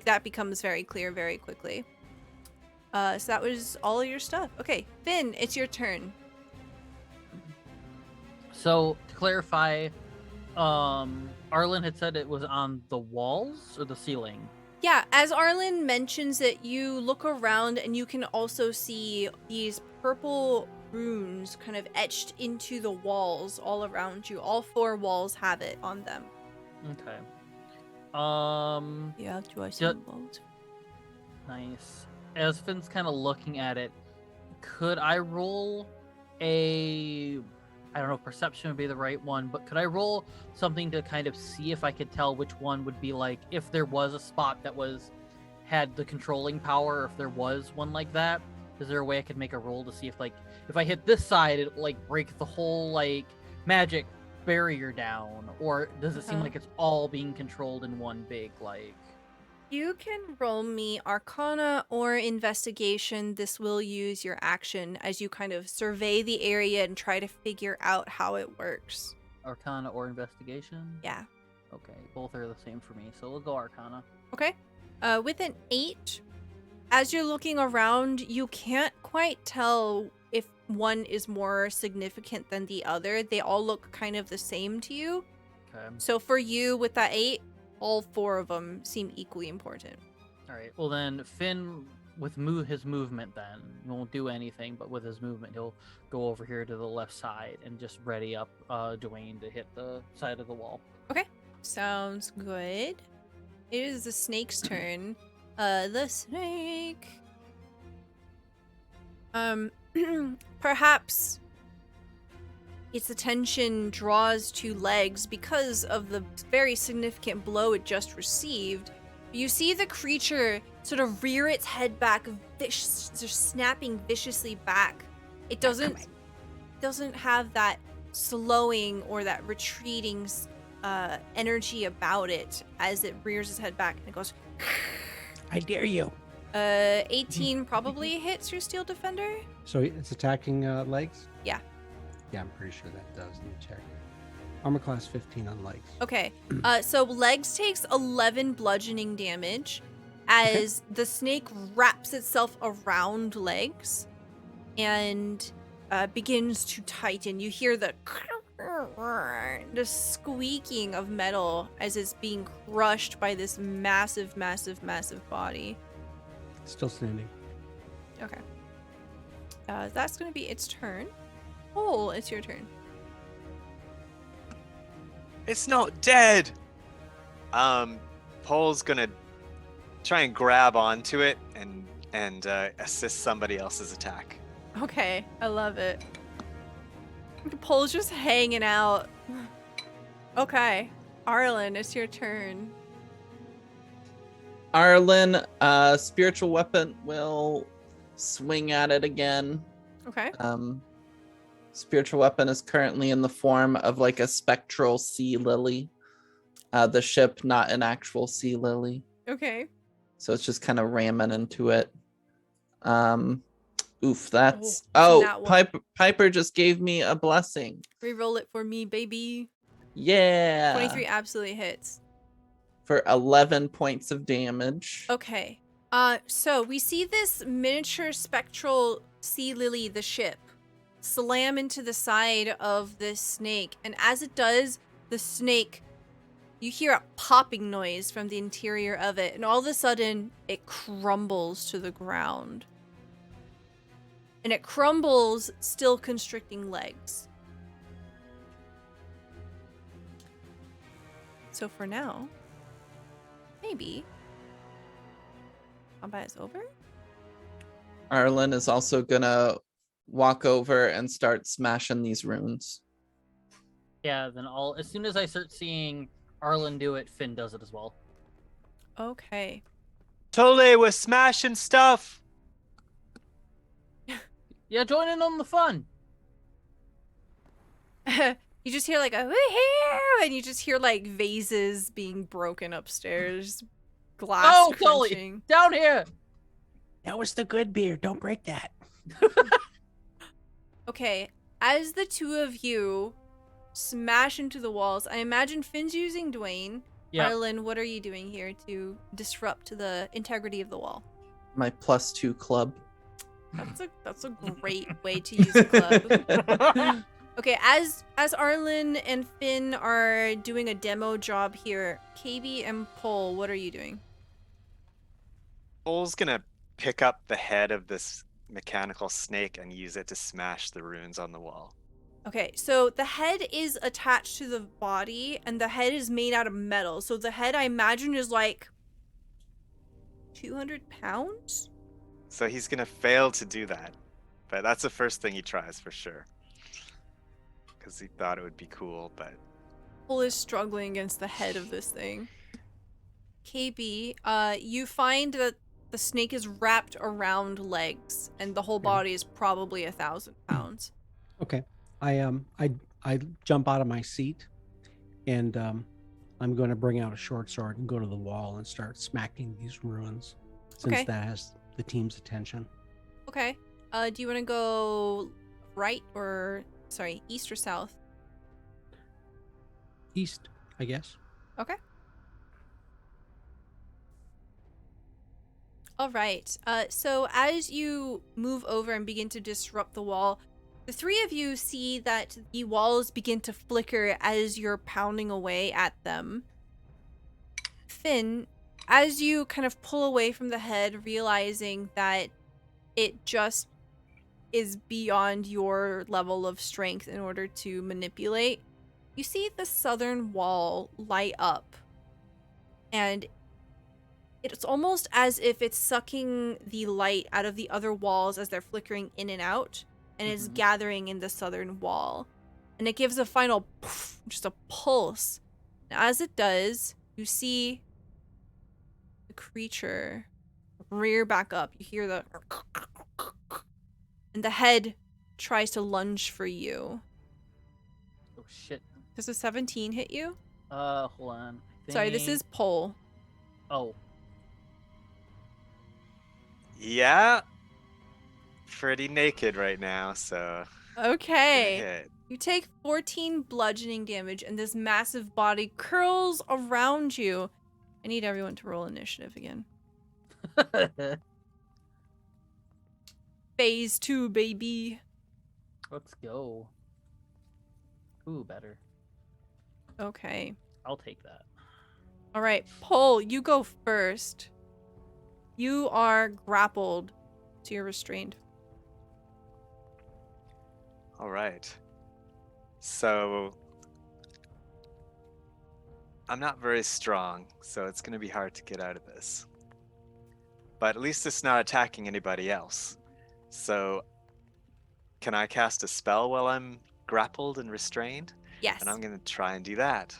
That becomes very clear very quickly. So that was all of your stuff. Okay, Finn, it's your turn. So to clarify, Arlen had said it was on the walls or the ceiling. Yeah, as Arlen mentions it, you look around and you can also see these purple runes kind of etched into the walls all around you. All 4 walls have it on them. Okay. Yeah, do I see the walls? Nice. As Finn's kind of looking at it, could I roll I don't know if perception would be the right one, but could I roll something to kind of see if I could tell which one would be like, if there was a spot that had the controlling power, or if there was one like that? Is there a way I could make a roll to see if if I hit this side, it like break the whole magic barrier down, or does it seem like it's all being controlled in one big You can roll me Arcana or Investigation. This will use your action as you kind of survey the area and try to figure out how it works. Arcana or Investigation? Yeah. Okay, both are the same for me, so we'll go Arcana. Okay. With an 8, as you're looking around, you can't quite tell if one is more significant than the other. They all look kind of the same to you. Okay. So for you, with that 8, all 4 of them seem equally important. All right. Well, then Finn, with his movement, then he won't do anything, but with his movement, he'll go over here to the left side and just ready up Dwayne to hit the side of the wall. Okay. Sounds good. It is the snake's turn. The snake. Perhaps its attention draws to Legs because of the very significant blow it just received. You see the creature sort of rear its head back, just snapping viciously back. It doesn't have that slowing or that retreating energy about it as it rears its head back and it goes, I dare you. 18 probably hits your Steel Defender. So it's attacking Legs? Yeah. Yeah, I'm pretty sure that does. Let me check. Armor class 15 on Legs. Okay. So Legs takes 11 bludgeoning damage as the snake wraps itself around Legs and begins to tighten. You hear the squeaking of metal as it's being crushed by this massive, massive, massive body. Still standing. Okay. That's going to be its turn. Oh, it's your turn. It's not dead. Pole's gonna try and grab onto it and assist somebody else's attack. Okay, I love it. Pole's just hanging out. Okay, Arlen, it's your turn. Arlen, spiritual weapon will swing at it again. Okay. spiritual weapon is currently in the form of like a spectral sea lily. The ship, not an actual sea lily. Okay. So it's just kind of ramming into it. Oof, that's... Oh, it's a nat one. Piper just gave me a blessing. Reroll it for me, baby. Yeah. 23 absolutely hits. For 11 points of damage. Okay. So we see this miniature spectral sea lily, the ship, slam into the side of this snake. And as it does, the snake, you hear a popping noise from the interior of it. And all of a sudden, it crumbles to the ground. And it crumbles, still constricting legs. So for now, maybe combat is over. Arlen is also gonna walk over and start smashing these runes. Yeah, then as soon as I start seeing Arlen do it, Finn does it as well. Okay. Totally, we're smashing stuff. Yeah, join in on the fun. You just hear like a woohoo, and you just hear like vases being broken upstairs, glass Oh, crunching. Tully, down here. That was the good beer. Don't break that. Okay, as the two of you smash into the walls, I imagine Finn's using Dwayne. Yeah. Arlen, what are you doing here to disrupt the integrity of the wall? My +2 club. That's a great way to use a club. Okay, as Arlen and Finn are doing a demo job here, KayBee and Pole, what are you doing? Pole's gonna pick up the head of this mechanical snake and use it to smash the runes on the wall. Okay, so the head is attached to the body, and the head is made out of metal. So the head, I imagine, is like 200 pounds? So he's gonna fail to do that, but that's the first thing he tries for sure. Because he thought it would be cool, but Pole is struggling against the head of this thing. KayBee, you find that the snake is wrapped around legs, and the whole body is probably 1,000 pounds. Okay. I jump out of my seat, and I'm going to bring out a short sword and go to the wall and start smacking these ruins, since Okay. that has the team's attention. Okay. Do you want to go right or, sorry, east or south? East, I guess. Okay. All right. So as you move over and begin to disrupt the wall, the three of you see that the walls begin to flicker as you're pounding away at them. Finn, as you kind of pull away from the head, realizing that it just is beyond your level of strength in order to manipulate, you see the southern wall light up. And it's almost as if it's sucking the light out of the other walls as they're flickering in and out, and it's gathering in the southern wall. And it gives a final poof, just a pulse. And as it does, you see the creature rear back up. You hear the... And the head tries to lunge for you. Oh shit. Does a 17 hit you? Hold on. Sorry, this is Pole. Oh. yeah, pretty naked right now, so Okay. hit. You take 14 bludgeoning damage, and this massive body curls around you. I need everyone to roll initiative again. Phase 2, baby. Let's go. Ooh, better. Okay. I'll take that. All right, Pole, you go first. You are grappled, so you're restrained. All right. So I'm not very strong, so it's going to be hard to get out of this. But at least it's not attacking anybody else. So can I cast a spell while I'm grappled and restrained? Yes. And I'm going to try and do that.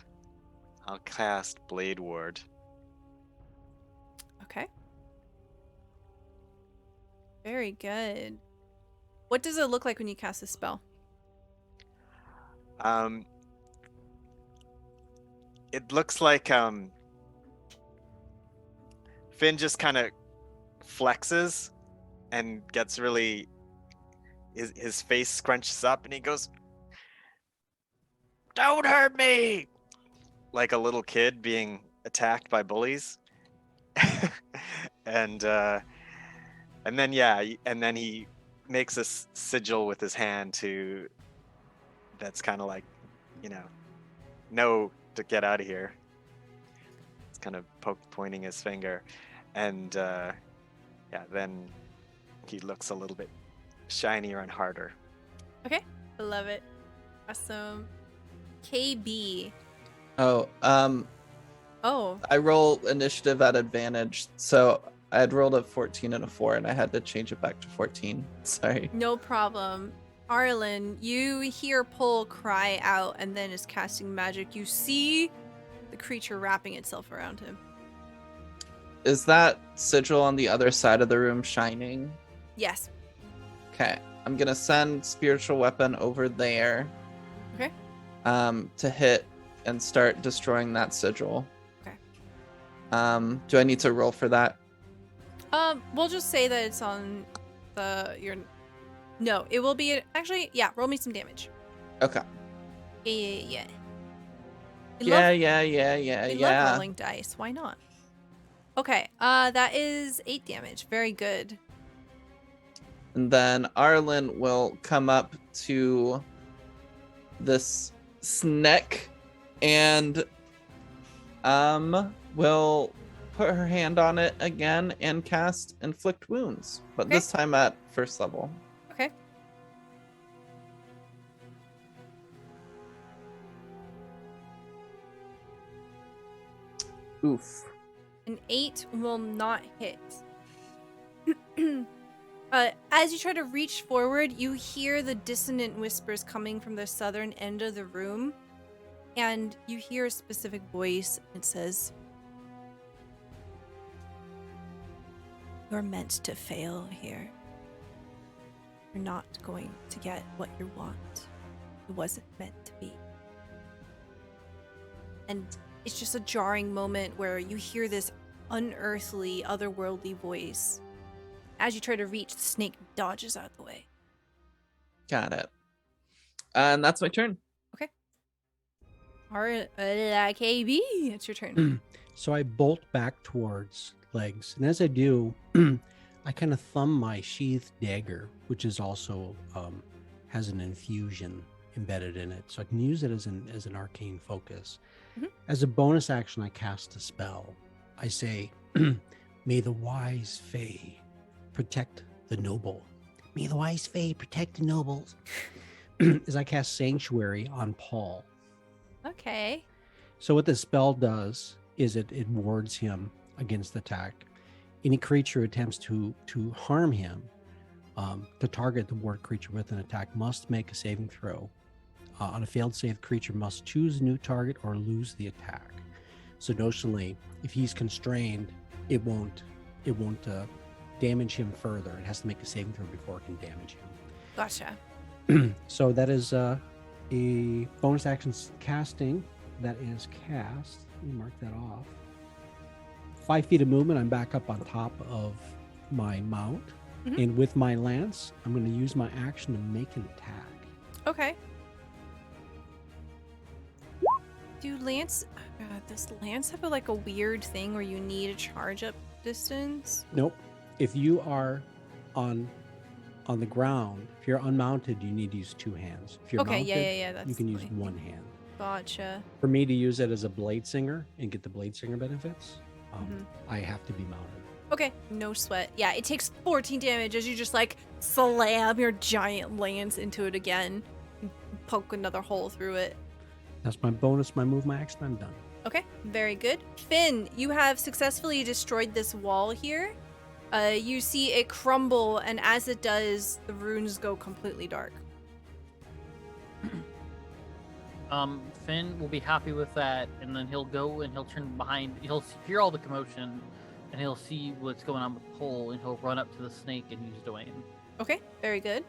I'll cast Blade Ward. Okay. Very good. What does it look like when you cast a spell? It looks like Finn just kind of flexes and gets really his face scrunches up and he goes, "Don't hurt me!" Like a little kid being attacked by bullies. and then and then he makes a sigil with his hand that's kind of like, no, to get out of here. It's kind of pointing his finger, and then he looks a little bit shinier and harder. Okay, I love it. Awesome. KayBee. Oh, Oh, I roll initiative at advantage, so I had rolled a 14 and a 4, and I had to change it back to 14. Sorry. no problem. Arlen, you hear Pole cry out and then is casting magic. You see the creature wrapping itself around him. Is that sigil on the other side of the room shining? Yes. Okay, I'm gonna send spiritual weapon over there. Okay. To hit and start destroying that sigil. Okay. Do I need to roll for that? We'll just say that it's on your. No, it will be actually. Yeah, roll me some damage. Okay. Yeah. We Yeah. love rolling dice. Why not? Okay. That is 8 damage. Very good. And then Arlen will come up to this snake and will put her hand on it again and cast inflict wounds, but Okay. this time at first level. Okay. Oof. An 8 will not hit. As you try to reach forward, you hear the dissonant whispers coming from the southern end of the room, and you hear a specific voice. It says, "You're meant to fail here. You're not going to get what you want. It wasn't meant to be." And it's just a jarring moment where you hear this unearthly, otherworldly voice. As you try to reach, the snake dodges out of the way. Got it. And that's my turn. Alright, KayBee, it's your turn. So I bolt back towards legs, and as I do, I kind of thumb my sheathed dagger, which is also has an infusion embedded in it, so I can use it as an arcane focus. Mhm. As a bonus action, I cast a spell. I say, "May the wise Fae protect the noble. May the wise Fae protect the nobles." As I cast Sanctuary on Paul. Okay. So what this spell does is it wards him against attack. Any creature who attempts to harm him, to target the ward creature with an attack, must make a saving throw. On a failed save, the creature must choose a new target or lose the attack. So notionally, if he's constrained, it won't damage him further. It has to make a saving throw before it can damage him. Gotcha. So that is a bonus action casting. That is cast. Let me mark that off. 5 feet of movement. I'm back up on top of my mount. Mhm. And with my lance, I'm going to use my action to make an attack. Okay. Does Lance have like a weird thing where you need a charge up distance? Nope. If you are on the ground, if you're unmounted, you need to use 2 hands. If you're Okay, mounted, yeah. That's you can use fine. 1 hand. Gotcha. For me to use it as a blade singer and get the blade singer benefits, Mhm. I have to be mounted. Okay, no sweat. Yeah, it takes 14 damage as you just like slam your giant lance into it again and poke another hole through it. That's my bonus, my move, my action. I'm done. Okay, very good. Finn, you have successfully destroyed this wall here. You see it crumble, and as it does, the runes go completely dark. Finn will be happy with that, and then he'll go and he'll turn behind. He'll hear all the commotion, and he'll see what's going on with the pole, and he'll run up to the snake and use Dwayne. Okay, very good.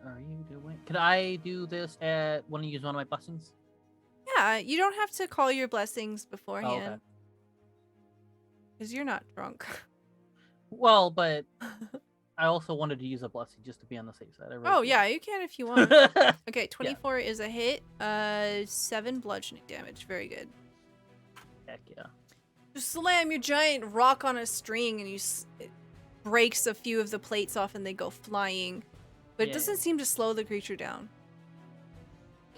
are you doing? Could I do this at when I use one of my blessings? Yeah, you don't have to call your blessings Oh, okay. beforehand. Because you're not drunk. Well, but I also wanted to use a blessing just to be on the safe side. I really Oh, do. yeah, you can if you want. Yeah. Okay, 24 is a hit. 7 bludgeoning damage. Very good. Heck yeah. You slam your giant rock on a string and it breaks a few of the plates off and they go flying. But it doesn't Yay. seem to slow the creature down.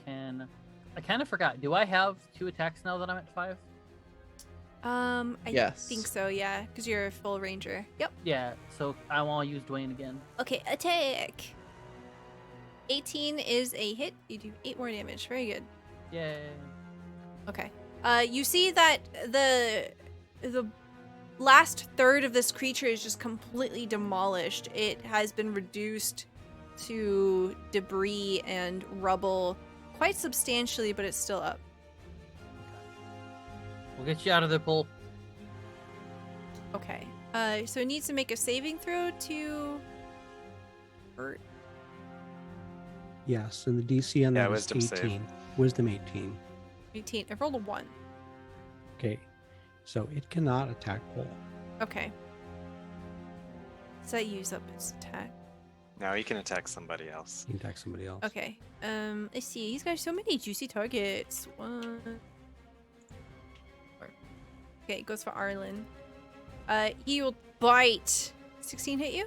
I kind of forgot. Do I have 2 attacks now that I'm at 5? I Yes. think so, yeah. Because you're a full ranger. Yep. Yeah, so I want to use Dwayne again. Okay, attack. 18 is a hit. You do 8 more damage. Very good. Yay. Okay. You see that the last third of this creature is just completely demolished. It has been reduced to debris and rubble quite substantially, but it's still up. We'll get you out of there, Bull. Okay. So it needs to make a saving throw to hurt. Yes, and the DC on Yeah, that is wisdom save. 18. Wisdom 18. 18. I rolled a 1. Okay, so it cannot attack Bull. Okay. Does that use up its attack? Now he can attack somebody else. You can attack somebody else. Okay. Let's see. He's got so many juicy targets. 1. 4. Okay, goes for Arlen. He will bite. 16 hit you?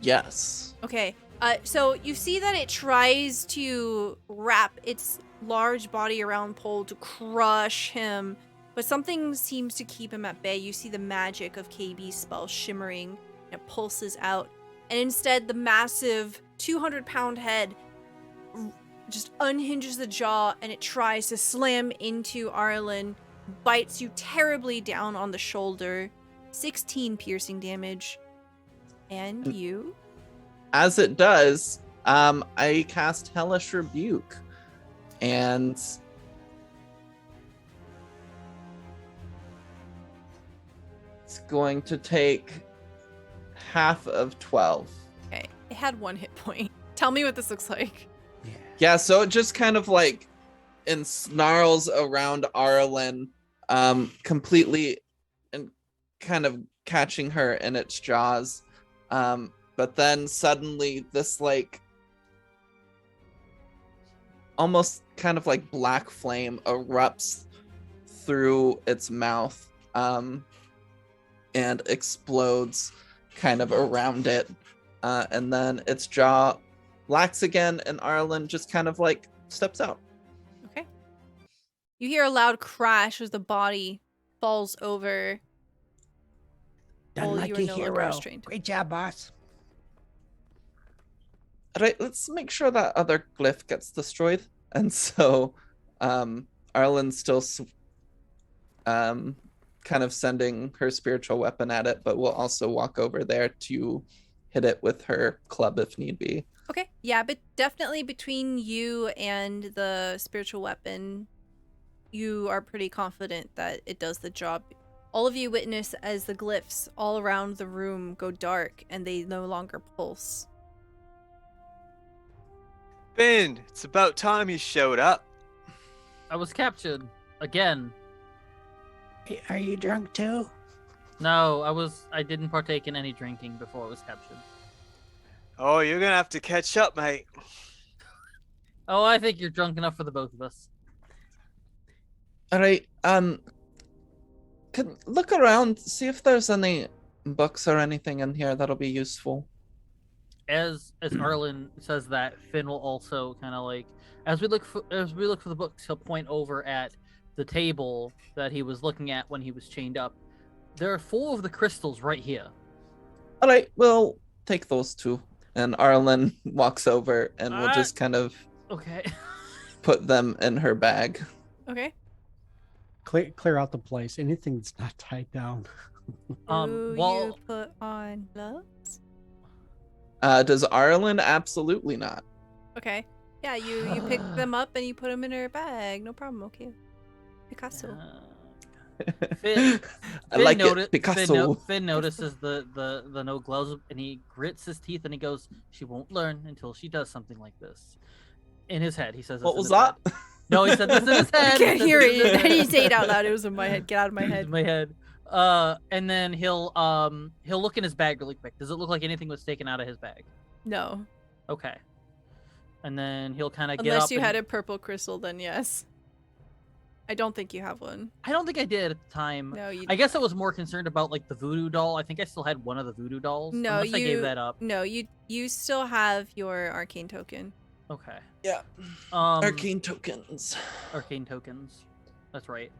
Yes. Okay. So you see that it tries to wrap its large body around Pole to crush him, but something seems to keep him at bay. You see the magic of KayBee's spell shimmering, and it pulses out. And instead, the massive 200-pound head just unhinges the jaw, and it tries to slam into Arlen, bites you terribly down on the shoulder. 16 piercing damage. And you? As it does, I cast Hellish Rebuke. And it's going to take half of 12. Okay, it had 1 hit point. Tell me what this looks like. Yeah. Yeah, so it just kind of like ensnarls around Arlen, completely and kind of catching her in its jaws. But then suddenly this like almost kind of like black flame erupts through its mouth, and explodes kind of around it. And then its jaw lacks again, and Arlen just kind of like steps out. Okay. You hear a loud crash as the body falls over. Done Well, like you a are no longer hero. restrained. Great job, boss. Right, let's make sure that other glyph gets destroyed. And so Arlen's still kind of sending her spiritual weapon at it, but will also walk over there to hit it with her club if need be. Okay, yeah, but definitely between you and the spiritual weapon, you are pretty confident that it does the job. All of you witness as the glyphs all around the room go dark and they no longer pulse. Ben, it's about time you showed up. I was captured again. Hey, are you drunk too? No, I didn't partake in any drinking before I was captured. Oh, you're gonna have to catch up, mate. Oh, I think you're drunk enough for the both of us. All right, can look around, see if there's any books or anything in here that'll be useful. As Arlen says that, Finn will also kind of like, as we look for the books, he'll point over at the table that he was looking at when he was chained up. There are 4 of the crystals right here. All right, we'll take those 2. And Arlen walks over and will just kind of Okay. put them in her bag. Okay. Clear out the place. Anything that's not tied down. Do Well, you put on gloves? Does Arlen? Absolutely not. Okay. Yeah, you pick them up and you put them in her bag. No problem. Okay. Picasso. Finn, I like it, Picasso. Finn notices the no gloves, and he grits his teeth, and he goes, "She won't learn until she does something like this." In his head, he says. This What in was his that? head. No, he said this in his head. I can't hear He said it. this in He his said it out loud. It was in my head. Get out of my It's head. in my head. And then he'll look in his bag really quick. Does it look like anything was taken out of his bag? No. Okay. And then he'll kind of get up. Unless you had a purple crystal, then yes. I don't think you have one. I don't think I did at the time. No, you. I guess I was more concerned about like the voodoo doll. I think I still had one of the voodoo dolls. No, unless I gave that up. No, you still have your arcane token. Okay. Yeah. Arcane tokens. Arcane tokens. That's right.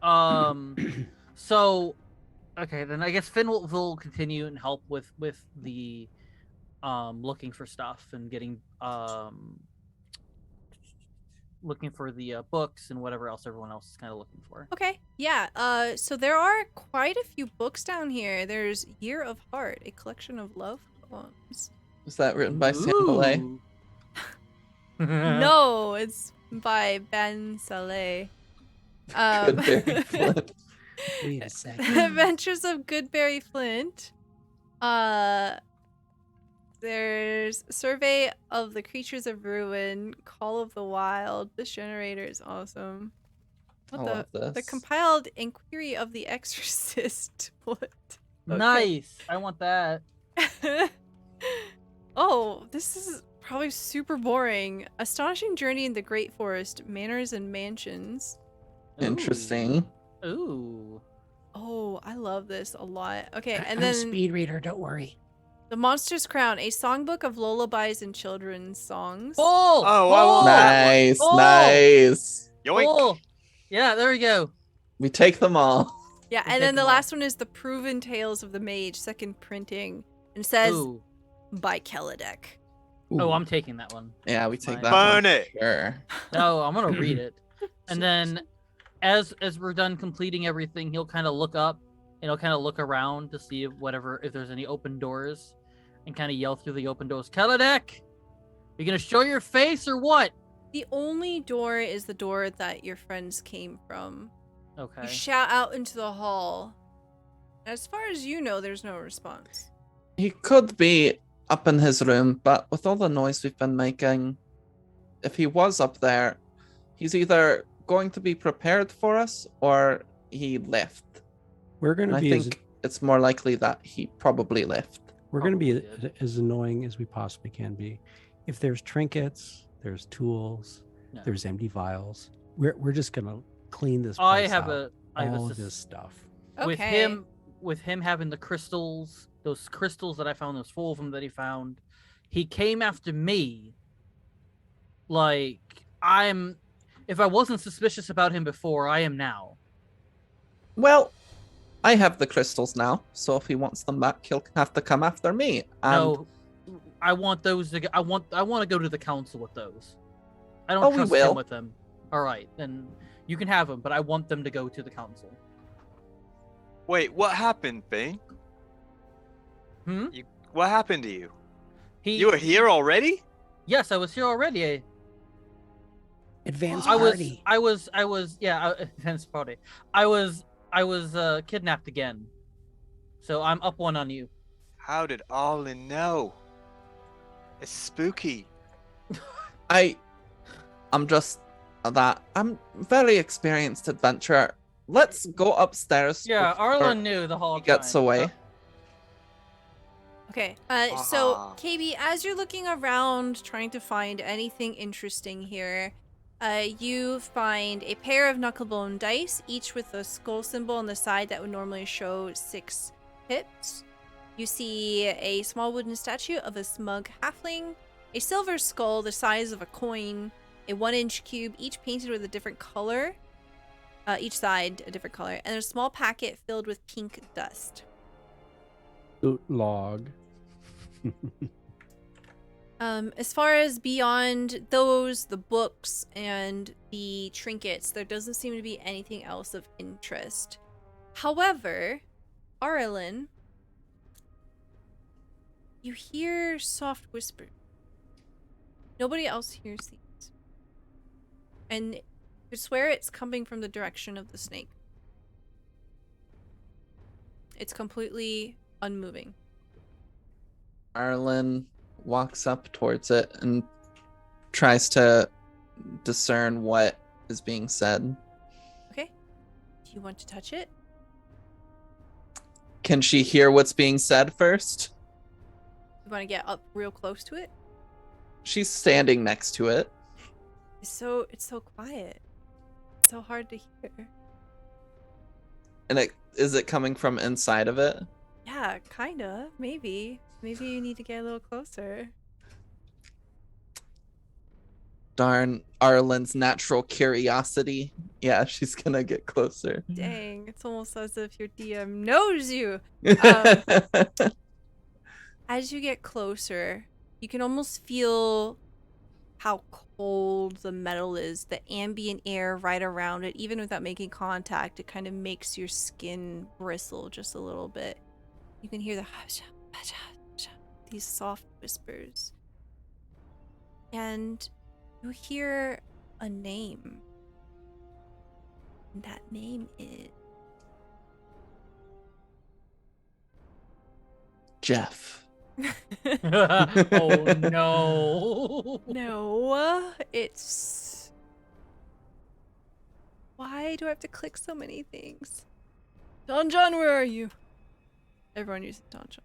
So, okay, then I guess Finn will continue and help with the looking for stuff and getting looking for the books and whatever else everyone else is kind of looking for. Okay. Yeah. So there are quite a few books down here. There's Year of Heart, a collection of love poems. Is that written by Sambalay? Ooh. No, it's by Ben Saleh. Goodberry Flint. Wait a second. Adventures of Goodberry Flint. There's Survey of the Creatures of Ruin, Call of the Wild. This generator is awesome. I What love the this. compiled Inquiry of the Exorcist. What? Okay. Nice. I want that. Oh, this is probably super boring. Astonishing Journey in the Great Forest, Manors and Mansions. Interesting. Ooh. Oh, I love this a lot. Okay, and I'm a then speed reader. Don't worry. The Monster's Crown, a songbook of lullabies and children's songs. Oh! Oh, I want that one. Nice, Oh! nice. Yoink. Oh! Yeah, there we go. We take them all. Yeah, We'll and take then the them all. last one is The Proven Tales of the Mage, second printing, and says Ooh. by Kelladek. Oh, Ooh. I'm taking that one. Yeah, we take Fine. that Burn one. it. Sure. No, I'm gonna read it. And then as we're done completing everything, he'll kind of look up and he'll kind of look around to see if there's any open doors, and kind of yell through the open doors, "Kelladek, you gonna show your face or what?" The only door is the door that your friends came from. Okay. You shout out into the hall. As far as you know, there's no response. He could be up in his room, but with all the noise we've been making, if he was up there, he's either going to be prepared for us or he left. We're going And to I be think it's more likely that he probably left. we're going to be Probably as annoying as we possibly can be. If there's trinkets, there's tools, No. there's empty vials. We're just going to clean this I place have out. a I have all a of sus- this stuff. Okay. with him having the crystals, those crystals that I found, those 4 of them that he found, he came after me. Like, if I wasn't suspicious about him before, I am now. Well, I have the crystals now, so if he wants them back, he'll have to come after me. And No, I want those to I want to go to the council with those. I don't Oh, we trust will. him with them. All right, then you can have them, but I want them to go to the council. Wait, what happened, Bane? Hmm? What happened to you? You were here already? Yes, I was here already. Advanced I party. was yeah, advanced party. I was kidnapped again. So I'm up one on you. How did Arlen know? It's spooky. I'm just that I'm very experienced adventurer. Let's go upstairs. Yeah, before Arlen knew the whole he gets time. away. Okay, so Ah. KB, as you're looking around trying to find anything interesting here, you find a pair of knucklebone dice, each with a skull symbol on the side that would normally show 6 pips. You see a small wooden statue of a smug halfling, a silver skull the size of a coin, a 1-inch cube, each painted with a different color, each side a different color, and a small packet filled with pink dust. Log. As far as beyond those, the books and the trinkets, there doesn't seem to be anything else of interest. However, Arlen, you hear soft whispers. Nobody else hears these. And you could swear it's coming from the direction of the snake. It's completely unmoving. Arlen walks up towards it and tries to discern what is being said. Okay. Do you want to touch it? Can she hear what's being said first? You want to get up real close to it? She's standing next to it. It's so quiet. It's so hard to hear. And is it coming from inside of it? Yeah, kinda. Maybe. Maybe you need to get a little closer. Darn, Arlen's natural curiosity. Yeah, she's gonna get closer. Dang, it's almost as if your DM knows you. As you get closer, you can almost feel how cold the metal is. The ambient air right around it, even without making contact, it kind of makes your skin bristle just a little bit. You can hear these soft whispers. And you hear a name. And that name is Jeff. Oh no. No, it's... Why do I have to click so many things? Don John, where are you? Everyone uses Don John.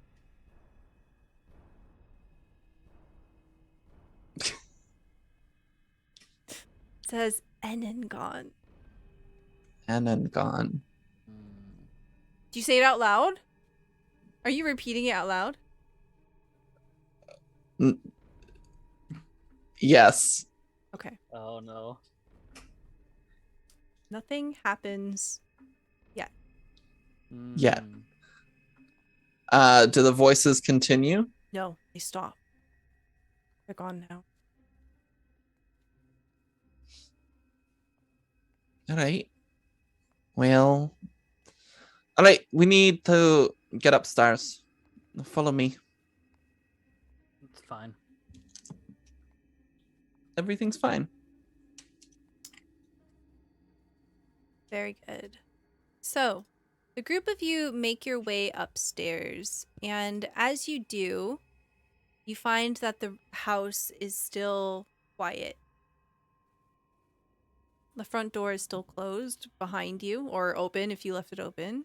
It says Enengon. Enengon. Do you say it out loud? Are you repeating it out loud? Yes. Okay. Oh no. Nothing happens yet. Yeah. Mm. Do the voices continue? No, they stop. They're gone now. Alright. Well. Alright, we need to get upstairs. Follow me. It's fine. Everything's fine. Very good. So, the group of you make your way upstairs, and as you do, you find that the house is still quiet. The front door is still closed behind you, or open if you left it open.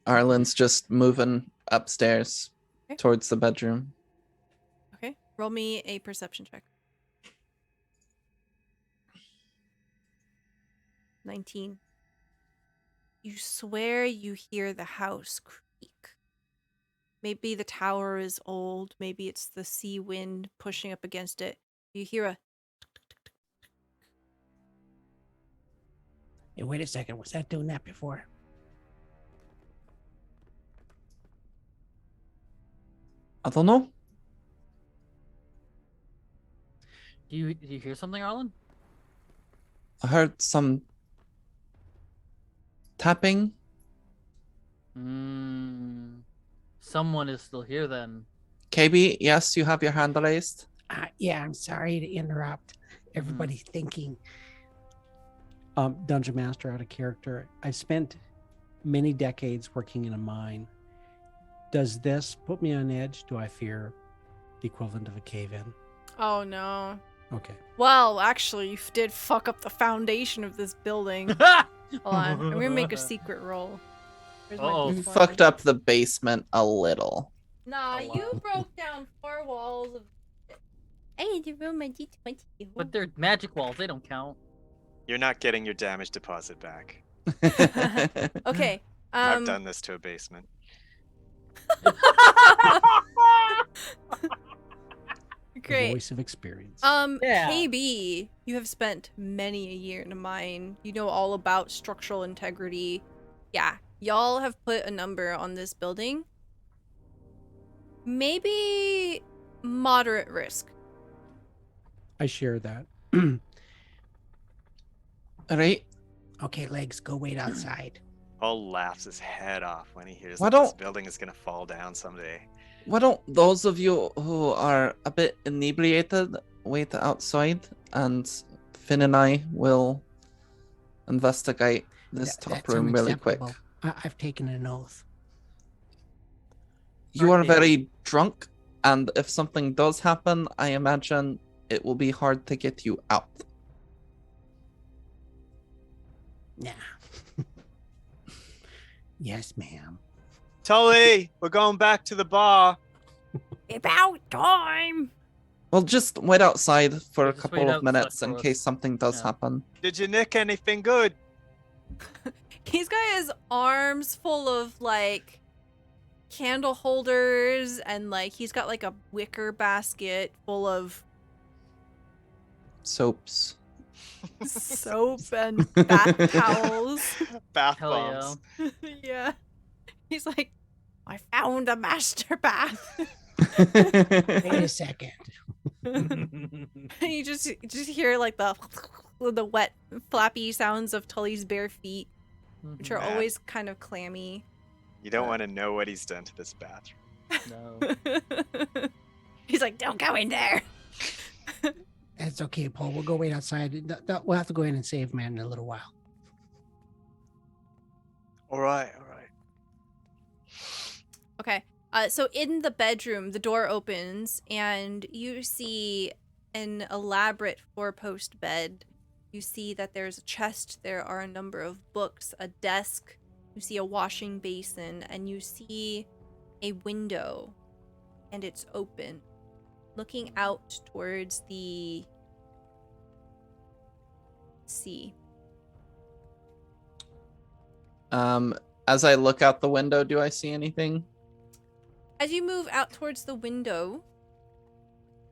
Arlen's just moving upstairs Okay. towards the bedroom. Okay, roll me a perception check. 19. You swear you hear the house creak. Maybe the tower is old. Maybe it's the sea wind pushing up against it. You hear a... Hey, wait a second. Was that doing that before? I don't know. Do you hear something, Arlen? I heard some tapping. Someone is still here then. KayBee, yes, you have your hand raised. Yeah, I'm sorry to interrupt. Everybody's thinking. Dungeon Master out of character. I've spent many decades working in a mine. Does this put me on edge? Do I fear the equivalent of a cave-in? Oh, no. Okay. Well, actually, you did fuck up the foundation of this building. Hold on. I'm gonna make a secret roll. Where's my Uh-oh. You D20? fucked up the basement a little. Nah, Oh, you wow. broke down 4 walls of... I had to roll my D20. But they're magic walls, they don't count. You're not getting your damage deposit back. Okay. I've done this to a basement. The Great. voice of experience. Yeah. KayBee, you have spent many a year in a mine. You know all about structural integrity. Yeah, y'all have put a number on this building. Maybe moderate risk. I share that. Alright. Okay, legs, go wait outside. Paul laughs his head off when he hears Why that this don't- building is gonna fall down someday. Why don't those of you who are a bit inebriated wait outside, and Finn and I will investigate this top room really quick. I've taken an oath. You are Okay. very drunk, and if something does happen, I imagine it will be hard to get you out. Yeah. Yes, ma'am. Tully, we're going back to the bar. About time. Well, just wait outside for a Just couple wait of minutes outside in for us. case something does Yeah. happen. Did you nick anything good? He's got his arms full of like candle holders, and like he's got like a wicker basket full of Soaps. soap and bath towels. Bath Hell bombs. Yeah. He's like, I found a master bath. Wait a second. You just hear like the wet flappy sounds of Tully's bare feet, which are Man. always kind of clammy. You don't want to know what he's done to this bathroom. No. He's like, don't go in there. That's okay, Paul. We'll go wait outside. We'll have to go in and save man in a little while. All right, all right. Okay. So in the bedroom, the door opens and you see an elaborate four-post bed. You see that there's a chest, there are a number of books, a desk, you see a washing basin, and you see a window, and it's open, looking out towards the sea. As I look out the window, do I see anything? As you move out towards the window,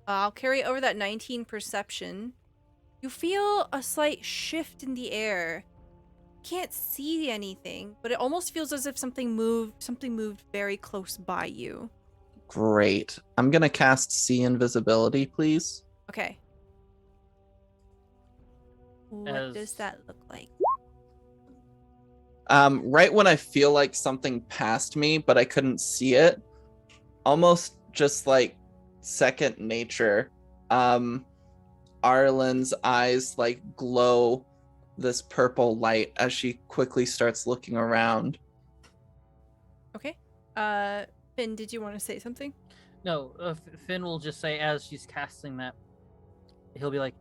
I'll carry over that 19 perception. You feel a slight shift in the air. Can't see anything, but it almost feels as if something moved very close by you. Great. I'm gonna cast See Invisibility, please. Okay. What As- does that look like? Right when I feel like something passed me, but I couldn't see it, almost just like second nature. Arlen's eyes like glow this purple light as she quickly starts looking around. Okay. Finn, did you want to say something? No, Finn will just say as she's casting that, he'll be like,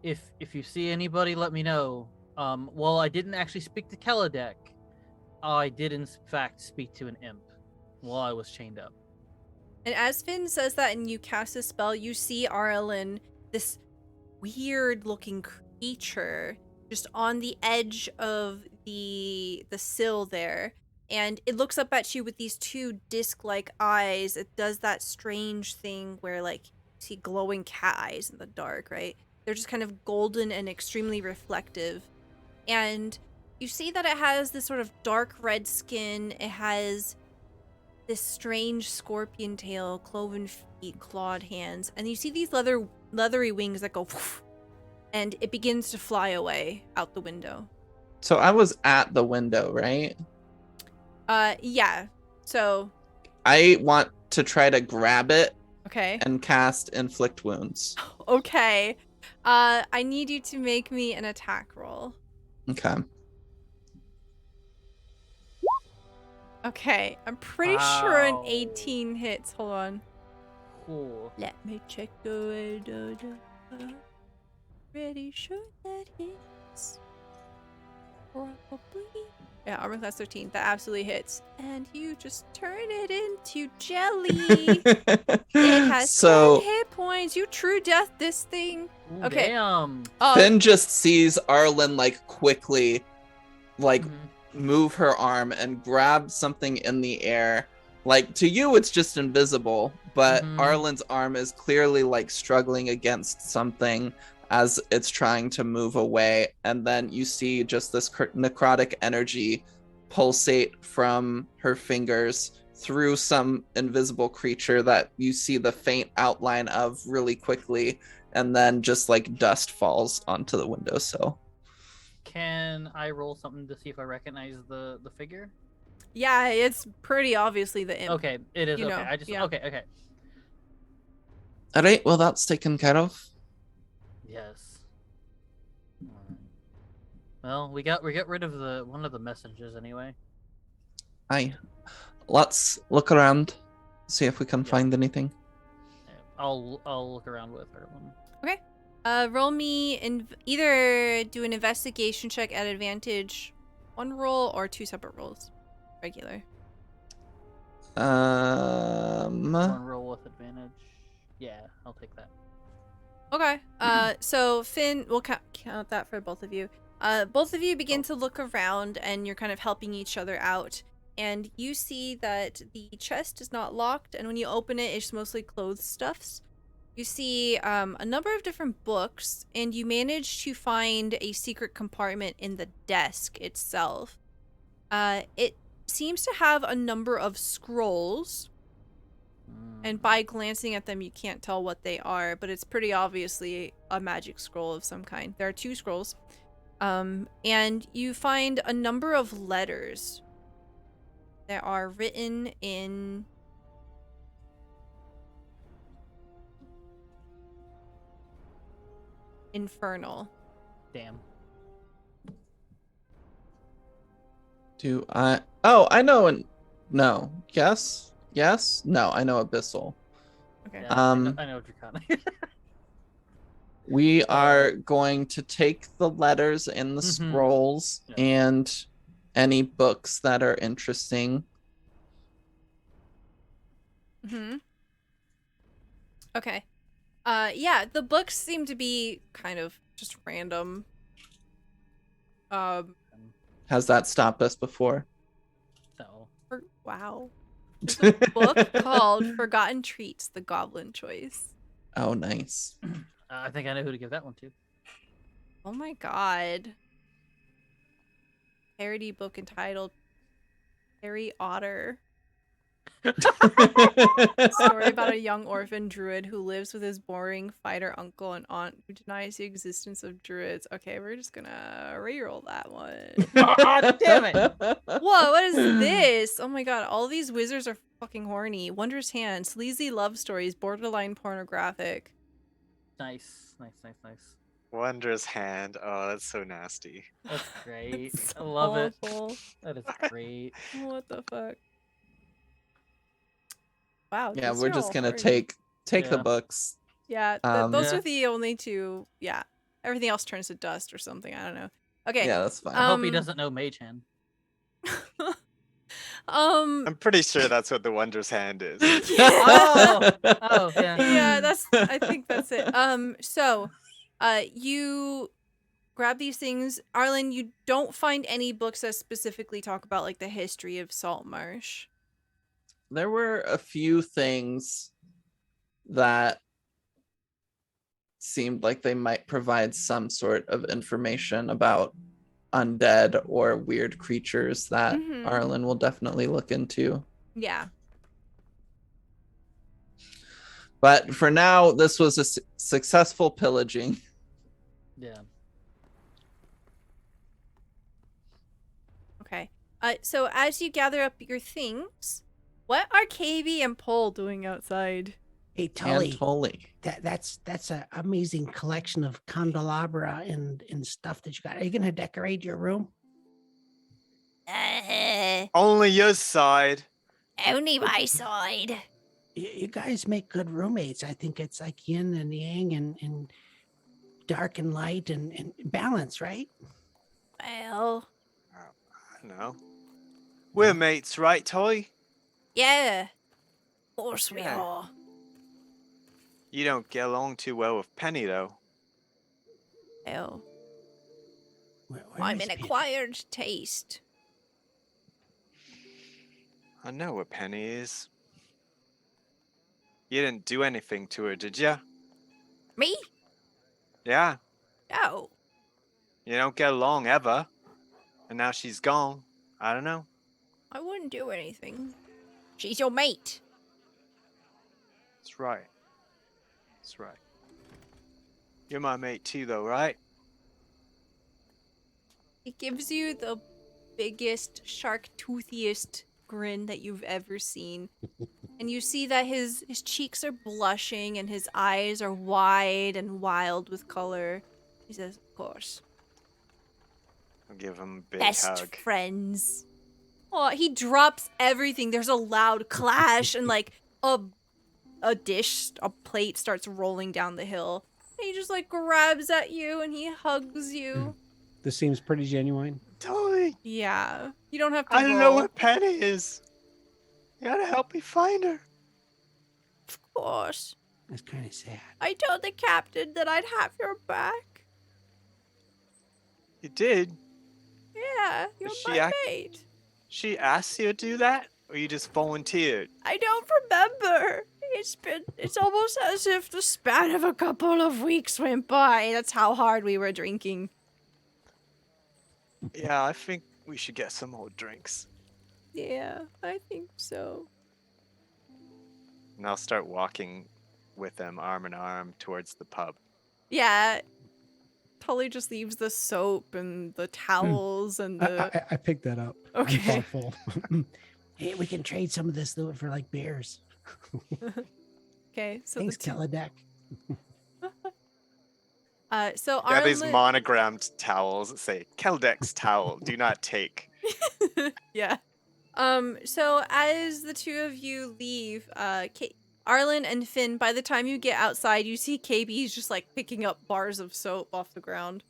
if you see anybody, let me know. Well, I didn't actually speak to Kelladek. I did in fact speak to an imp while I was chained up. And as Finn says that and you cast a spell, you see Arlen, this weird-looking creature, just on the edge of the sill there. And it looks up at you with these two disc-like eyes. It does that strange thing where, like, you see glowing cat eyes in the dark, right? They're just kind of golden and extremely reflective. And you see that it has this sort of dark red skin. It has this strange scorpion tail, cloven feet, clawed hands. And you see these leathery wings that go whoosh, and it begins to fly away out the window. So I was at the window, right? Yeah. So, I want to try to grab it okay. and cast Inflict Wounds. Okay. I need you to make me an attack roll. Okay. Okay. I'm pretty sure an Wow. 18 hits. Hold on. Cool. Let me check. Pretty sure that hits. Probably. Yeah, armor class 13. That absolutely hits. And you just turn it into jelly. It has 10 hit points. You true death this thing. Ooh, Okay. Damn. Finn just sees Arlen like quickly like Mhm. move her arm and grab something in the air. Like to you it's just invisible, but Mhm. Arlen's arm is clearly like struggling against something as it's trying to move away, and then you see just this necrotic energy pulsate from her fingers through some invisible creature that you see the faint outline of really quickly, and then just like dust falls onto the windowsill. Can I roll something to see if I recognize the figure? Yeah, it's pretty obviously the imp. Okay, it is. You Okay, know, I just yeah. okay. All right, well that's taken care of. Yes. Alright. Well, we got rid of the one of the messengers anyway. Aye. Let's look around, see if we can Yeah. find anything. Yeah, I'll look around with her. Okay. Roll me either do an investigation check at advantage, one roll, or 2 separate rolls, regular. One roll with advantage. Yeah, I'll take that. Okay. So Finn, we'll count that for both of you. Both of you begin to look around, and you're kind of helping each other out. And you see that the chest is not locked, and when you open it, it's mostly clothes stuffs. You see a number of different books, and you manage to find a secret compartment in the desk itself. It seems to have a number of scrolls, and by glancing at them, you can't tell what they are, but it's pretty obviously a magic scroll of some kind. There are 2 scrolls. And you find a number of letters that are written in Infernal. Damn. Do I? Oh, I know. No. Yes. Yes. No. I know Abyssal. Okay. Yeah, Um, I know Draconic. We are going to take the letters in the Mhm. scrolls Yeah. and any books that are interesting. Mm-hmm. Okay. Yeah, the books seem to be kind of just random. Has that stopped us before? No. Wow. There's a book called Forgotten Treats, The Goblin Choice. Oh, nice. I think I know who to give that one to. Oh my god. Parody book entitled Harry Otter. Story about a young orphan druid who lives with his boring fighter uncle and aunt who denies the existence of druids. Okay, we're just gonna reroll that one. Damn it! Whoa, what is this? Oh my god, all these wizards are fucking horny. Wondrous Hand, sleazy love stories, borderline pornographic. Nice. Wondrous Hand. Oh, that's so nasty. That's great. It's I love it. awful. That is great. What the fuck? Wow. Yeah, these we're are just all gonna horny. take the Yeah. books. Yeah, those Yeah. are the only 2. Yeah, everything else turns to dust or something. I don't know. Okay. Yeah, that's fine. I hope he Um, doesn't know Mage Hand. I'm pretty sure that's what the Wondrous Hand is. Oh, yeah. Yeah, I think that's it. So, you grab these things. Arlen, you don't find any books that specifically talk about like the history of Saltmarsh. There were a few things that seemed like they might provide some sort of information about undead or weird creatures that Mhm. Arlen will definitely look into. Yeah. But for now, this was a successful pillaging. Yeah. Okay. So as you gather up your things, what are KayBee and Paul doing outside? Hey, And Tully, Tully. that's an amazing collection of candelabra and stuff that you got. Are you gonna decorate your room? Only your side. Only my side. You guys make good roommates. I think it's like yin and yang and dark and light and balance, right? Well, I don't know. We're mates, right, Toy? yeah. Of course we Yeah. are. You don't get along too well with Penny, though. Well, Where I'm is an Penny? acquired taste. I know what Penny is. You didn't do anything to her, did ya? Me? Yeah. No. You don't get along ever. And now she's gone. I don't know. I wouldn't do anything. She's your mate. That's right. That's right. You're my mate too, though, right? He gives you the biggest, shark-toothiest grin that you've ever seen. And you see that his cheeks are blushing and his eyes are wide and wild with color. He says, of course. I'll give him a big Best hug. friends. Oh, he drops everything. There's a loud clash, and like a plate starts rolling down the hill. And he just like grabs at you and he hugs you. This seems pretty genuine. Totally. Yeah, you don't have to. I don't know roll. what Penny is. You gotta help me find her. Of course. That's kind of sad. I told the captain that I'd have your back. You did? Yeah, you're Is she my mate. She asked you to do that? Or you just volunteered? I don't remember. It's almost as if the span of a couple of weeks went by. That's how hard we were drinking. Yeah, I think we should get some more drinks. Yeah, I think so. And I'll start walking with them arm in arm towards the pub. Yeah. Tully just leaves the soap and the towels and the. I picked that up. Okay. I'm thoughtful. Hey, we can trade some of this for like beers. Okay, so Thanks, the two. Kelladek. So Yeah, these Arlen. monogrammed towels that say Keldek's towel, do not take. So as the two of you leave, Arlen and Finn, by the time you get outside, you see KayBee's just like picking up bars of soap off the ground.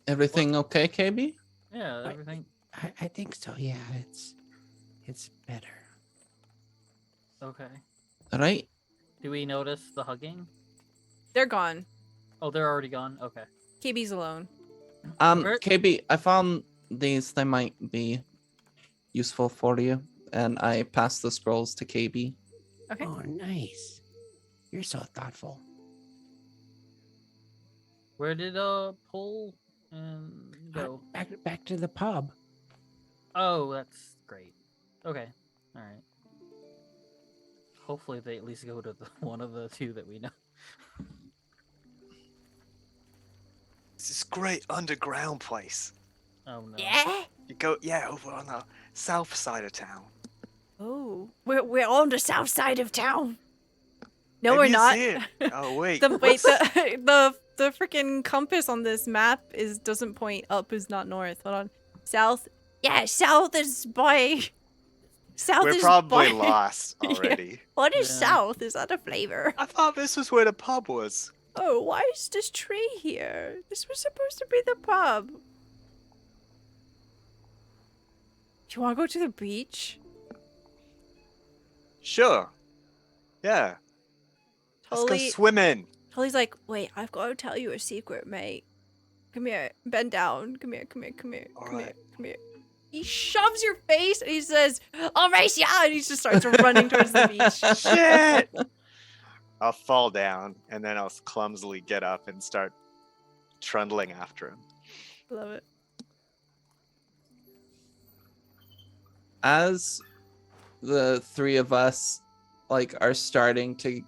Everything okay, KayBee? Yeah, everything. I think so. Yeah, it's better. Okay. All right. Do we notice the hugging? They're gone. Oh, they're already gone. Okay. KayBee's alone. Where- KayBee, I found these. They might be useful for you, and I passed the scrolls to KayBee. Okay. Oh, nice. You're so thoughtful. Where did Paul and go? Back to the pub. Oh, that's great. Okay. All right. Hopefully they at least go to one of the two that we know. It's this great underground place. Oh no. Yeah? You go, over on the south side of town. Oh. We're on the south side of town. No, Maybe we're it's not. here. Oh, wait. The freaking compass on this map doesn't point up, is not north. Hold on. South. Yeah, south is by... South We're is probably by... lost Yeah. already. What is Yeah. south? Is that a flavor? I thought this was where the pub was. Oh, why is this tree here? This was supposed to be the pub. Do you want to go to the beach? Sure. Yeah. Let's go Tully, swimming. Tully's like, wait, I've got to tell you a secret, mate. Come here. Bend down. Come here. Come here. Come here. All Come here. right. Come here. He shoves your face and he says, I'll race ya! And he just starts running towards the beach. Shit! I'll fall down, and then I'll clumsily get up and start trundling after him. Love it. As the three of us are starting to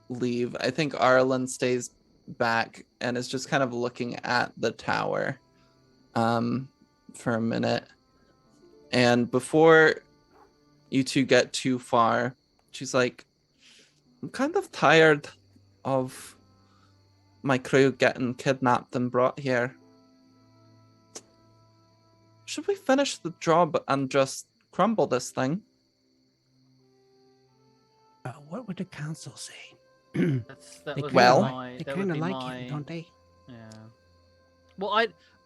leave, I think Arlen stays back and is just kind of looking at the tower for a minute. And before you two get too far, she's like, I'm kind of tired of my crew getting kidnapped and brought here. Should we finish the job and just crumble this thing? What would the council say? That They would Well- be my. They That would kind of be like my. you, don't they? Yeah. Well,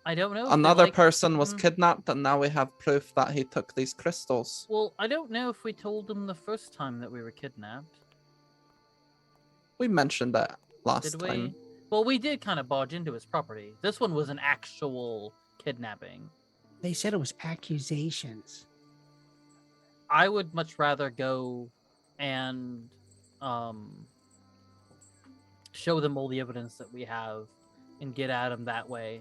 I don't know. if they Another like- person was Mm, kidnapped, and now we have proof that he took these crystals. Well, I don't know if we told them the first time that we were kidnapped. We mentioned that last Did we? time. Well, we did kind of barge into his property. This one was an actual kidnapping. They said it was accusations. I would much rather go and show them all the evidence that we have and get at him that way.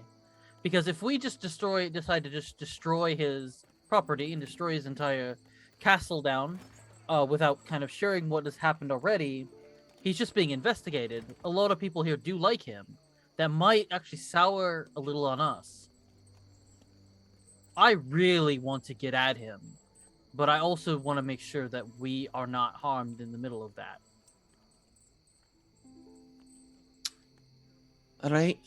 Because if we just decide to just destroy his property and destroy his entire castle down without kind of sharing what has happened already, he's just being investigated. A lot of people here do like him. That might actually sour a little on us. I really want to get at him, but I also want to make sure that we are not harmed in the middle of that. All right.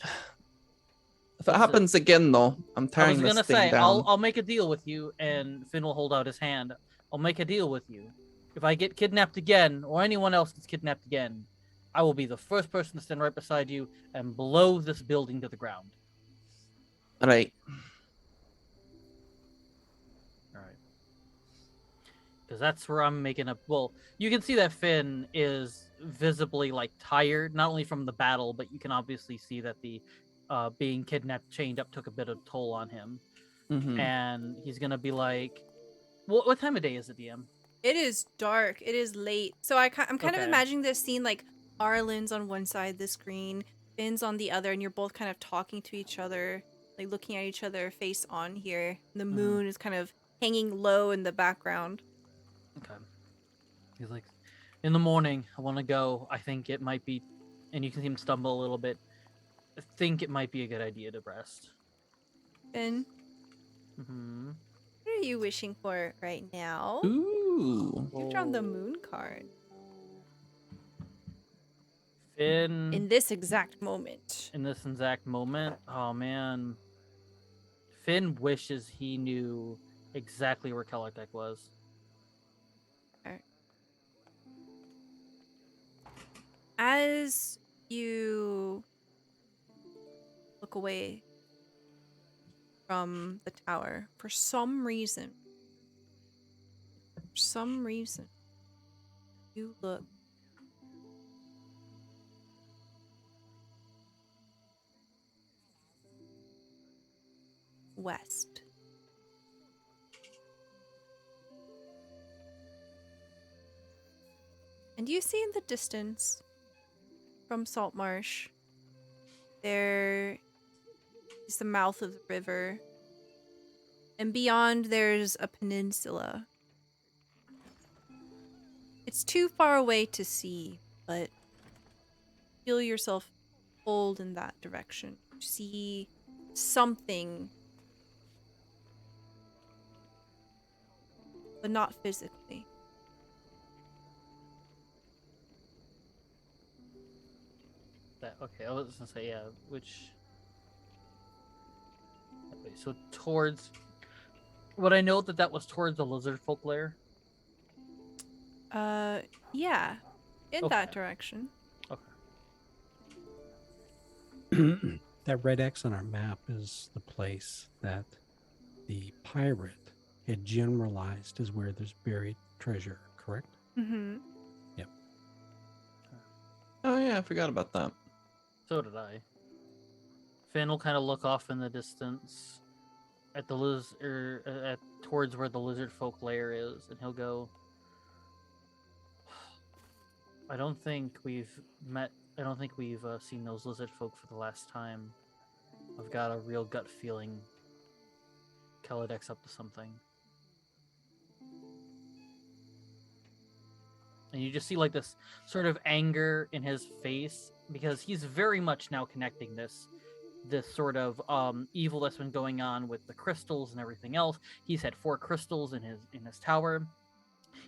If it happens again, though, I'm I was tearing this gonna thing say down. I'll make a deal with you, and Finn will hold out his hand. I'll make a deal with you. If I get kidnapped again, or anyone else gets kidnapped again, I will be the first person to stand right beside you and blow this building to the ground. All right. All right. Because that's where I'm making a. Well, you can see that Finn is visibly like tired, not only from the battle, but you can obviously see that the being kidnapped, chained up, took a bit of toll on him. Mm-hmm. And he's gonna be like, what time of day is it, DM? It is dark. It is late. So I'm kind of Okay. imagining this scene like Arlen's on one side of the screen, Finn's on the other, and you're both kind of talking to each other, like looking at each other face on here. The moon is kind of hanging low in the background. Okay. He's like, in the morning, I want to go. I think it might be, and you can see him stumble a little bit. I think it might be a good idea to rest. Finn, Mm-hmm. what are you wishing for right now? Ooh. You've drawn the moon card. Finn, In this exact moment. in this exact moment, oh man. Finn wishes he knew exactly where Kellertech was. As you look away from the tower, for some reason, you look west. And you see in the distance from Saltmarsh, there is the mouth of the river. And beyond, there's a peninsula. It's too far away to see, but feel yourself pulled in that direction. You see something, but not physically. Okay, I was gonna say, yeah, which. Okay, so towards. Would I know that was towards the lizard folk lair? Yeah, in Okay. that direction. Okay. That red X on our map is the place that the pirate had generalized as where there's buried treasure, correct? Mm-hmm. Oh yeah, I forgot about that. So did I. Finn will kind of look off in the distance at the at towards where the lizard folk lair is, and he'll go. I don't think we've met. I don't think we've seen those lizard folk for the last time. I've got a real gut feeling Kellertech's up to something. And you just see like this sort of anger in his face because he's very much now connecting this sort of evil that's been going on with the crystals and everything else. He's had 4 crystals in his tower.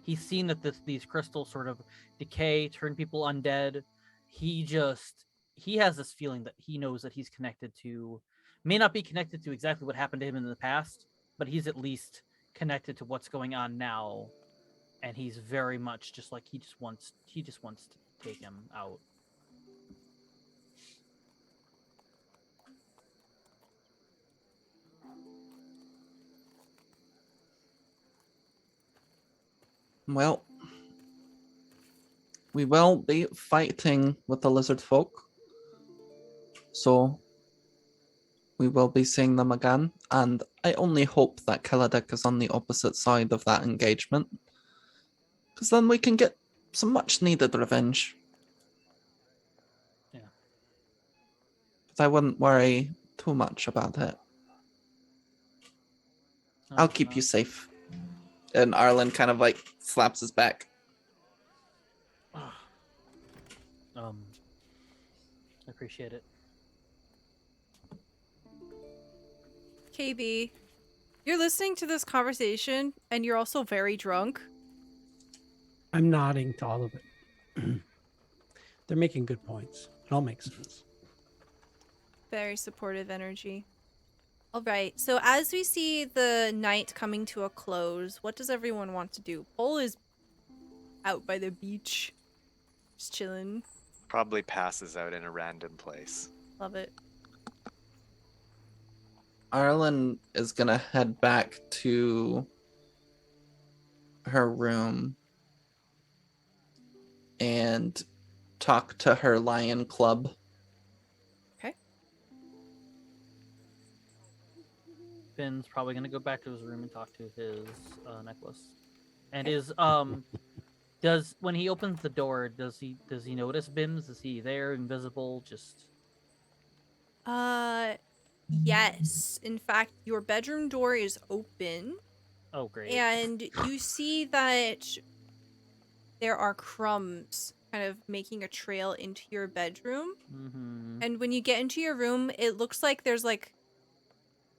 He's seen that these crystals sort of decay, turn people undead. He has this feeling that he knows that he's connected to, may not be connected to exactly what happened to him in the past, but he's at least connected to what's going on now. And he's very much just like he just wants to take him out. Well, we will be fighting with the lizard folk, so we will be seeing them again, and I only hope that Kellertech is on the opposite side of that engagement, because then we can get some much needed revenge. Yeah. But I wouldn't worry too much about it. I'll keep you safe. And Arlen kind of like slaps his back. I appreciate it. KayBee, you're listening to this conversation and you're also very drunk. I'm nodding to all of it. They're making good points. It all makes sense. Very supportive energy. All right. So as we see the night coming to a close, what does everyone want to do? Pole is out by the beach, just chilling. Probably passes out in a random place. Love it. Arlen is gonna head back to her room and talk to her lion club. Okay. Finn's probably gonna go back to his room and talk to his necklace. And does when he opens the door, does he notice Bims? Is he there, invisible? Just Yes. In fact, your bedroom door is open, oh great. and you see that there are crumbs kind of making a trail into your bedroom. Mm-hmm. And when you get into your room, it looks like there's like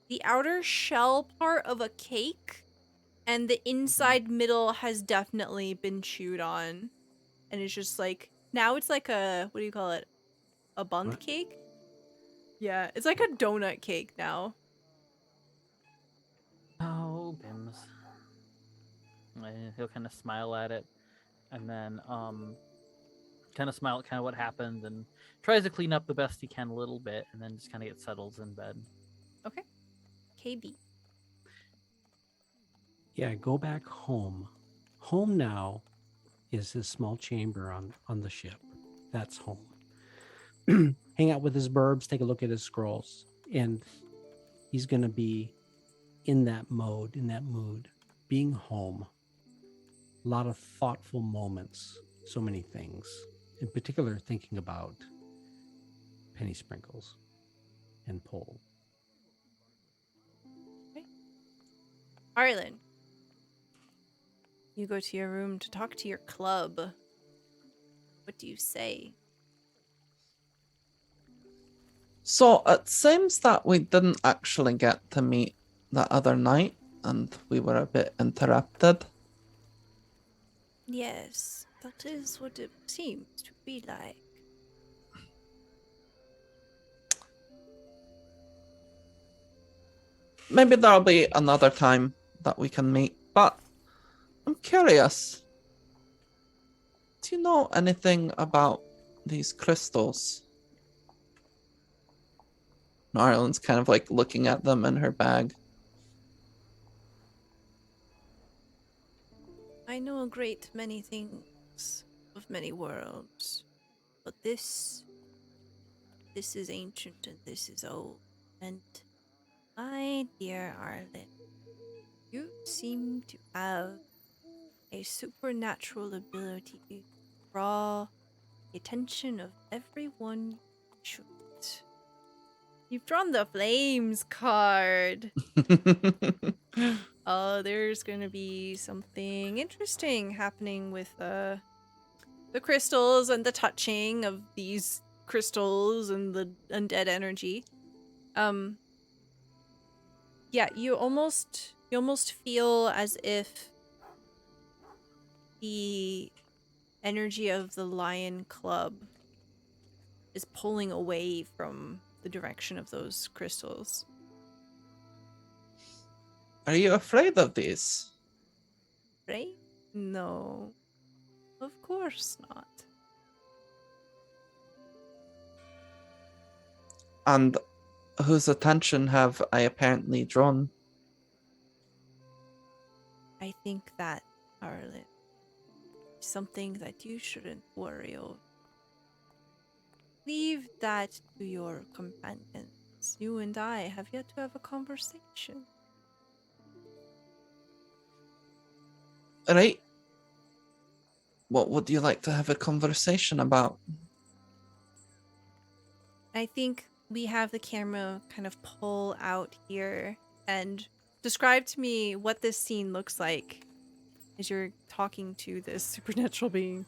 the outer shell part of a cake, and the inside middle has definitely been chewed on. And it's just like, now it's like a, what do you call it? A bundt What? cake? Yeah, it's like a donut cake now. Oh, Bims. And he'll kind of smile at it, and then kind of smile at kind of what happened, and tries to clean up the best he can a little bit, and then just kind of get settled in bed. Okay. KayBee. Yeah, go back home. Home now is his small chamber on the ship. That's home. Hang out with his burbs, take a look at his scrolls, and he's going to be in that mode, in that mood, being home. A lot of thoughtful moments, so many things. In particular, thinking about Penny Sprinkles and Pole. Arlen. You go to your room to talk to your club. What do you say? So it seems that we didn't actually get to meet the other night, and we were a bit interrupted. Yes, that is what it seems to be like. Maybe there'll be another time that we can meet, but I'm curious. Do you know anything about these crystals? Arlen's kind of like looking at them in her bag. I know a great many things of many worlds, but this is ancient and this is old. And my dear Arlen, you seem to have a supernatural ability to draw the attention of everyone you should. You've drawn the flames card. Oh, there's gonna be something interesting happening with the crystals and the touching of these crystals and the undead energy. Yeah, you almost feel as if the energy of the Lion Club is pulling away from the direction of those crystals. Are you afraid of these? Right? No. Of course not. And whose attention have I apparently drawn? I think that, Arlen, is something that you shouldn't worry over. Leave that to your companions. You and I have yet to have a conversation. Right? What would you like to have a conversation about? I think we have the camera kind of pull out here and describe to me what this scene looks like as you're talking to this supernatural being.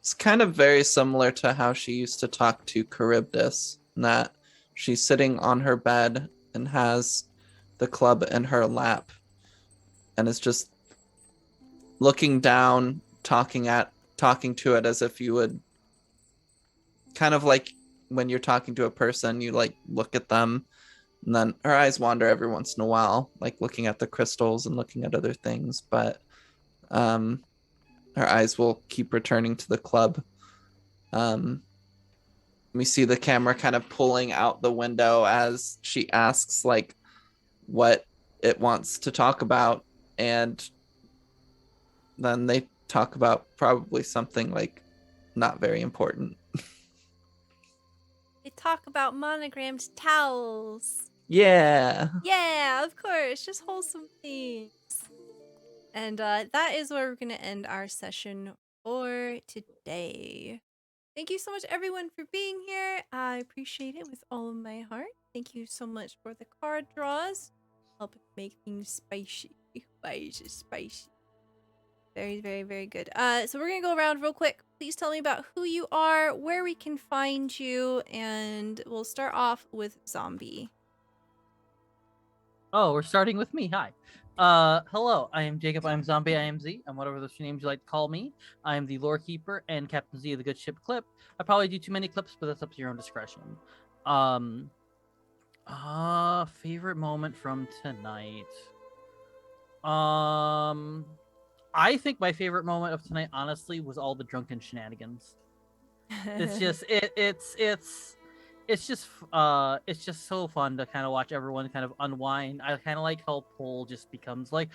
It's kind of very similar to how she used to talk to Charybdis, in that she's sitting on her bed and has the club in her lap and is just looking down, talking to it as if you would kind of like when you're talking to a person, you like look at them, and then her eyes wander every once in a while, like looking at the crystals and looking at other things, but her eyes will keep returning to the club. We see the camera kind of pulling out the window as she asks like what it wants to talk about, and then they talk about probably something like not very important. They talk about monogrammed towels. Yeah. Yeah, of course, just wholesome things. And that is where we're going to end our session for today. Thank you so much, everyone, for being here. I appreciate it with all of my heart. Thank you so much for the card draws. Help make things spicy. Why is it spicy? Very, very, very good. So we're going to go around real quick. Please tell me about who you are, where we can find you, and we'll start off with Zombie. Oh, we're starting with me. Hi. Hello. I am Jacob. I am Zombie. I am Z. I'm whatever those names you like to call me. I am the lore keeper and Captain Z of the Good Ship Clip. I probably do too many clips, but that's up to your own discretion. Favorite moment from tonight. I think my favorite moment of tonight, honestly, was all the drunken shenanigans. It's just it's just so fun to kind of watch everyone kind of unwind. I kind of like how Paul just becomes like,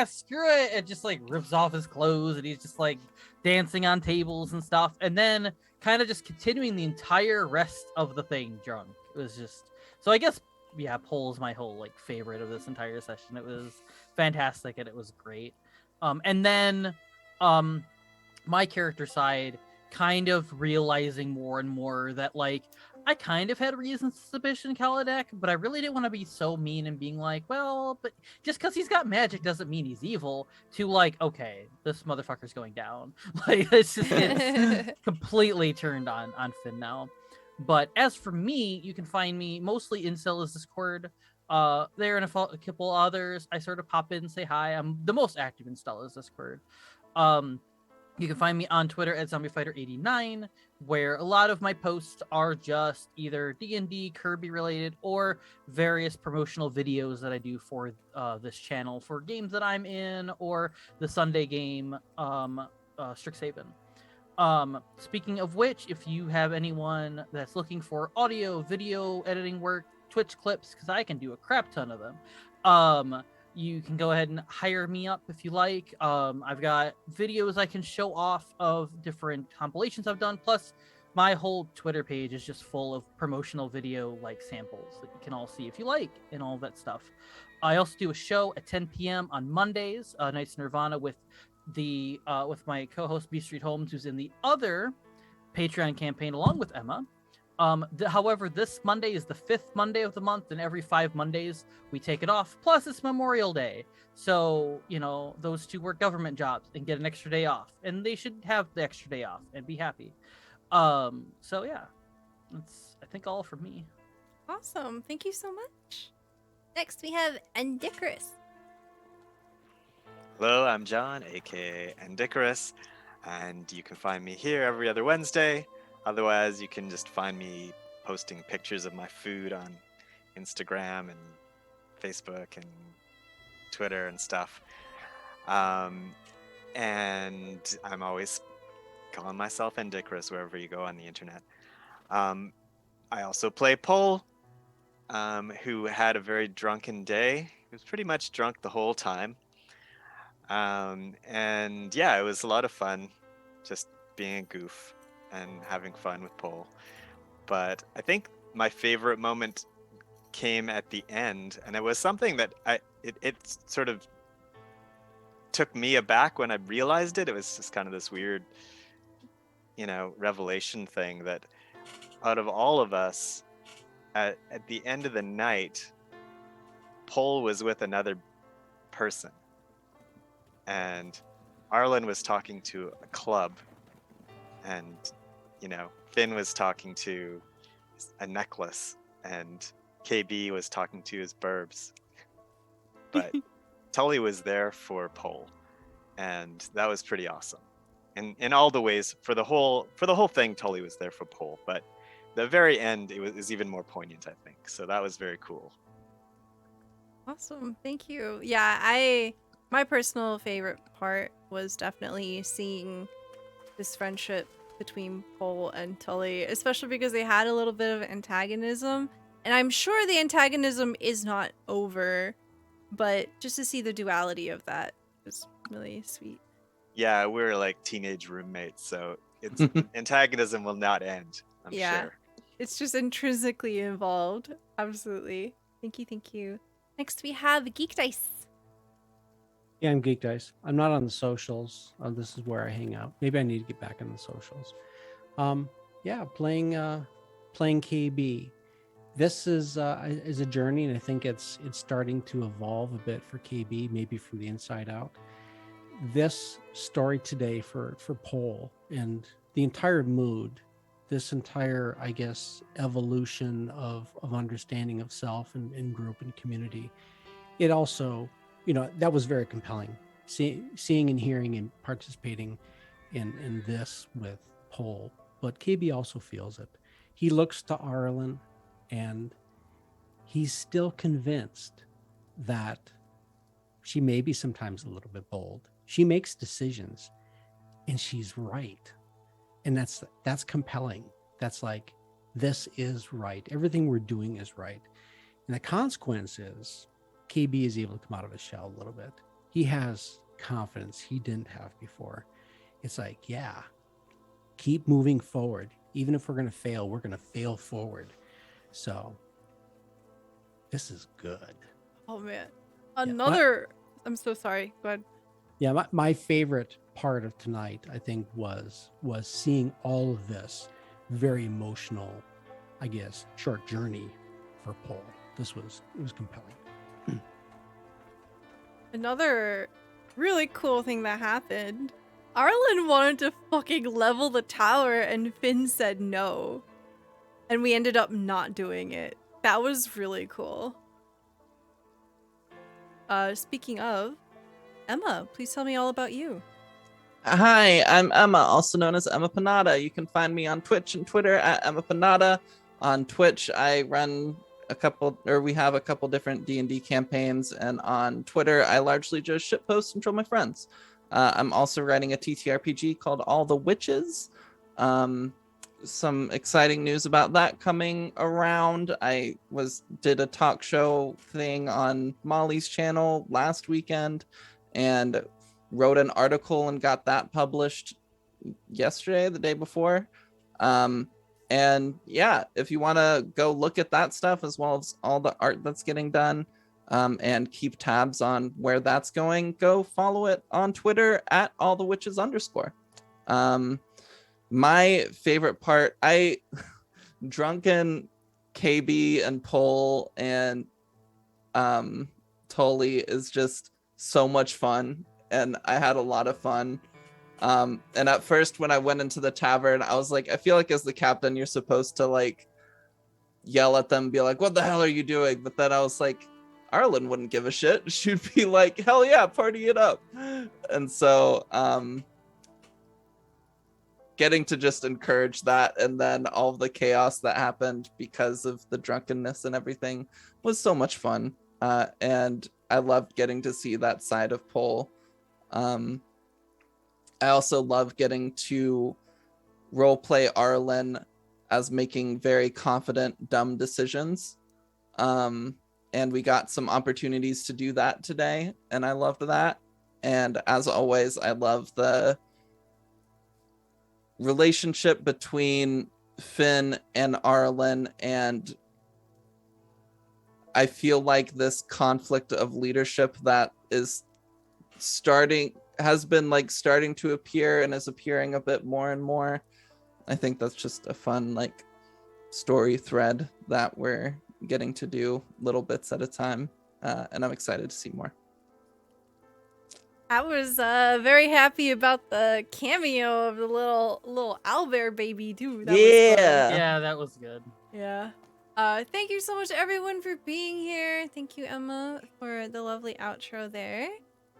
screw it, and just like rips off his clothes, and he's just like dancing on tables and stuff, and then kind of just continuing the entire rest of the thing drunk. It was just, so I guess, yeah, Paul's my whole like favorite of this entire session. It was fantastic and it was great. And then my character side kind of realizing more and more that like I kind of had reasons to suspicion Kaladek, but I really didn't want to be so mean and being like, well, but just because he's got magic doesn't mean he's evil. To like, okay, this motherfucker's going down. Like it's completely turned on Finn now. But as for me, you can find me mostly in Stella's Discord. There and a couple others. I sort of pop in and say hi. I'm the most active in Stella's Discord. You can find me on Twitter at ZombieFighter89, where a lot of my posts are just either D&D, Kirby related, or various promotional videos that I do for this channel for games that I'm in, or the Sunday game, Strixhaven. Speaking of which, if you have anyone that's looking for audio, video editing work, Twitch clips, because I can do a crap ton of them, you can go ahead and hire me up if you like. I've got videos I can show off of different compilations I've done. Plus, my whole Twitter page is just full of promotional video like samples that you can all see if you like and all that stuff. I also do a show at 10 p.m. on Mondays, Nights Nirvana, with with my co-host B Street Holmes, who's in the other Patreon campaign along with Emma. However, this Monday is the 5th Monday of the month, and every 5 Mondays we take it off. Plus, it's Memorial Day, so you know those two work government jobs and get an extra day off, and they should have the extra day off and be happy. So yeah, that's I think all for me. Awesome. Thank you so much. Next, we have Andicarus. Hello, I'm John, aka Andicarus, and you can find me here every other Wednesday. Otherwise, you can just find me posting pictures of my food on Instagram and Facebook and Twitter and stuff. And I'm always calling myself Andicarus wherever you go on the internet. I also play Pole, who had a very drunken day. He was pretty much drunk the whole time. And yeah, it was a lot of fun just being a goof and having fun with Pole. But I think my favorite moment came at the end, and it was something that it sort of took me aback when I realized it. It was just kind of this weird, revelation thing that out of all of us, at the end of the night, Pole was with another person. And Arlen was talking to a club, and Finn was talking to a necklace, and KayBee was talking to his burbs. But Tully was there for Pole, and that was pretty awesome. And in all the ways, for the whole thing, Tully was there for Pole. But the very end, it was even more poignant, I think. So that was very cool. Awesome. Thank you. Yeah, my personal favorite part was definitely seeing this friendship between Pole and Tully, especially because they had a little bit of antagonism. And I'm sure the antagonism is not over, but just to see the duality of that was really sweet. Yeah, we were like teenage roommates, so it's antagonism will not end, I'm Yeah. sure. It's just intrinsically involved. Absolutely. Thank you, thank you. Next we have GeekDice. Yeah, I'm GeekDice. I'm not on the socials. This is where I hang out. Maybe I need to get back on the socials. Yeah, playing KayBee. This is a journey, and I think it's starting to evolve a bit for KayBee, maybe from the inside out. This story today for Pole and the entire mood, this entire, I guess, evolution of understanding of self and group and community. It also, that was very compelling. Seeing and hearing and participating in this with Pole, but KayBee also feels it. He looks to Arlen, and he's still convinced that she may be sometimes a little bit bold. She makes decisions, and she's right, and that's compelling. That's like, this is right. Everything we're doing is right, and the consequence is KayBee is able to come out of his shell a little bit. He has confidence he didn't have before. It's like, yeah, keep moving forward. Even if we're going to fail, we're going to fail forward. So this is good. Oh man. Yeah, I'm so sorry. Go ahead. Yeah, my favorite part of tonight, I think, was seeing all of this very emotional, I guess, short journey for Pole. It was compelling. Another really cool thing that happened. Arlen wanted to fucking level the tower and Finn said no. And we ended up not doing it. That was really cool. Speaking of, Emma, please tell me all about you. Hi, I'm Emma, also known as Emma Panada. You can find me on Twitch and Twitter at Emma Panada. On Twitch, I run we have a couple different D&D campaigns, and on Twitter, I largely just shitpost and troll my friends. I'm also writing a TTRPG called All the Witches. Some exciting news about that coming around. I did a talk show thing on Molly's channel last weekend, and wrote an article and got that published yesterday, the day before. And yeah, if you want to go look at that stuff, as well as all the art that's getting done, and keep tabs on where that's going, go follow it on Twitter at allthewitches_. My favorite part, drunken KayBee and Pole and Tully is just so much fun, and I had a lot of fun. And at first, when I went into the tavern, I was like, I feel like as the captain, you're supposed to like yell at them, be like, what the hell are you doing? But then I was like, Arlen wouldn't give a shit. She'd be like, hell yeah, party it up. And so getting to just encourage that, and then all the chaos that happened because of the drunkenness and everything was so much fun. And I loved getting to see that side of Pole. I also love getting to roleplay Arlen as making very confident, dumb decisions. And we got some opportunities to do that today, and I loved that. And as always, I love the relationship between Finn and Arlen, and I feel like this conflict of leadership that is has been like starting to appear and is appearing a bit more and more. I think that's just a fun like story thread that we're getting to do little bits at a time, and I'm excited to see more. I was very happy about the cameo of the little owlbear baby too. That was fun. Yeah, that was good. Yeah. Thank you so much everyone for being here. Thank you, Emma, for the lovely outro there.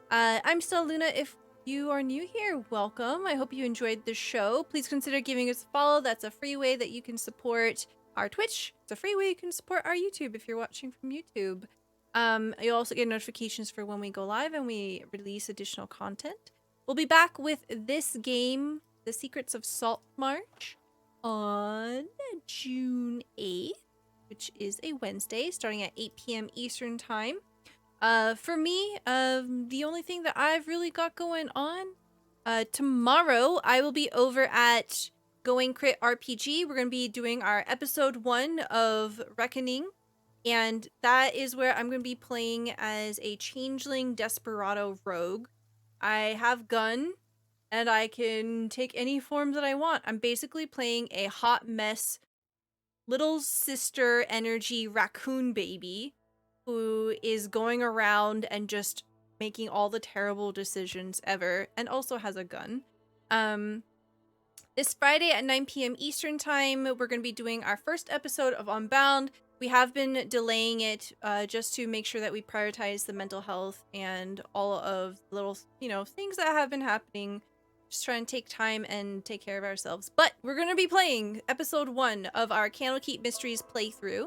I'm still Luna. If you are new here, welcome. I hope you enjoyed the show. Please consider giving us a follow. That's a free way that you can support our Twitch. It's a free way you can support our YouTube if you're watching from YouTube. You'll also get notifications for when we go live and we release additional content. We'll be back with this game, The Secrets of Saltmarsh, on June 8th, which is a Wednesday, starting at 8 p.m. Eastern Time. For me, the only thing that I've really got going on, tomorrow I will be over at Going Crit RPG. We're going to be doing our episode 1 of Reckoning, and that is where I'm going to be playing as a changeling desperado rogue. I have gun, and I can take any form that I want. I'm basically playing a hot mess little sister energy raccoon baby who is going around and just making all the terrible decisions ever, and also has a gun. This Friday at 9 p.m. Eastern Time, we're going to be doing our first episode of Unbound. We have been delaying it just to make sure that we prioritize the mental health and all of the little, things that have been happening. Just trying to take time and take care of ourselves. But we're going to be playing episode 1 of our Candlekeep Mysteries playthrough.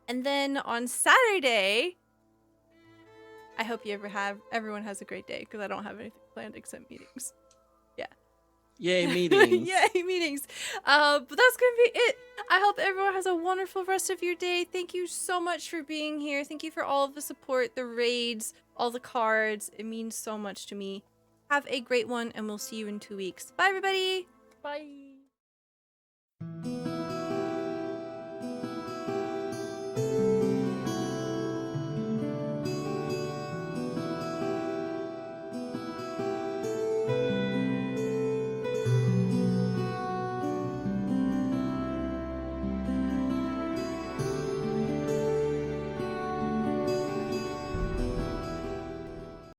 And then on Saturday, I hope everyone has a great day, because I don't have anything planned except meetings. Yay, meetings. Yay, meetings. But that's gonna be it. I hope everyone has a wonderful rest of your day. Thank you so much for being here. Thank you for all of the support, the raids, all the cards. It means so much to me. Have a great one, and we'll see you in 2 weeks. Bye, everybody. Bye.